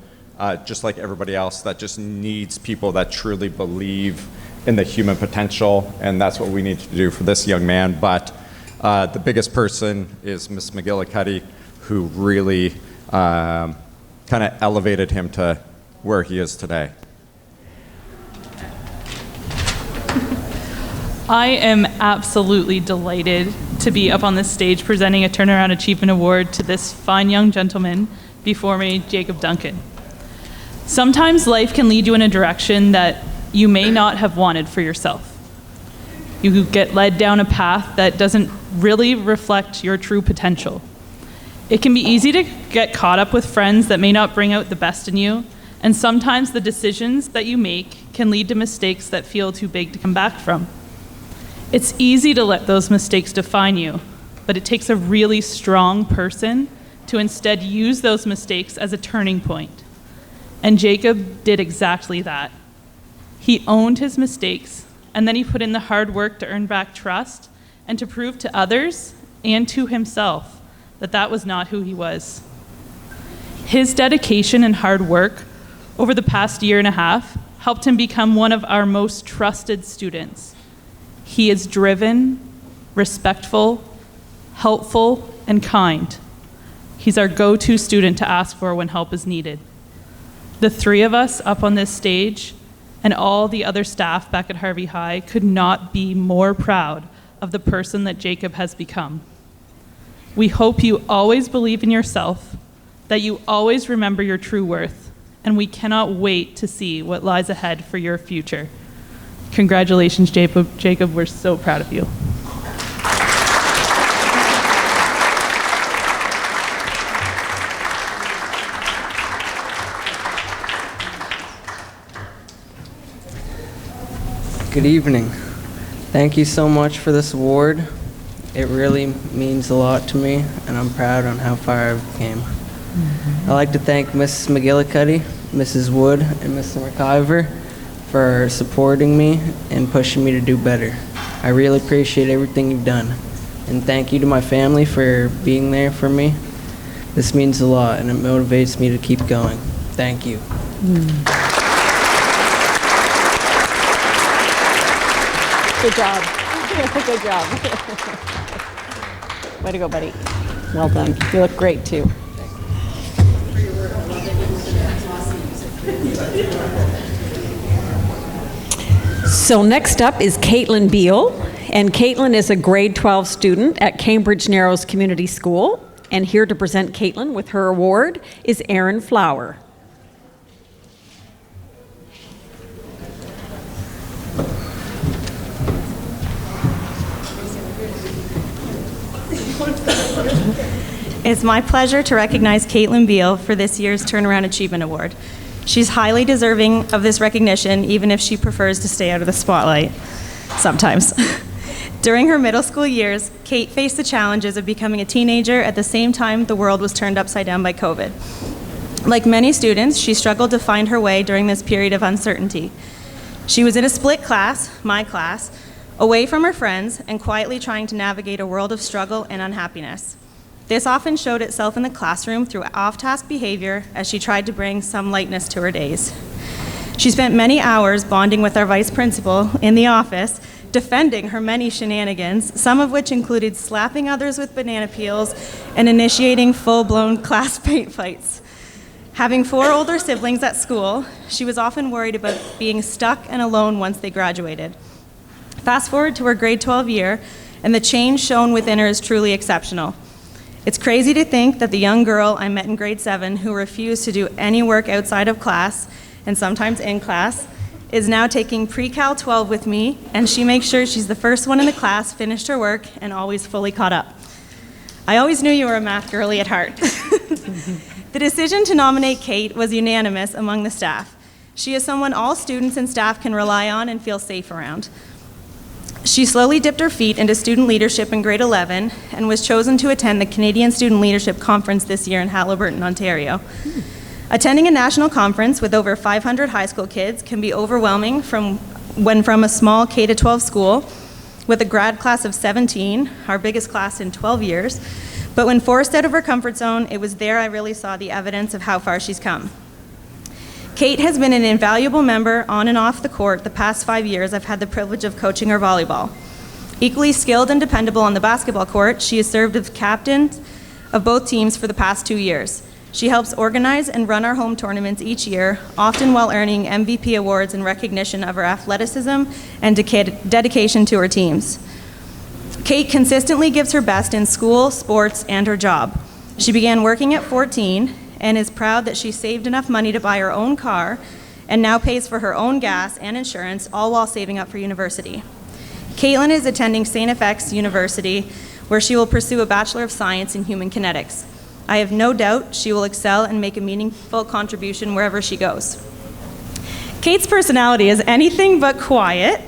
just like everybody else, that just needs people that truly believe in the human potential, and that's what we need to do for this young man. But the biggest person is Miss McGillicuddy, who really kind of elevated him to where he is today. I am absolutely delighted to be up on this stage presenting a Turnaround Achievement Award to this fine young gentleman before me, Jacob Duncan. Sometimes life can lead you in a direction that you may not have wanted for yourself. You get led down a path that doesn't really reflect your true potential. It can be easy to get caught up with friends that may not bring out the best in you, and sometimes the decisions that you make can lead to mistakes that feel too big to come back from. It's easy to let those mistakes define you, but it takes a really strong person to instead use those mistakes as a turning point. And Jacob did exactly that. He owned his mistakes, and then he put in the hard work to earn back trust and to prove to others and to himself that that was not who he was. His dedication and hard work over the past year and a half helped him become one of our most trusted students. He is driven, respectful, helpful, and kind. He's our go-to student to ask for when help is needed. The three of us up on this stage and all the other staff back at Harvey High could not be more proud of the person that Jacob has become. We hope you always believe in yourself, that you always remember your true worth, and we cannot wait to see what lies ahead for your future. Congratulations, Jacob. Jacob, we're so proud of you. Good evening. Thank you so much for this award. It really means a lot to me, and I'm proud on how far I've came. I'd like to thank Mrs. McGillicuddy, Mrs. Wood, and Mr. McIver for supporting me and pushing me to do better. I really appreciate everything you've done. And thank you to my family for being there for me. This means a lot, and it motivates me to keep going. Thank you. Good job. Good job. Way to go, buddy. Well done. You look great, too. So next up is Caitlin Beal, and Caitlin is a grade 12 student at Cambridge Narrows Community School, and here to present Caitlin with her award is Erin Flower. It's my pleasure to recognize Caitlin Beal for this year's Turnaround Achievement Award. She's highly deserving of this recognition, even if she prefers to stay out of the spotlight sometimes. During her middle school years, Kate faced the challenges of becoming a teenager at the same time the world was turned upside down by COVID. Like many students, she struggled to find her way during this period of uncertainty. She was in a split class, my class, away from her friends and quietly trying to navigate a world of struggle and unhappiness. This often showed itself in the classroom through off-task behavior as she tried to bring some lightness to her days. She spent many hours bonding with our vice principal in the office, defending her many shenanigans, some of which included slapping others with banana peels and initiating full-blown class paint fights. Having 4 older siblings at school, she was often worried about being stuck and alone once they graduated. Fast forward to her grade 12 year, and the change shown within her is truly exceptional. It's crazy to think that the young girl I met in grade 7 who refused to do any work outside of class, and sometimes in class, is now taking pre-Cal 12 with me, and she makes sure she's the first one in the class, finished her work, and always fully caught up. I always knew you were a math girly at heart. The decision to nominate Kate was unanimous among the staff. She is someone all students and staff can rely on and feel safe around. She slowly dipped her feet into student leadership in grade 11 and was chosen to attend the Canadian Student Leadership Conference this year in Haliburton, Ontario. Attending a national conference with over 500 high school kids can be overwhelming when from a small K-12 school with a grad class of 17, our biggest class in 12 years. But when forced out of her comfort zone, it was there I really saw the evidence of how far she's come. Kate has been an invaluable member on and off the court the past 5 years I've had the privilege of coaching her volleyball. Equally skilled and dependable on the basketball court, she has served as captain of both teams for the past 2 years. She helps organize and run our home tournaments each year, often while earning MVP awards in recognition of her athleticism and dedication to her teams. Kate consistently gives her best in school, sports, and her job. She began working at 14 and is proud that she saved enough money to buy her own car and now pays for her own gas and insurance, all while saving up for university. Caitlin is attending St. FX University, where she will pursue a Bachelor of Science in Human Kinetics. I have no doubt she will excel and make a meaningful contribution wherever she goes. Kate's personality is anything but quiet,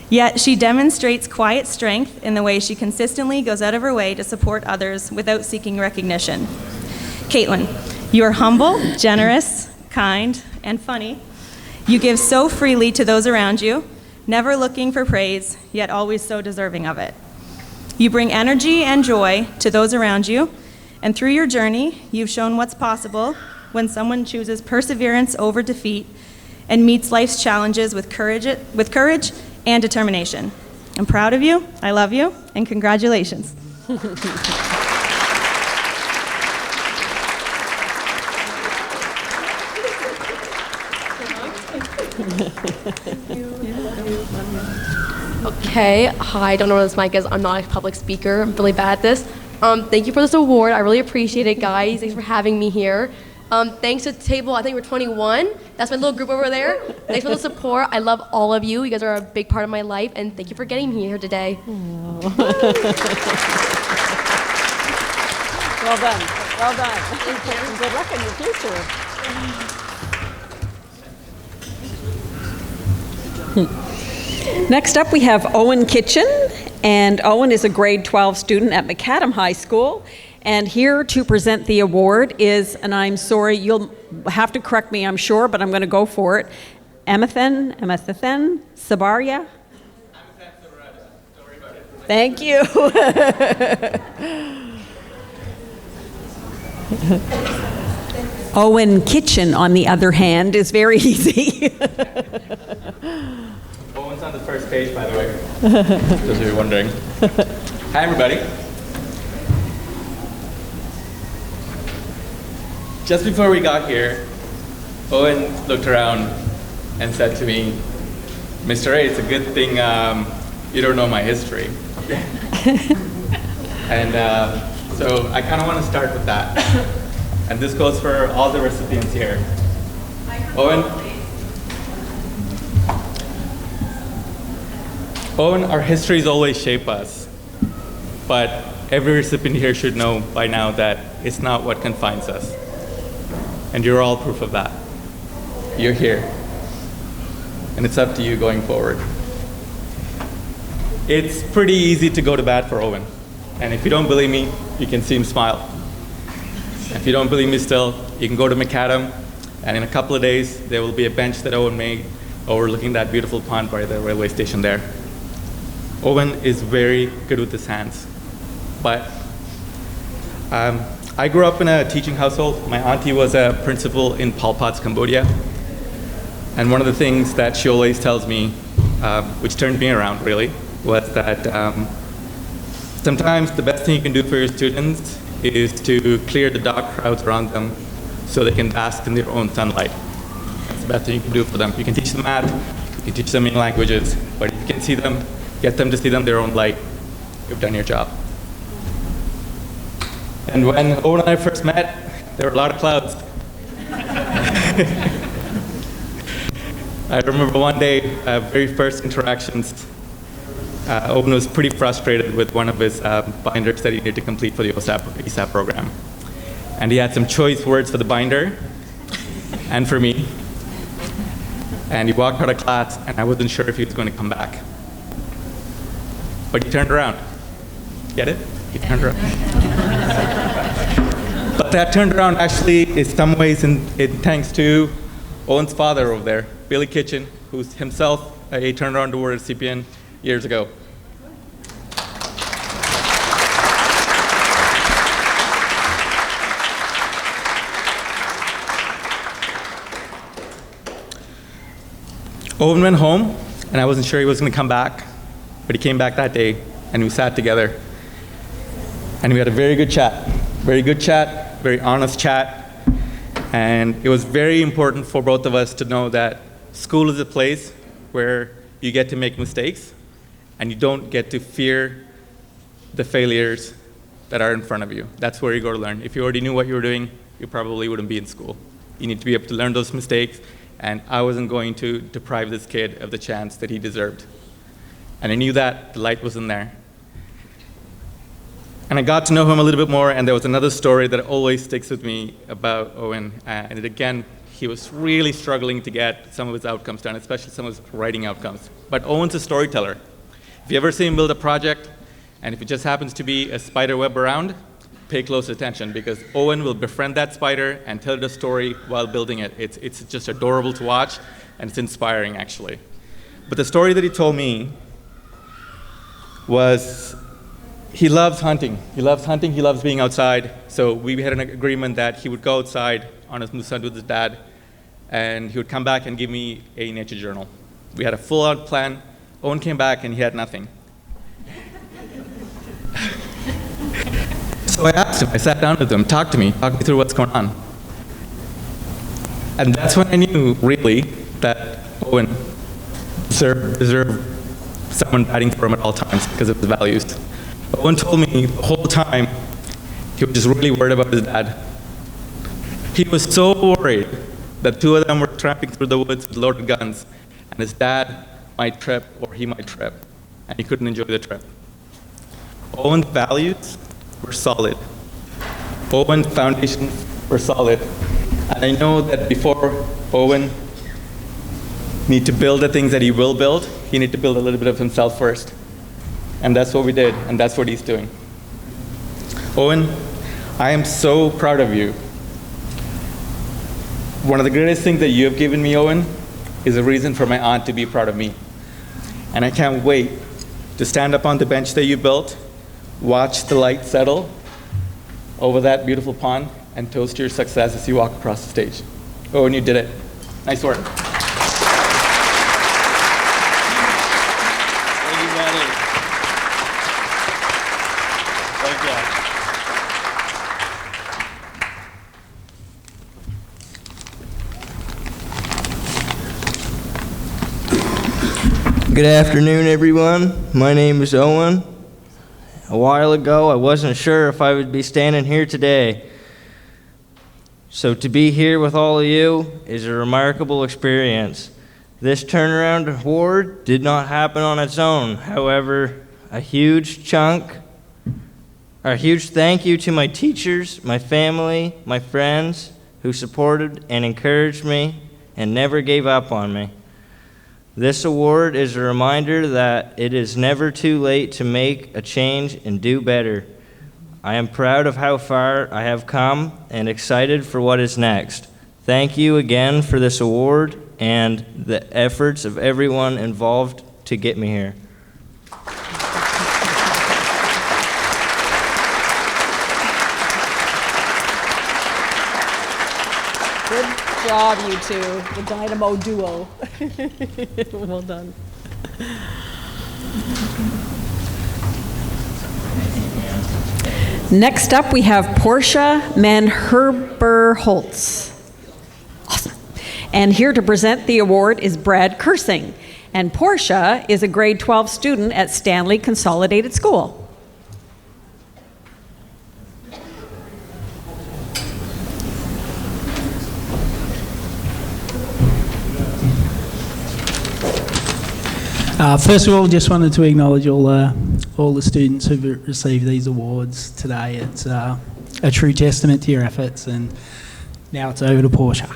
yet she demonstrates quiet strength in the way she consistently goes out of her way to support others without seeking recognition. Caitlin, you are humble, generous, kind, and funny. You give so freely to those around you, never looking for praise, yet always so deserving of it. You bring energy and joy to those around you, and through your journey, you've shown what's possible when someone chooses perseverance over defeat and meets life's challenges with courage and determination. I'm proud of you, I love you, and congratulations. Okay, hi, I don't know what this mic is. I'm not a public speaker. I'm really bad at this. Thank you for this award. I really appreciate it, guys. Thanks for having me here. Thanks to table, I think we're 21. That's my little group over there. Thanks for the support. I love all of you. You guys are a big part of my life, and thank you for getting me here today. Well done. Well done. Good luck in the future. Next up, we have Owen Kitchen, and Owen is a grade 12 student at Macadam High School. And here to present the award is, and I'm sorry, you'll have to correct me, I'm sure, but I'm going to go for it, Amathen Sabaria? Thank you. Owen Kitchen, on the other hand, is very easy. Owen's on the first page, by the way, those of you wondering. Hi, everybody. Just before we got here, Owen looked around and said to me, Mr. A, it's a good thing you don't know my history. And so I kind of want to start with that. And this goes for all the recipients here. Owen, our histories always shape us, but every recipient here should know by now that it's not what confines us. And you're all proof of that. You're here. And it's up to you going forward. It's pretty easy to go to bat for Owen. And if you don't believe me, you can see him smile. If you don't believe me still, you can go to Macadam, and in a couple of days, there will be a bench that Owen made overlooking that beautiful pond by the railway station there. Owen is very good with his hands. But I grew up in a teaching household. My auntie was a principal in Pol Pot's Cambodia. And one of the things that she always tells me, which turned me around really, was that sometimes the best thing you can do for your students is to clear the dark crowds around them so they can bask in their own sunlight. That's the best thing you can do for them. You can teach them math, you can teach them many languages, but if you can see them, get them to see them their own light, you've done your job. And when Owen and I first met, there were a lot of clouds. I remember one day, very first interactions, Owen was pretty frustrated with one of his binders that he needed to complete for the ESAP program. And he had some choice words for the binder and for me. And he walked out of class, and I wasn't sure if he was going to come back. But he turned around. Get it? He turned around. But that turned around actually is some ways in thanks to Owen's father over there, Billy Kitchen, who's himself a turnaround award recipient years ago. Owen went home, and I wasn't sure he was going to come back, but he came back that day, and we sat together, and we had a very good chat, very honest chat, and it was very important for both of us to know that school is a place where you get to make mistakes, and you don't get to fear the failures that are in front of you. That's where you go to learn. If you already knew what you were doing, you probably wouldn't be in school. You need to be able to learn those mistakes, and I wasn't going to deprive this kid of the chance that he deserved. And I knew that the light was in there. And I got to know him a little bit more, and there was another story that always sticks with me about Owen. And again, he was really struggling to get some of his outcomes done, especially some of his writing outcomes. But Owen's a storyteller. If you ever see him build a project, and if it just happens to be a spider web around, pay close attention, because Owen will befriend that spider and tell it a story while building it. It's just adorable to watch, and it's inspiring, actually. But the story that he told me was he loves hunting. He loves being outside. So we had an agreement that he would go outside on his moose hunt with his dad, and he would come back and give me a nature journal. We had a full-out plan. Owen came back, and he had nothing. So I asked him, I sat down with him, talk me through what's going on. And that's when I knew, really, that Owen deserved someone fighting for him at all times because of his values. Owen told me the whole time he was just really worried about his dad. He was so worried that two of them were tramping through the woods with loaded guns, and his dad might trip or he might trip, and he couldn't enjoy the trip. Owen's values were solid. Owen's foundations were solid. And I know that before Owen need to build the things that he will build, he need to build a little bit of himself first. And that's what we did, and that's what he's doing. Owen, I am so proud of you. One of the greatest things that you have given me, Owen, is a reason for my aunt to be proud of me. And I can't wait to stand up on the bench that you built, watch the light settle over that beautiful pond, and toast your success as you walk across the stage. Owen, you did it. Nice work. Thank you, buddy. Thank you. Good afternoon, everyone. My name is Owen. A while ago, I wasn't sure if I would be standing here today. So to be here with all of you is a remarkable experience. This turnaround award did not happen on its own. However, a huge thank you to my teachers, my family, my friends who supported and encouraged me and never gave up on me. This award is a reminder that it is never too late to make a change and do better. I am proud of how far I have come and excited for what is next. Thank you again for this award and the efforts of everyone involved to get me here. Good job, you two, the Dynamo duo. Well done. Next up, we have Portia Manherber-Holtz. Awesome. And here to present the award is Brad Kersing. And Portia is a grade 12 student at Stanley Consolidated School. First of all, just wanted to acknowledge all the students who've received these awards today. It's a true testament to your efforts, and now it's over to Portia.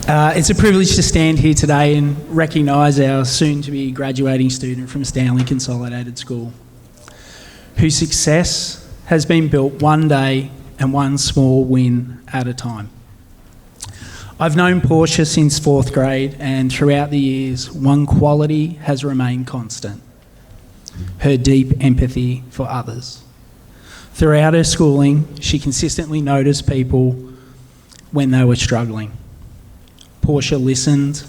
It's a privilege to stand here today and recognise our soon-to-be graduating student from Stanley Consolidated School, whose success has been built one day and one small win at a time. I've known Portia since 4th grade, and throughout the years, one quality has remained constant: her deep empathy for others. Throughout her schooling, she consistently noticed people when they were struggling. Portia listened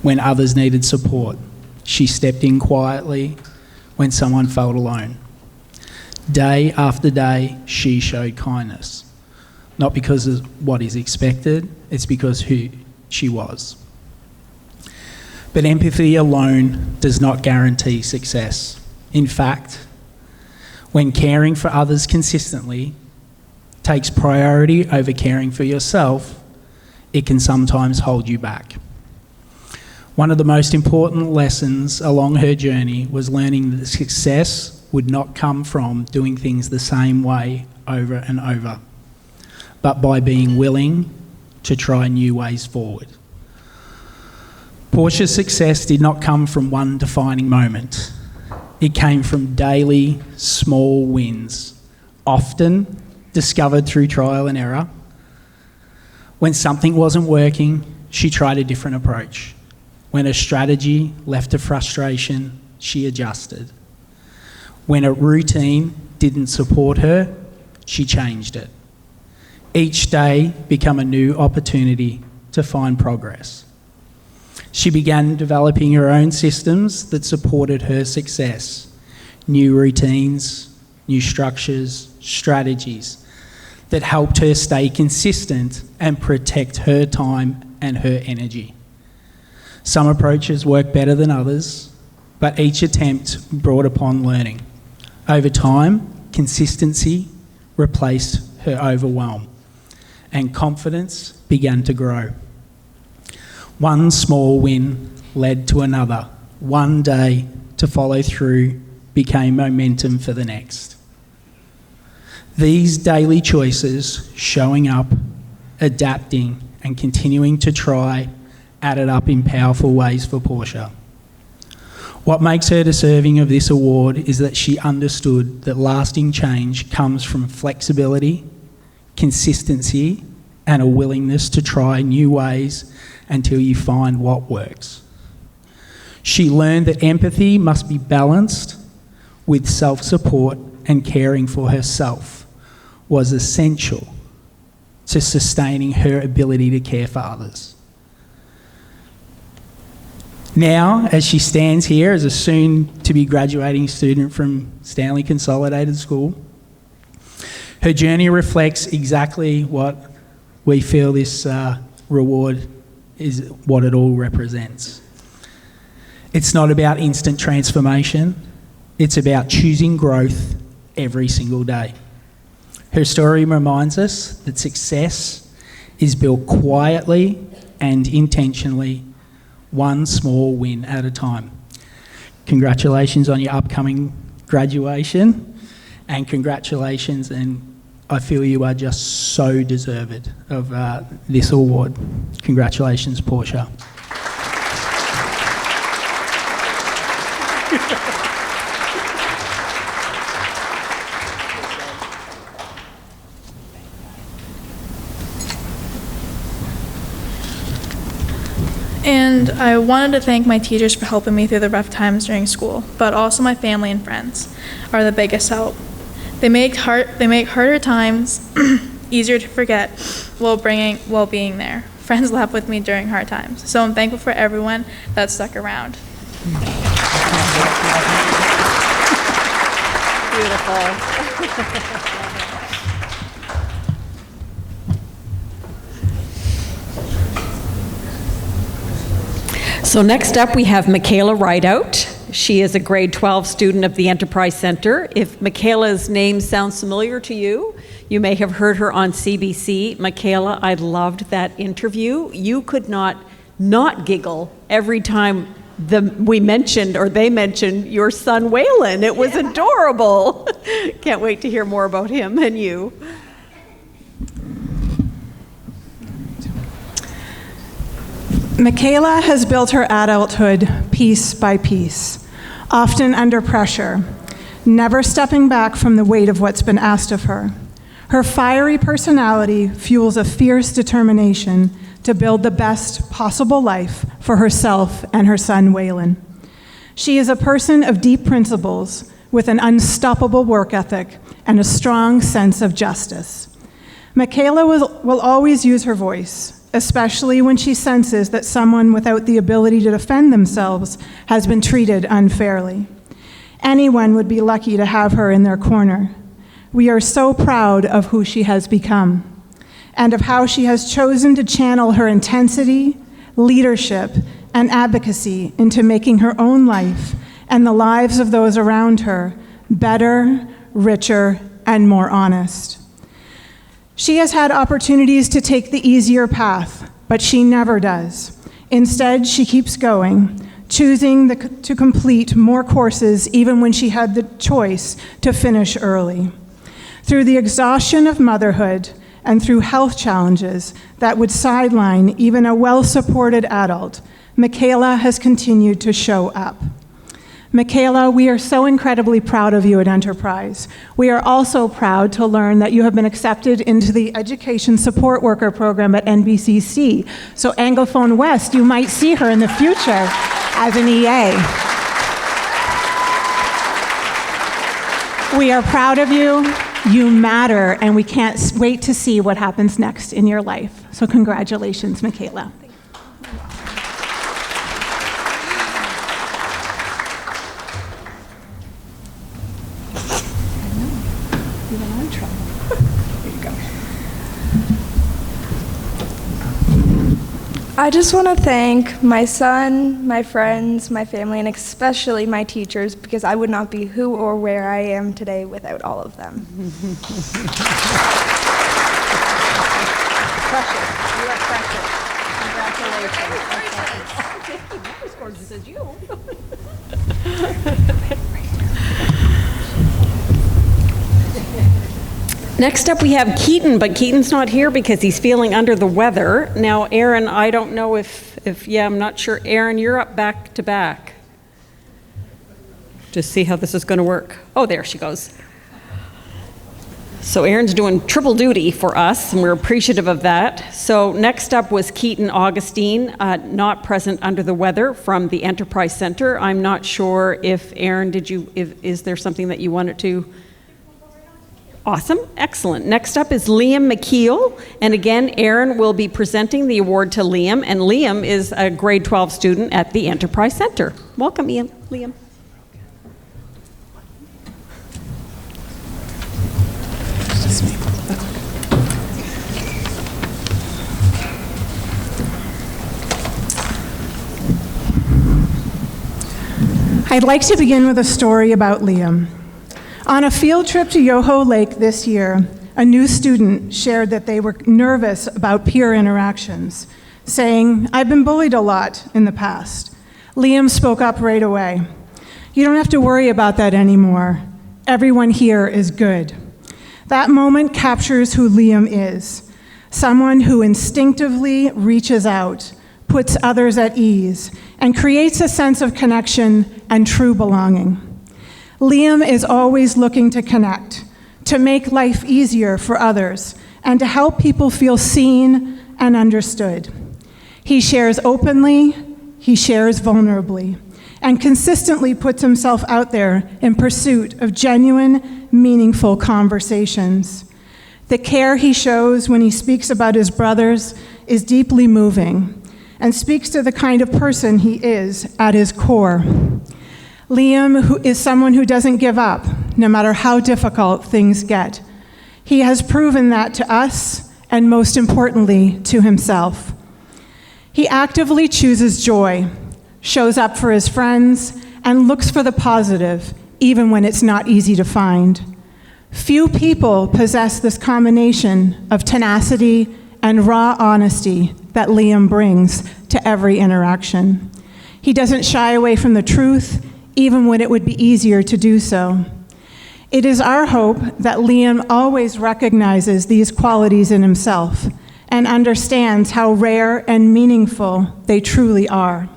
when others needed support. She stepped in quietly when someone felt alone. Day after day, she showed kindness. Not because of what is expected, it's because who she was. But empathy alone does not guarantee success. In fact, when caring for others consistently takes priority over caring for yourself, it can sometimes hold you back. One of the most important lessons along her journey was learning that success would not come from doing things the same way over and over, but by being willing to try new ways forward. Portia's success did not come from one defining moment. It came from daily, small wins, often discovered through trial and error. When something wasn't working, she tried a different approach. When a strategy left to frustration, she adjusted. When a routine didn't support her, she changed it. Each day became a new opportunity to find progress. She began developing her own systems that supported her success, new routines, new structures, strategies that helped her stay consistent and protect her time and her energy. Some approaches work better than others, but each attempt brought upon learning. Over time, consistency replaced her overwhelm, and confidence began to grow. One small win led to another. One day to follow through became momentum for the next. These daily choices, showing up, adapting, and continuing to try, added up in powerful ways for Portia. What makes her deserving of this award is that she understood that lasting change comes from flexibility, consistency, and a willingness to try new ways until you find what works. She learned that empathy must be balanced with self-support, and caring for herself was essential to sustaining her ability to care for others. Now, as she stands here as a soon-to-be graduating student from Stanley Consolidated School, her journey reflects exactly what we feel this reward is, what it all represents. It's not about instant transformation, it's about choosing growth every single day. Her story reminds us that success is built quietly and intentionally, one small win at a time. Congratulations on your upcoming graduation, and congratulations, and I feel you are just so deserved of this award. Congratulations, Portia. And I wanted to thank my teachers for helping me through the rough times during school, but also my family and friends are the biggest help. They make harder times easier to forget while being there. Friends laugh with me during hard times. So I'm thankful for everyone that stuck around. Beautiful. So next up we have Michaela Rideout. She is a grade 12 student of the Enterprise Center. If Michaela's name sounds familiar to you, you may have heard her on CBC. Michaela, I loved that interview. You could not giggle every time we mentioned, or they mentioned, your son Waylon. It was adorable. Can't wait to hear more about him and you. Michaela has built her adulthood piece by piece, often under pressure, never stepping back from the weight of what's been asked of her. Her fiery personality fuels a fierce determination to build the best possible life for herself and her son, Waylon. She is a person of deep principles with an unstoppable work ethic and a strong sense of justice. Michaela will always use her voice, especially when she senses that someone without the ability to defend themselves has been treated unfairly. Anyone would be lucky to have her in their corner. We are so proud of who she has become and of how she has chosen to channel her intensity, leadership, and advocacy into making her own life and the lives of those around her better, richer, and more honest. She has had opportunities to take the easier path, but she never does. Instead, she keeps going, choosing to complete more courses even when she had the choice to finish early. Through the exhaustion of motherhood and through health challenges that would sideline even a well-supported adult, Michaela has continued to show up. Michaela, we are so incredibly proud of you at Enterprise. We are also proud to learn that you have been accepted into the Education Support Worker program at NBCC. So Anglophone West, you might see her in the future as an EA. We are proud of you. You matter, and we can't wait to see what happens next in your life. So congratulations, Michaela. I just want to thank my son, my friends, my family, and especially my teachers, because I would not be who or where I am today without all of them. Precious. You are precious. Congratulations. Next up, we have Keaton, but Keaton's not here because he's feeling under the weather. Now, Aaron, I don't know I'm not sure. Aaron, you're up back to back. Just see how this is going to work. Oh, there she goes. So Aaron's doing triple duty for us, and we're appreciative of that. So next up was Keaton Augustine, not present under the weather, from the Enterprise Center. I'm not sure if, Aaron, is there something that you wanted to? Awesome, excellent. Next up is Liam McKeel, and again, Aaron will be presenting the award to Liam, and Liam is a grade 12 student at the Enterprise Center. Welcome, Liam. I'd like to begin with a story about Liam. On a field trip to Yoho Lake this year, a new student shared that they were nervous about peer interactions, saying, "I've been bullied a lot in the past." Liam spoke up right away. "You don't have to worry about that anymore. Everyone here is good." That moment captures who Liam is, someone who instinctively reaches out, puts others at ease, and creates a sense of connection and true belonging. Liam is always looking to connect, to make life easier for others, and to help people feel seen and understood. He shares openly, he shares vulnerably, and consistently puts himself out there in pursuit of genuine, meaningful conversations. The care he shows when he speaks about his brothers is deeply moving and speaks to the kind of person he is at his core. Liam is someone who doesn't give up, no matter how difficult things get. He has proven that to us, and most importantly, to himself. He actively chooses joy, shows up for his friends, and looks for the positive, even when it's not easy to find. Few people possess this combination of tenacity and raw honesty that Liam brings to every interaction. He doesn't shy away from the truth, even when it would be easier to do so. It is our hope that Liam always recognizes these qualities in himself and understands how rare and meaningful they truly are.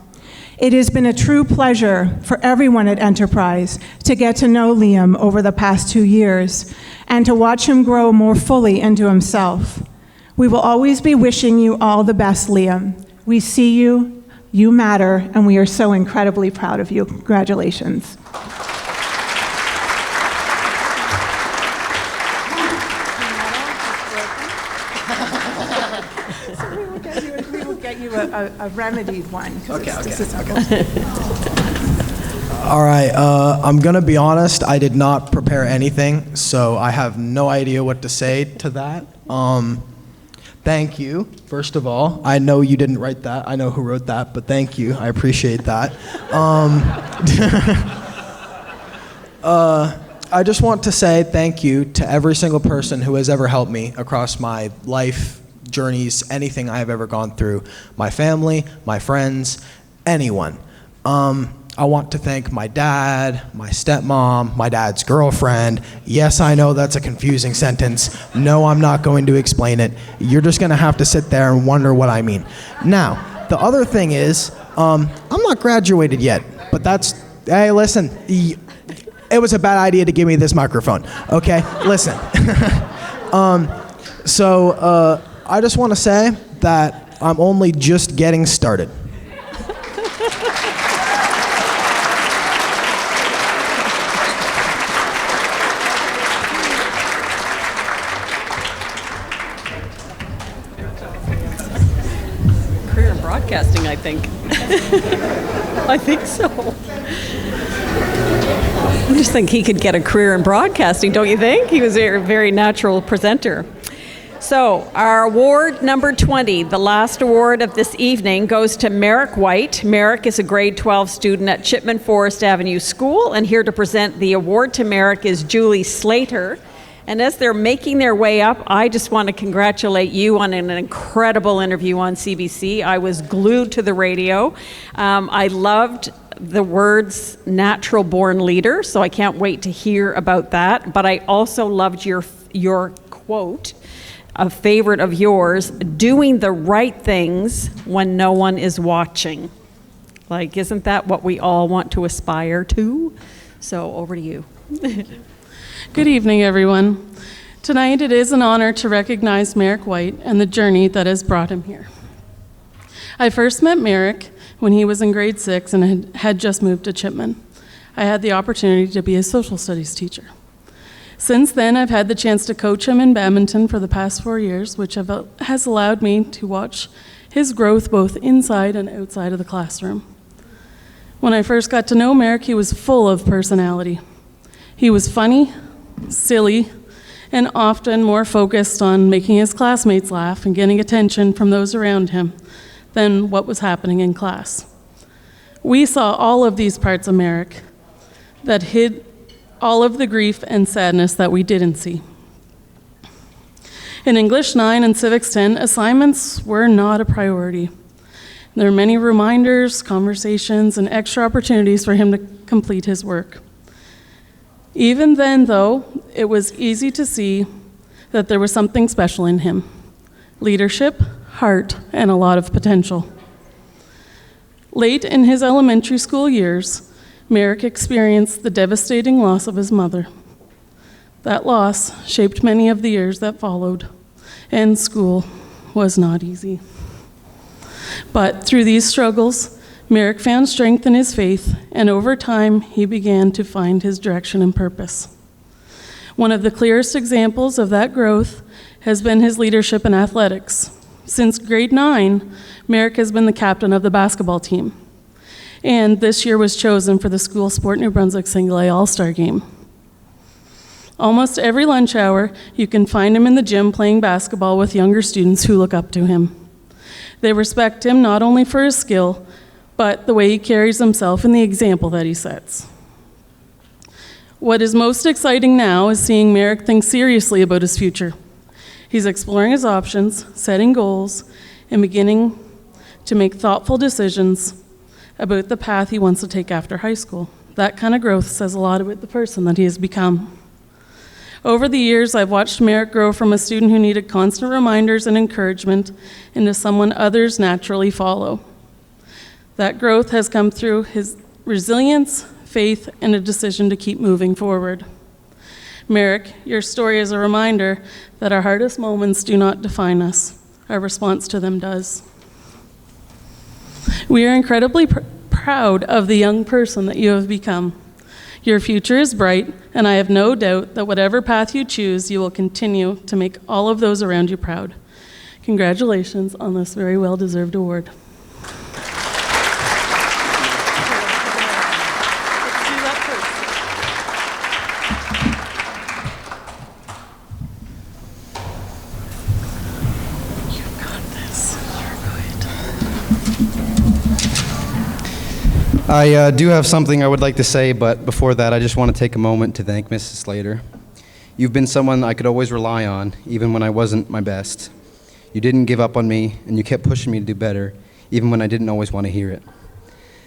It has been a true pleasure for everyone at Enterprise to get to know Liam over the past 2 years and to watch him grow more fully into himself. We will always be wishing you all the best, Liam. We see you, you matter, and we are so incredibly proud of you. Congratulations. We will get you a remedied one. Okay. All right, I'm gonna be honest, I did not prepare anything, so I have no idea what to say to that. Thank you, first of all. I know you didn't write that, I know who wrote that, but thank you, I appreciate that. I just want to say thank you to every single person who has ever helped me across my life journeys, anything I have ever gone through. My family, my friends, anyone. I want to thank my dad, my stepmom, my dad's girlfriend. Yes, I know that's a confusing sentence. No, I'm not going to explain it. You're just gonna have to sit there and wonder what I mean. Now, the other thing is, I'm not graduated yet, but hey, listen, it was a bad idea to give me this microphone, okay? Listen. I just want to say that I'm only just getting started. Career in broadcasting, I think. I think so. I just think he could get a career in broadcasting, don't you think? He was a very natural presenter. So, our award number 20, the last award of this evening, goes to Merrick White. Merrick is a grade 12 student at Chipman Forest Avenue School, and here to present the award to Merrick is Julie Slater. And as they're making their way up, I just want to congratulate you on an incredible interview on CBC. I was glued to the radio. I loved the words natural born leader, so I can't wait to hear about that. But I also loved your quote, a favorite of yours, doing the right things when no one is watching. Like, isn't that what we all want to aspire to? So over to you. Good evening, everyone. Tonight it is an honor to recognize Merrick White and the journey that has brought him here. I first met Merrick when he was in grade 6 and had just moved to Chipman. I had the opportunity to be a social studies teacher. Since then, I've had the chance to coach him in badminton for the past 4 years, which has allowed me to watch his growth both inside and outside of the classroom. When I first got to know Merrick, he was full of personality. He was funny, silly, and often more focused on making his classmates laugh and getting attention from those around him than what was happening in class. We saw all of these parts of Merrick that hid all of the grief and sadness that we didn't see. In English 9 and Civics 10, assignments were not a priority. There were many reminders, conversations, and extra opportunities for him to complete his work. Even then, though, it was easy to see that there was something special in him: leadership, heart, and a lot of potential. Late in his elementary school years, Merrick experienced the devastating loss of his mother. That loss shaped many of the years that followed, and school was not easy. But through these struggles, Merrick found strength in his faith, and over time, he began to find his direction and purpose. One of the clearest examples of that growth has been his leadership in athletics. Since grade 9, Merrick has been the captain of the basketball team, and this year was chosen for the School Sport New Brunswick Single A All-Star Game. Almost every lunch hour, you can find him in the gym playing basketball with younger students who look up to him. They respect him not only for his skill, but the way he carries himself and the example that he sets. What is most exciting now is seeing Merrick think seriously about his future. He's exploring his options, setting goals, and beginning to make thoughtful decisions about the path he wants to take after high school. That kind of growth says a lot about the person that he has become. Over the years, I've watched Merrick grow from a student who needed constant reminders and encouragement into someone others naturally follow. That growth has come through his resilience, faith, and a decision to keep moving forward. Merrick, your story is a reminder that our hardest moments do not define us. Our response to them does. We are incredibly proud of the young person that you have become. Your future is bright, and I have no doubt that whatever path you choose, you will continue to make all of those around you proud. Congratulations on this very well-deserved award. I do have something I would like to say, but before that, I just want to take a moment to thank Mrs. Slater. You've been someone I could always rely on, even when I wasn't my best. You didn't give up on me, and you kept pushing me to do better, even when I didn't always want to hear it.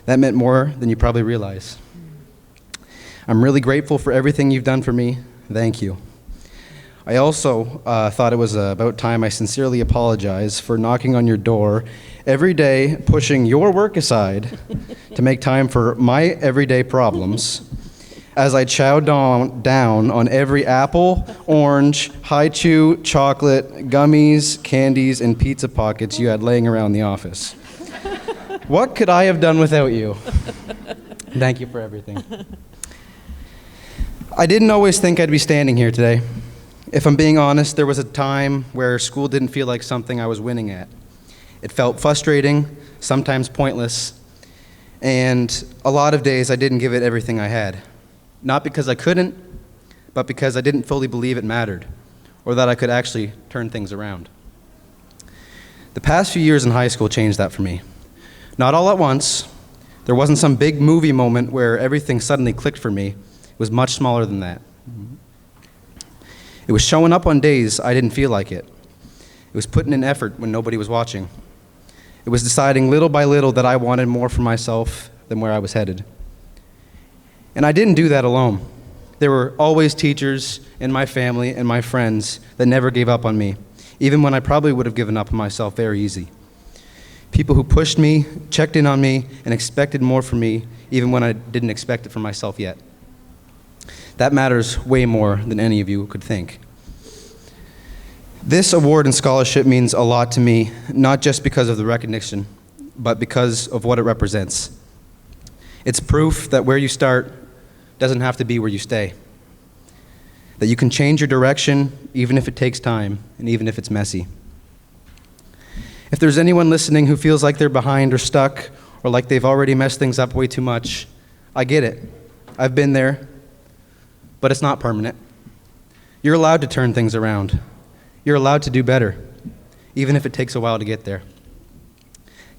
That meant more than you probably realize. I'm really grateful for everything you've done for me. Thank you. I also thought it was about time I sincerely apologize for knocking on your door every day, pushing your work aside to make time for my everyday problems, as I chowed down on every apple, orange, high chew, chocolate, gummies, candies, and pizza pockets you had laying around the office. What could I have done without you? Thank you for everything. I didn't always think I'd be standing here today. If I'm being honest, there was a time where school didn't feel like something I was winning at. It felt frustrating, sometimes pointless, and a lot of days I didn't give it everything I had. Not because I couldn't, but because I didn't fully believe it mattered, or that I could actually turn things around. The past few years in high school changed that for me. Not all at once. There wasn't some big movie moment where everything suddenly clicked for me. It was much smaller than that. It was showing up on days I didn't feel like it. It was putting in effort when nobody was watching. It was deciding little by little that I wanted more for myself than where I was headed. And I didn't do that alone. There were always teachers in my family and my friends that never gave up on me, even when I probably would have given up on myself very easy. People who pushed me, checked in on me, and expected more from me, even when I didn't expect it from myself yet. That matters way more than any of you could think. This award and scholarship means a lot to me, not just because of the recognition, but because of what it represents. It's proof that where you start doesn't have to be where you stay. That you can change your direction, even if it takes time, and even if it's messy. If there's anyone listening who feels like they're behind or stuck, or like they've already messed things up way too much, I get it. I've been there. But it's not permanent. You're allowed to turn things around. You're allowed to do better, even if it takes a while to get there.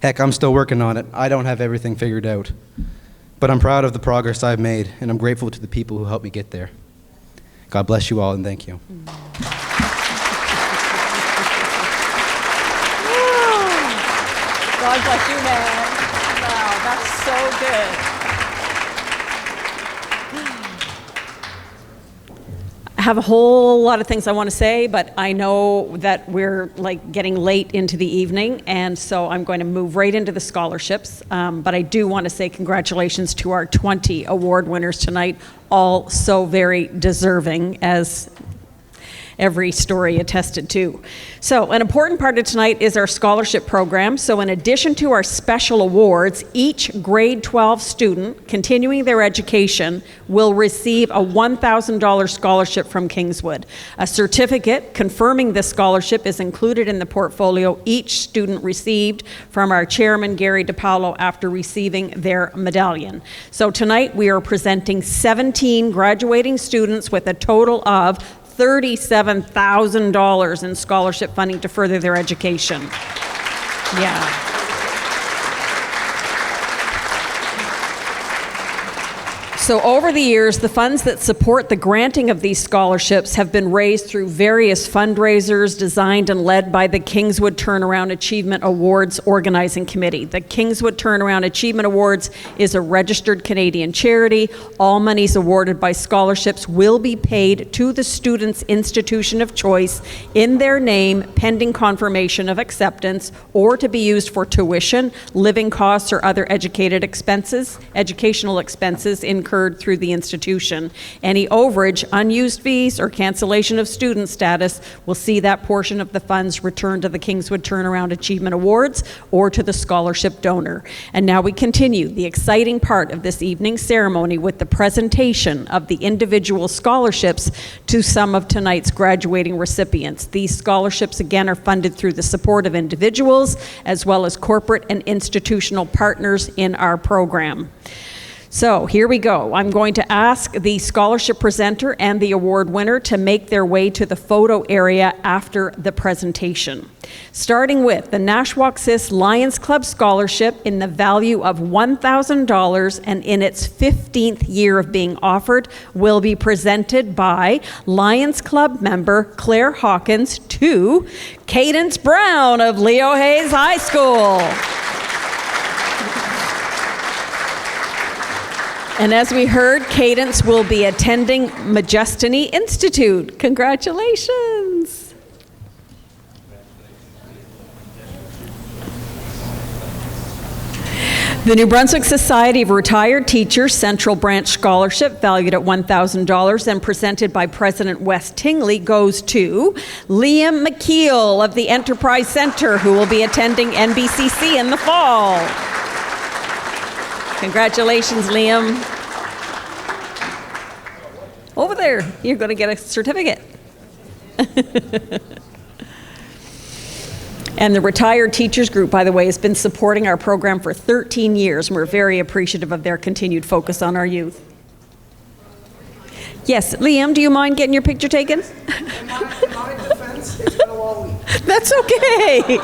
Heck, I'm still working on it. I don't have everything figured out. But I'm proud of the progress I've made, and I'm grateful to the people who helped me get there. God bless you all, and thank you. God bless you, man. Wow, that's so good. I have a whole lot of things I want to say, but I know that we're like getting late into the evening, and so I'm going to move right into the scholarships. But I do want to say congratulations to our 20 award winners tonight, all so very deserving, as every story attested to. So an important part of tonight is our scholarship program. So in addition to our special awards, each grade 12 student continuing their education will receive a $1,000 scholarship from Kingswood. A certificate confirming this scholarship is included in the portfolio each student received from our chairman, Gary DiPaolo, after receiving their medallion. So tonight we are presenting 17 graduating students with a total of $37,000 in scholarship funding to further their education. Yeah. So over the years, the funds that support the granting of these scholarships have been raised through various fundraisers designed and led by the Kingswood Turnaround Achievement Awards Organizing Committee. The Kingswood Turnaround Achievement Awards is a registered Canadian charity. All monies awarded by scholarships will be paid to the student's institution of choice in their name pending confirmation of acceptance, or to be used for tuition, living costs, or other educational expenses incurred through the institution. Any overage, unused fees, or cancellation of student status will see that portion of the funds returned to the Kingswood Turnaround Achievement Awards or to the scholarship donor. And now we continue the exciting part of this evening's ceremony with the presentation of the individual scholarships to some of tonight's graduating recipients. These scholarships again are funded through the support of individuals as well as corporate and institutional partners in our program. So here we go. I'm going to ask the scholarship presenter and the award winner to make their way to the photo area after the presentation. Starting with the Nashwaaksis Lions Club Scholarship in the value of $1,000 and in its 15th year of being offered will be presented by Lions Club member Claire Hawkins to Cadence Brown of Leo Hayes High School. And as we heard, Cadence will be attending Majestany Institute. Congratulations. The New Brunswick Society of Retired Teachers Central Branch Scholarship, valued at $1,000 and presented by President Wes Tingley, goes to Liam McKeel of the Enterprise Center, who will be attending NBCC in the fall. Congratulations, Liam. Over there, you're going to get a certificate. And the Retired Teachers Group, by the way, has been supporting our program for 13 years, and we're very appreciative of their continued focus on our youth. Yes, Liam, do you mind getting your picture taken? In my defense, it's been a long week. That's okay.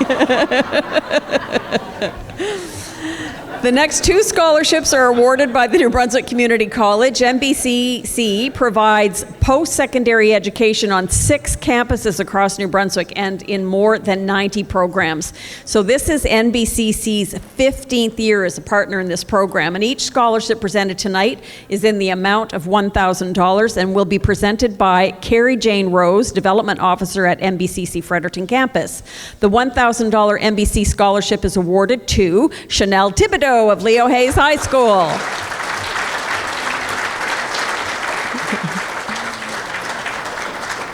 The next two scholarships are awarded by the New Brunswick Community College. NBCC provides post-secondary education on 6 campuses across New Brunswick and in more than 90 programs. So this is NBCC's 15th year as a partner in this program, and each scholarship presented tonight is in the amount of $1,000 and will be presented by Carrie Jane Rose, Development Officer at NBCC Fredericton Campus. The $1,000 NBC scholarship is awarded to Chanel Thibodeau of Leo Hayes High School.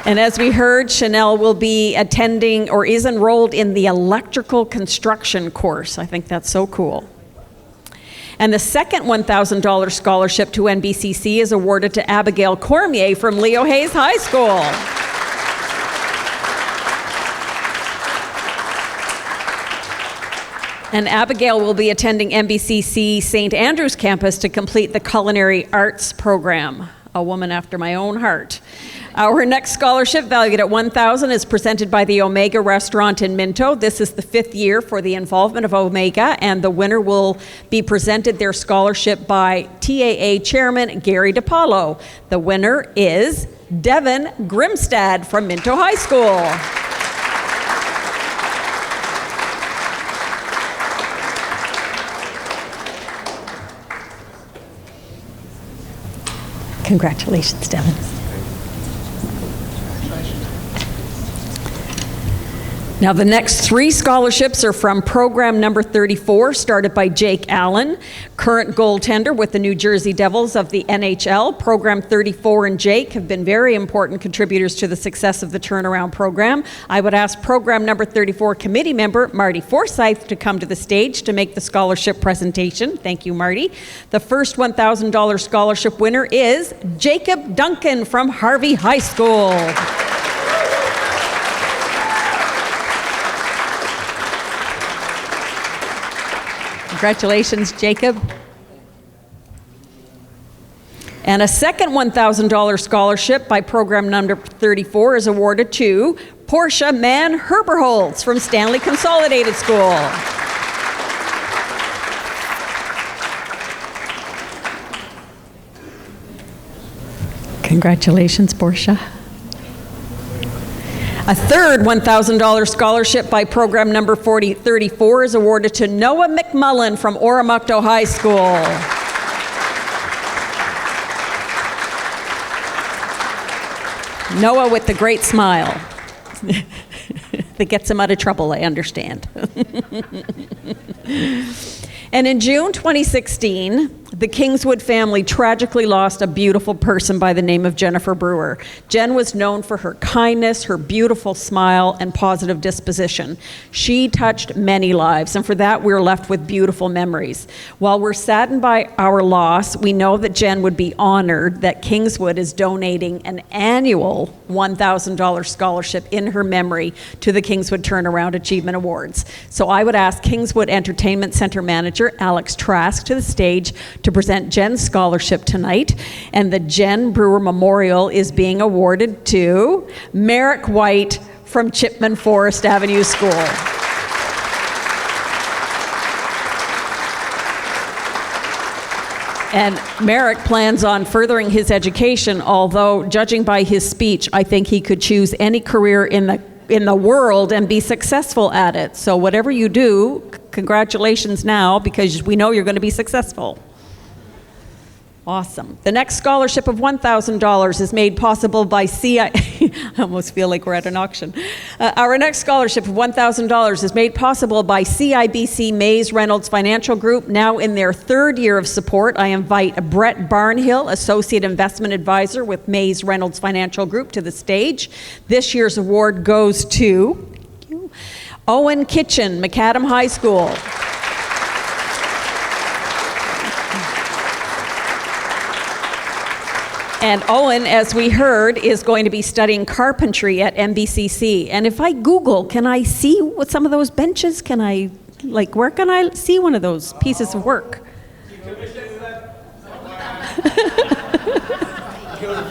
And as we heard, Chanel will be attending or is enrolled in the electrical construction course. I think that's so cool. And the second $1,000 scholarship to NBCC is awarded to Abigail Cormier from Leo Hayes High School. And Abigail will be attending NBCC St. Andrews campus to complete the culinary arts program. A woman after my own heart. Our next scholarship, valued at $1,000, is presented by the Omega Restaurant in Minto. This is the 5th year for the involvement of Omega, and the winner will be presented their scholarship by TAA Chairman Gary DiPaolo. The winner is Devin Grimstad from Minto High School. Congratulations, Devin. Now, the next 3 scholarships are from program number 34, started by Jake Allen, current goaltender with the New Jersey Devils of the NHL. Program 34 and Jake have been very important contributors to the success of the turnaround program. I would ask program number 34 committee member Marty Forsyth to come to the stage to make the scholarship presentation. Thank you, Marty. The first $1,000 scholarship winner is Jacob Duncan from Harvey High School. Congratulations, Jacob. And a second $1,000 scholarship by program number 34 is awarded to Portia Mann Herberholtz from Stanley Consolidated School. Congratulations, Portia. A third $1,000 scholarship by program number 34 is awarded to Noah McMullen from Oromocto High School. Noah with the great smile that gets him out of trouble, I understand. And in June 2016, the Kingswood family tragically lost a beautiful person by the name of Jennifer Brewer. Jen was known for her kindness, her beautiful smile, and positive disposition. She touched many lives, and for that, we're left with beautiful memories. While we're saddened by our loss, we know that Jen would be honored that Kingswood is donating an annual $1,000 scholarship in her memory to the Kingswood Turnaround Achievement Awards. So I would ask Kingswood Entertainment Center Manager Alex Trask to the stage to present Jen's scholarship tonight. And the Jen Brewer Memorial is being awarded to Merrick White from Chipman Forest Avenue School. And Merrick plans on furthering his education, although judging by his speech, I think he could choose any career in the world and be successful at it. So whatever you do, congratulations now, because we know you're going to be successful. Awesome. The next scholarship of $1,000 is made possible by I almost feel like we're at an auction. Our next scholarship of $1,000 is made possible by CIBC Mays Reynolds Financial Group, now in their third year of support. I invite Brett Barnhill, Associate Investment Advisor with Mays Reynolds Financial Group, to the stage. This year's award goes to Owen Kitchen, Macadam High School. And Owen, as we heard, is going to be studying carpentry at MBCC. And if I Google, can I see what some of those benches? Where can I see one of those pieces of work? Go to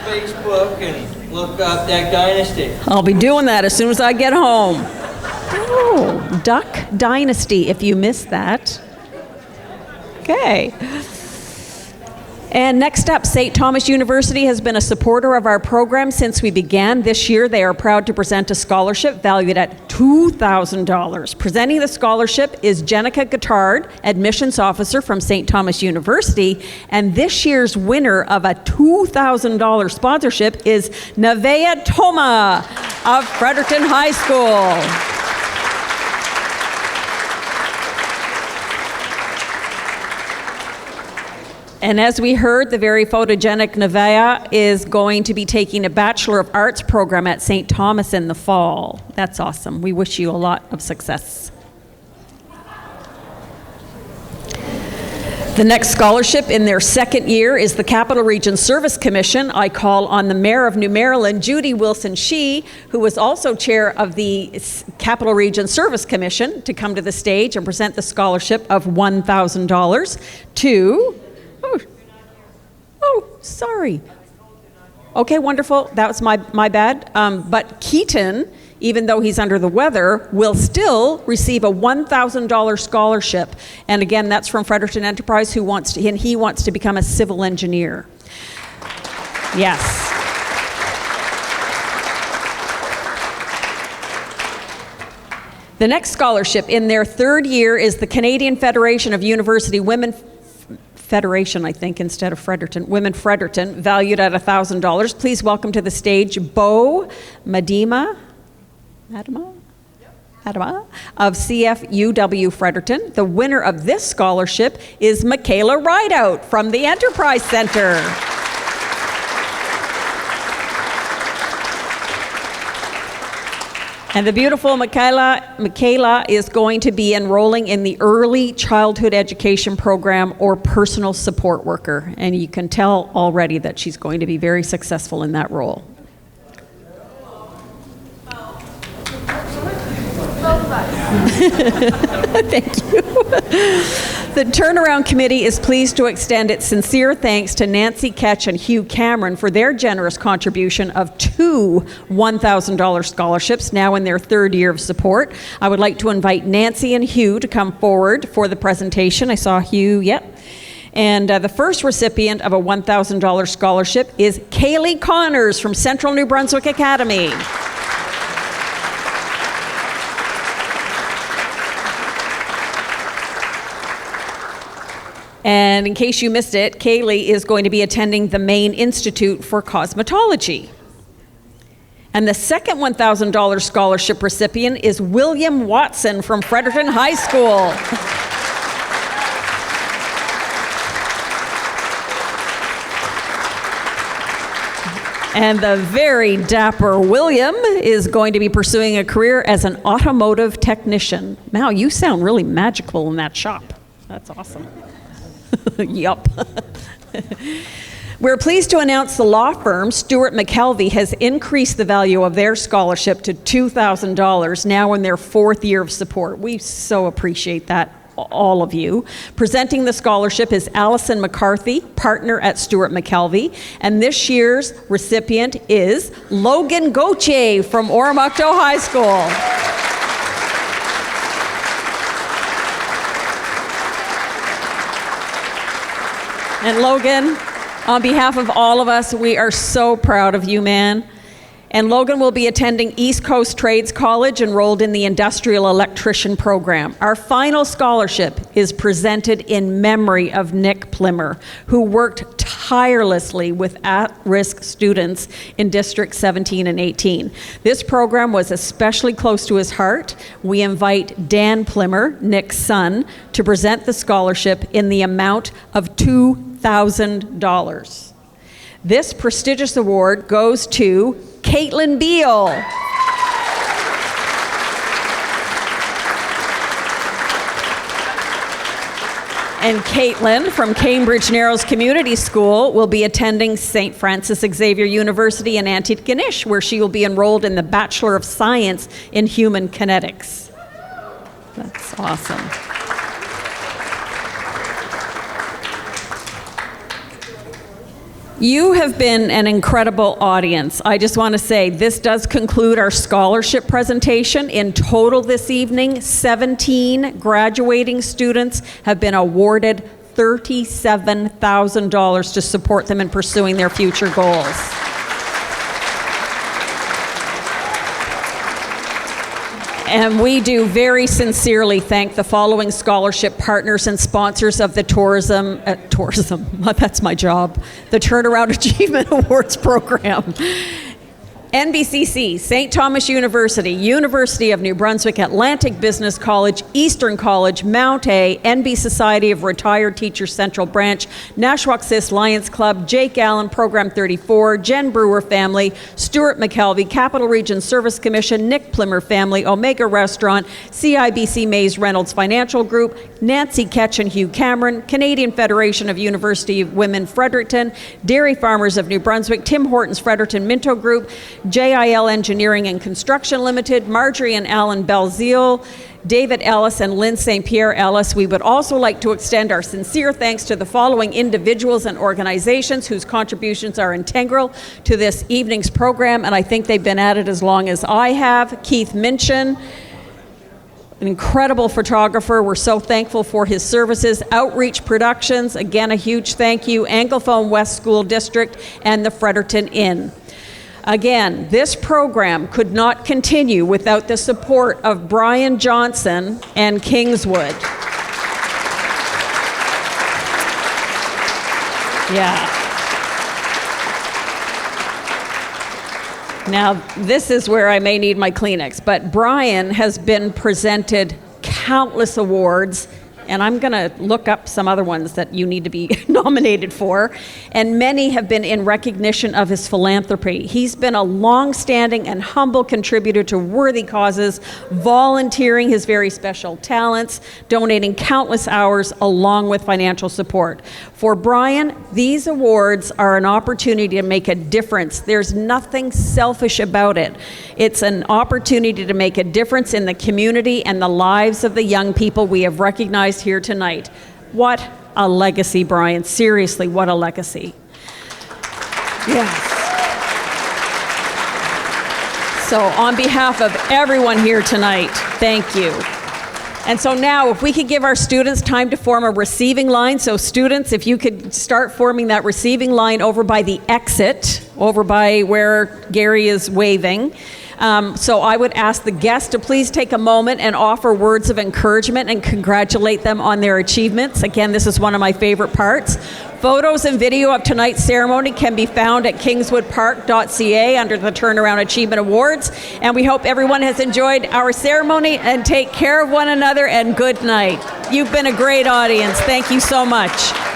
Facebook and look up Duck Dynasty. I'll be doing that as soon as I get home. Oh, Duck Dynasty, if you missed that. Okay. And next up, St. Thomas University has been a supporter of our program since we began. This year, they are proud to present a scholarship valued at $2,000. Presenting the scholarship is Jenica Guittard, admissions officer from St. Thomas University. And this year's winner of a $2,000 sponsorship is Nevaeh Toma of Fredericton High School. And as we heard, the very photogenic Nevaeh is going to be taking a Bachelor of Arts program at St. Thomas in the fall. That's awesome. We wish you a lot of success. The next scholarship in their second year is the Capital Region Service Commission. I call on the Mayor of New Maryland, Judy Wilson-Shee, who was also chair of the Capital Region Service Commission, to come to the stage and present the scholarship of $1,000 to... Oh, sorry. Okay, wonderful. That was my bad. But Keaton, even though he's under the weather, will still receive a $1,000 scholarship. And again, that's from Fredericton Enterprise, he wants to become a civil engineer. Yes. The next scholarship in their third year is the Canadian Federation of University Women Federation, I think, instead of Fredericton, Women Fredericton, valued at $1,000. Please welcome to the stage Bo Madima of CFUW Fredericton. The winner of this scholarship is Michaela Rideout from the Enterprise Center. And the beautiful Michaela is going to be enrolling in the Early Childhood Education Program, or Personal Support Worker. And you can tell already that she's going to be very successful in that role. Thank you. The Turnaround Committee is pleased to extend its sincere thanks to Nancy Ketch and Hugh Cameron for their generous contribution of two $1,000 scholarships, now in their third year of support. I would like to invite Nancy and Hugh to come forward for the presentation. I saw Hugh, yep. And the first recipient of a $1,000 scholarship is Kaylee Connors from Central New Brunswick Academy. And in case you missed it, Kaylee is going to be attending the Maine Institute for Cosmetology. And the second $1,000 scholarship recipient is William Watson from Fredericton High School. And the very dapper William is going to be pursuing a career as an automotive technician. Now, you sound really magical in that shop. That's awesome. Yup. We're pleased to announce the law firm Stewart McKelvey has increased the value of their scholarship to $2,000 now in their 4th year of support. We so appreciate that, all of you. Presenting the scholarship is Allison McCarthy, partner at Stewart McKelvey, and this year's recipient is Logan Gauthier from Oromocto High School. And Logan, on behalf of all of us, we are so proud of you, man. And Logan will be attending East Coast Trades College, enrolled in the Industrial Electrician program. Our final scholarship is presented in memory of Nick Plimmer, who worked tirelessly with at-risk students in District 17 and 18. This program was especially close to his heart. We invite Dan Plimmer, Nick's son, to present the scholarship in the amount of $2,000. This prestigious award goes to Caitlin Beal. And Caitlin from Cambridge Narrows Community School will be attending St. Francis Xavier University in Antigonish, where she will be enrolled in the Bachelor of Science in Human Kinetics. That's awesome. You have been an incredible audience. I just want to say this does conclude our scholarship presentation. In total this evening, 17 graduating students have been awarded $37,000 to support them in pursuing their future goals. And we do very sincerely thank the following scholarship partners and sponsors of the tourism, that's my job, the Turnaround Achievement Awards program. NBCC, St. Thomas University, University of New Brunswick, Atlantic Business College, Eastern College, Mount A, NB Society of Retired Teachers Central Branch, Nashwaaksis Lions Club, Jake Allen, Program 34, Jen Brewer family, Stewart McKelvey, Capital Region Service Commission, Nick Plimmer family, Omega Restaurant, CIBC Mays Reynolds Financial Group, Nancy Ketch and Hugh Cameron, Canadian Federation of University Women Fredericton, Dairy Farmers of New Brunswick, Tim Hortons Fredericton Minto Group, JIL Engineering and Construction Limited, Marjorie and Alan Belzeal, David Ellis and Lynn St. Pierre Ellis. We would also like to extend our sincere thanks to the following individuals and organizations whose contributions are integral to this evening's program, and I think they've been at it as long as I have. Keith Minchin, an incredible photographer. We're so thankful for his services. Outreach Productions, again, a huge thank you. Anglophone West School District and the Fredericton Inn. Again, this program could not continue without the support of Brian Johnson and Kingswood. Yeah. Now, this is where I may need my Kleenex, but Brian has been presented countless awards, and I'm going to look up some other ones that you need to be nominated for, and many have been in recognition of his philanthropy. He's been a long-standing and humble contributor to worthy causes, volunteering his very special talents, donating countless hours along with financial support. For Brian, these awards are an opportunity to make a difference. There's nothing selfish about it. It's an opportunity to make a difference in the community and the lives of the young people we have recognized here tonight. What a legacy, Brian. Seriously, what a legacy. Yes. So on behalf of everyone here tonight, thank you. And so now, if we could give our students time to form a receiving line. So students, if you could start forming that receiving line over by the exit, over by where Gary is waving. So I would ask the guests to please take a moment and offer words of encouragement and congratulate them on their achievements. Again, this is one of my favorite parts. Photos and video of tonight's ceremony can be found at kingswoodpark.ca under the Turnaround Achievement Awards. And we hope everyone has enjoyed our ceremony, and take care of one another, and good night. You've been a great audience. Thank you so much.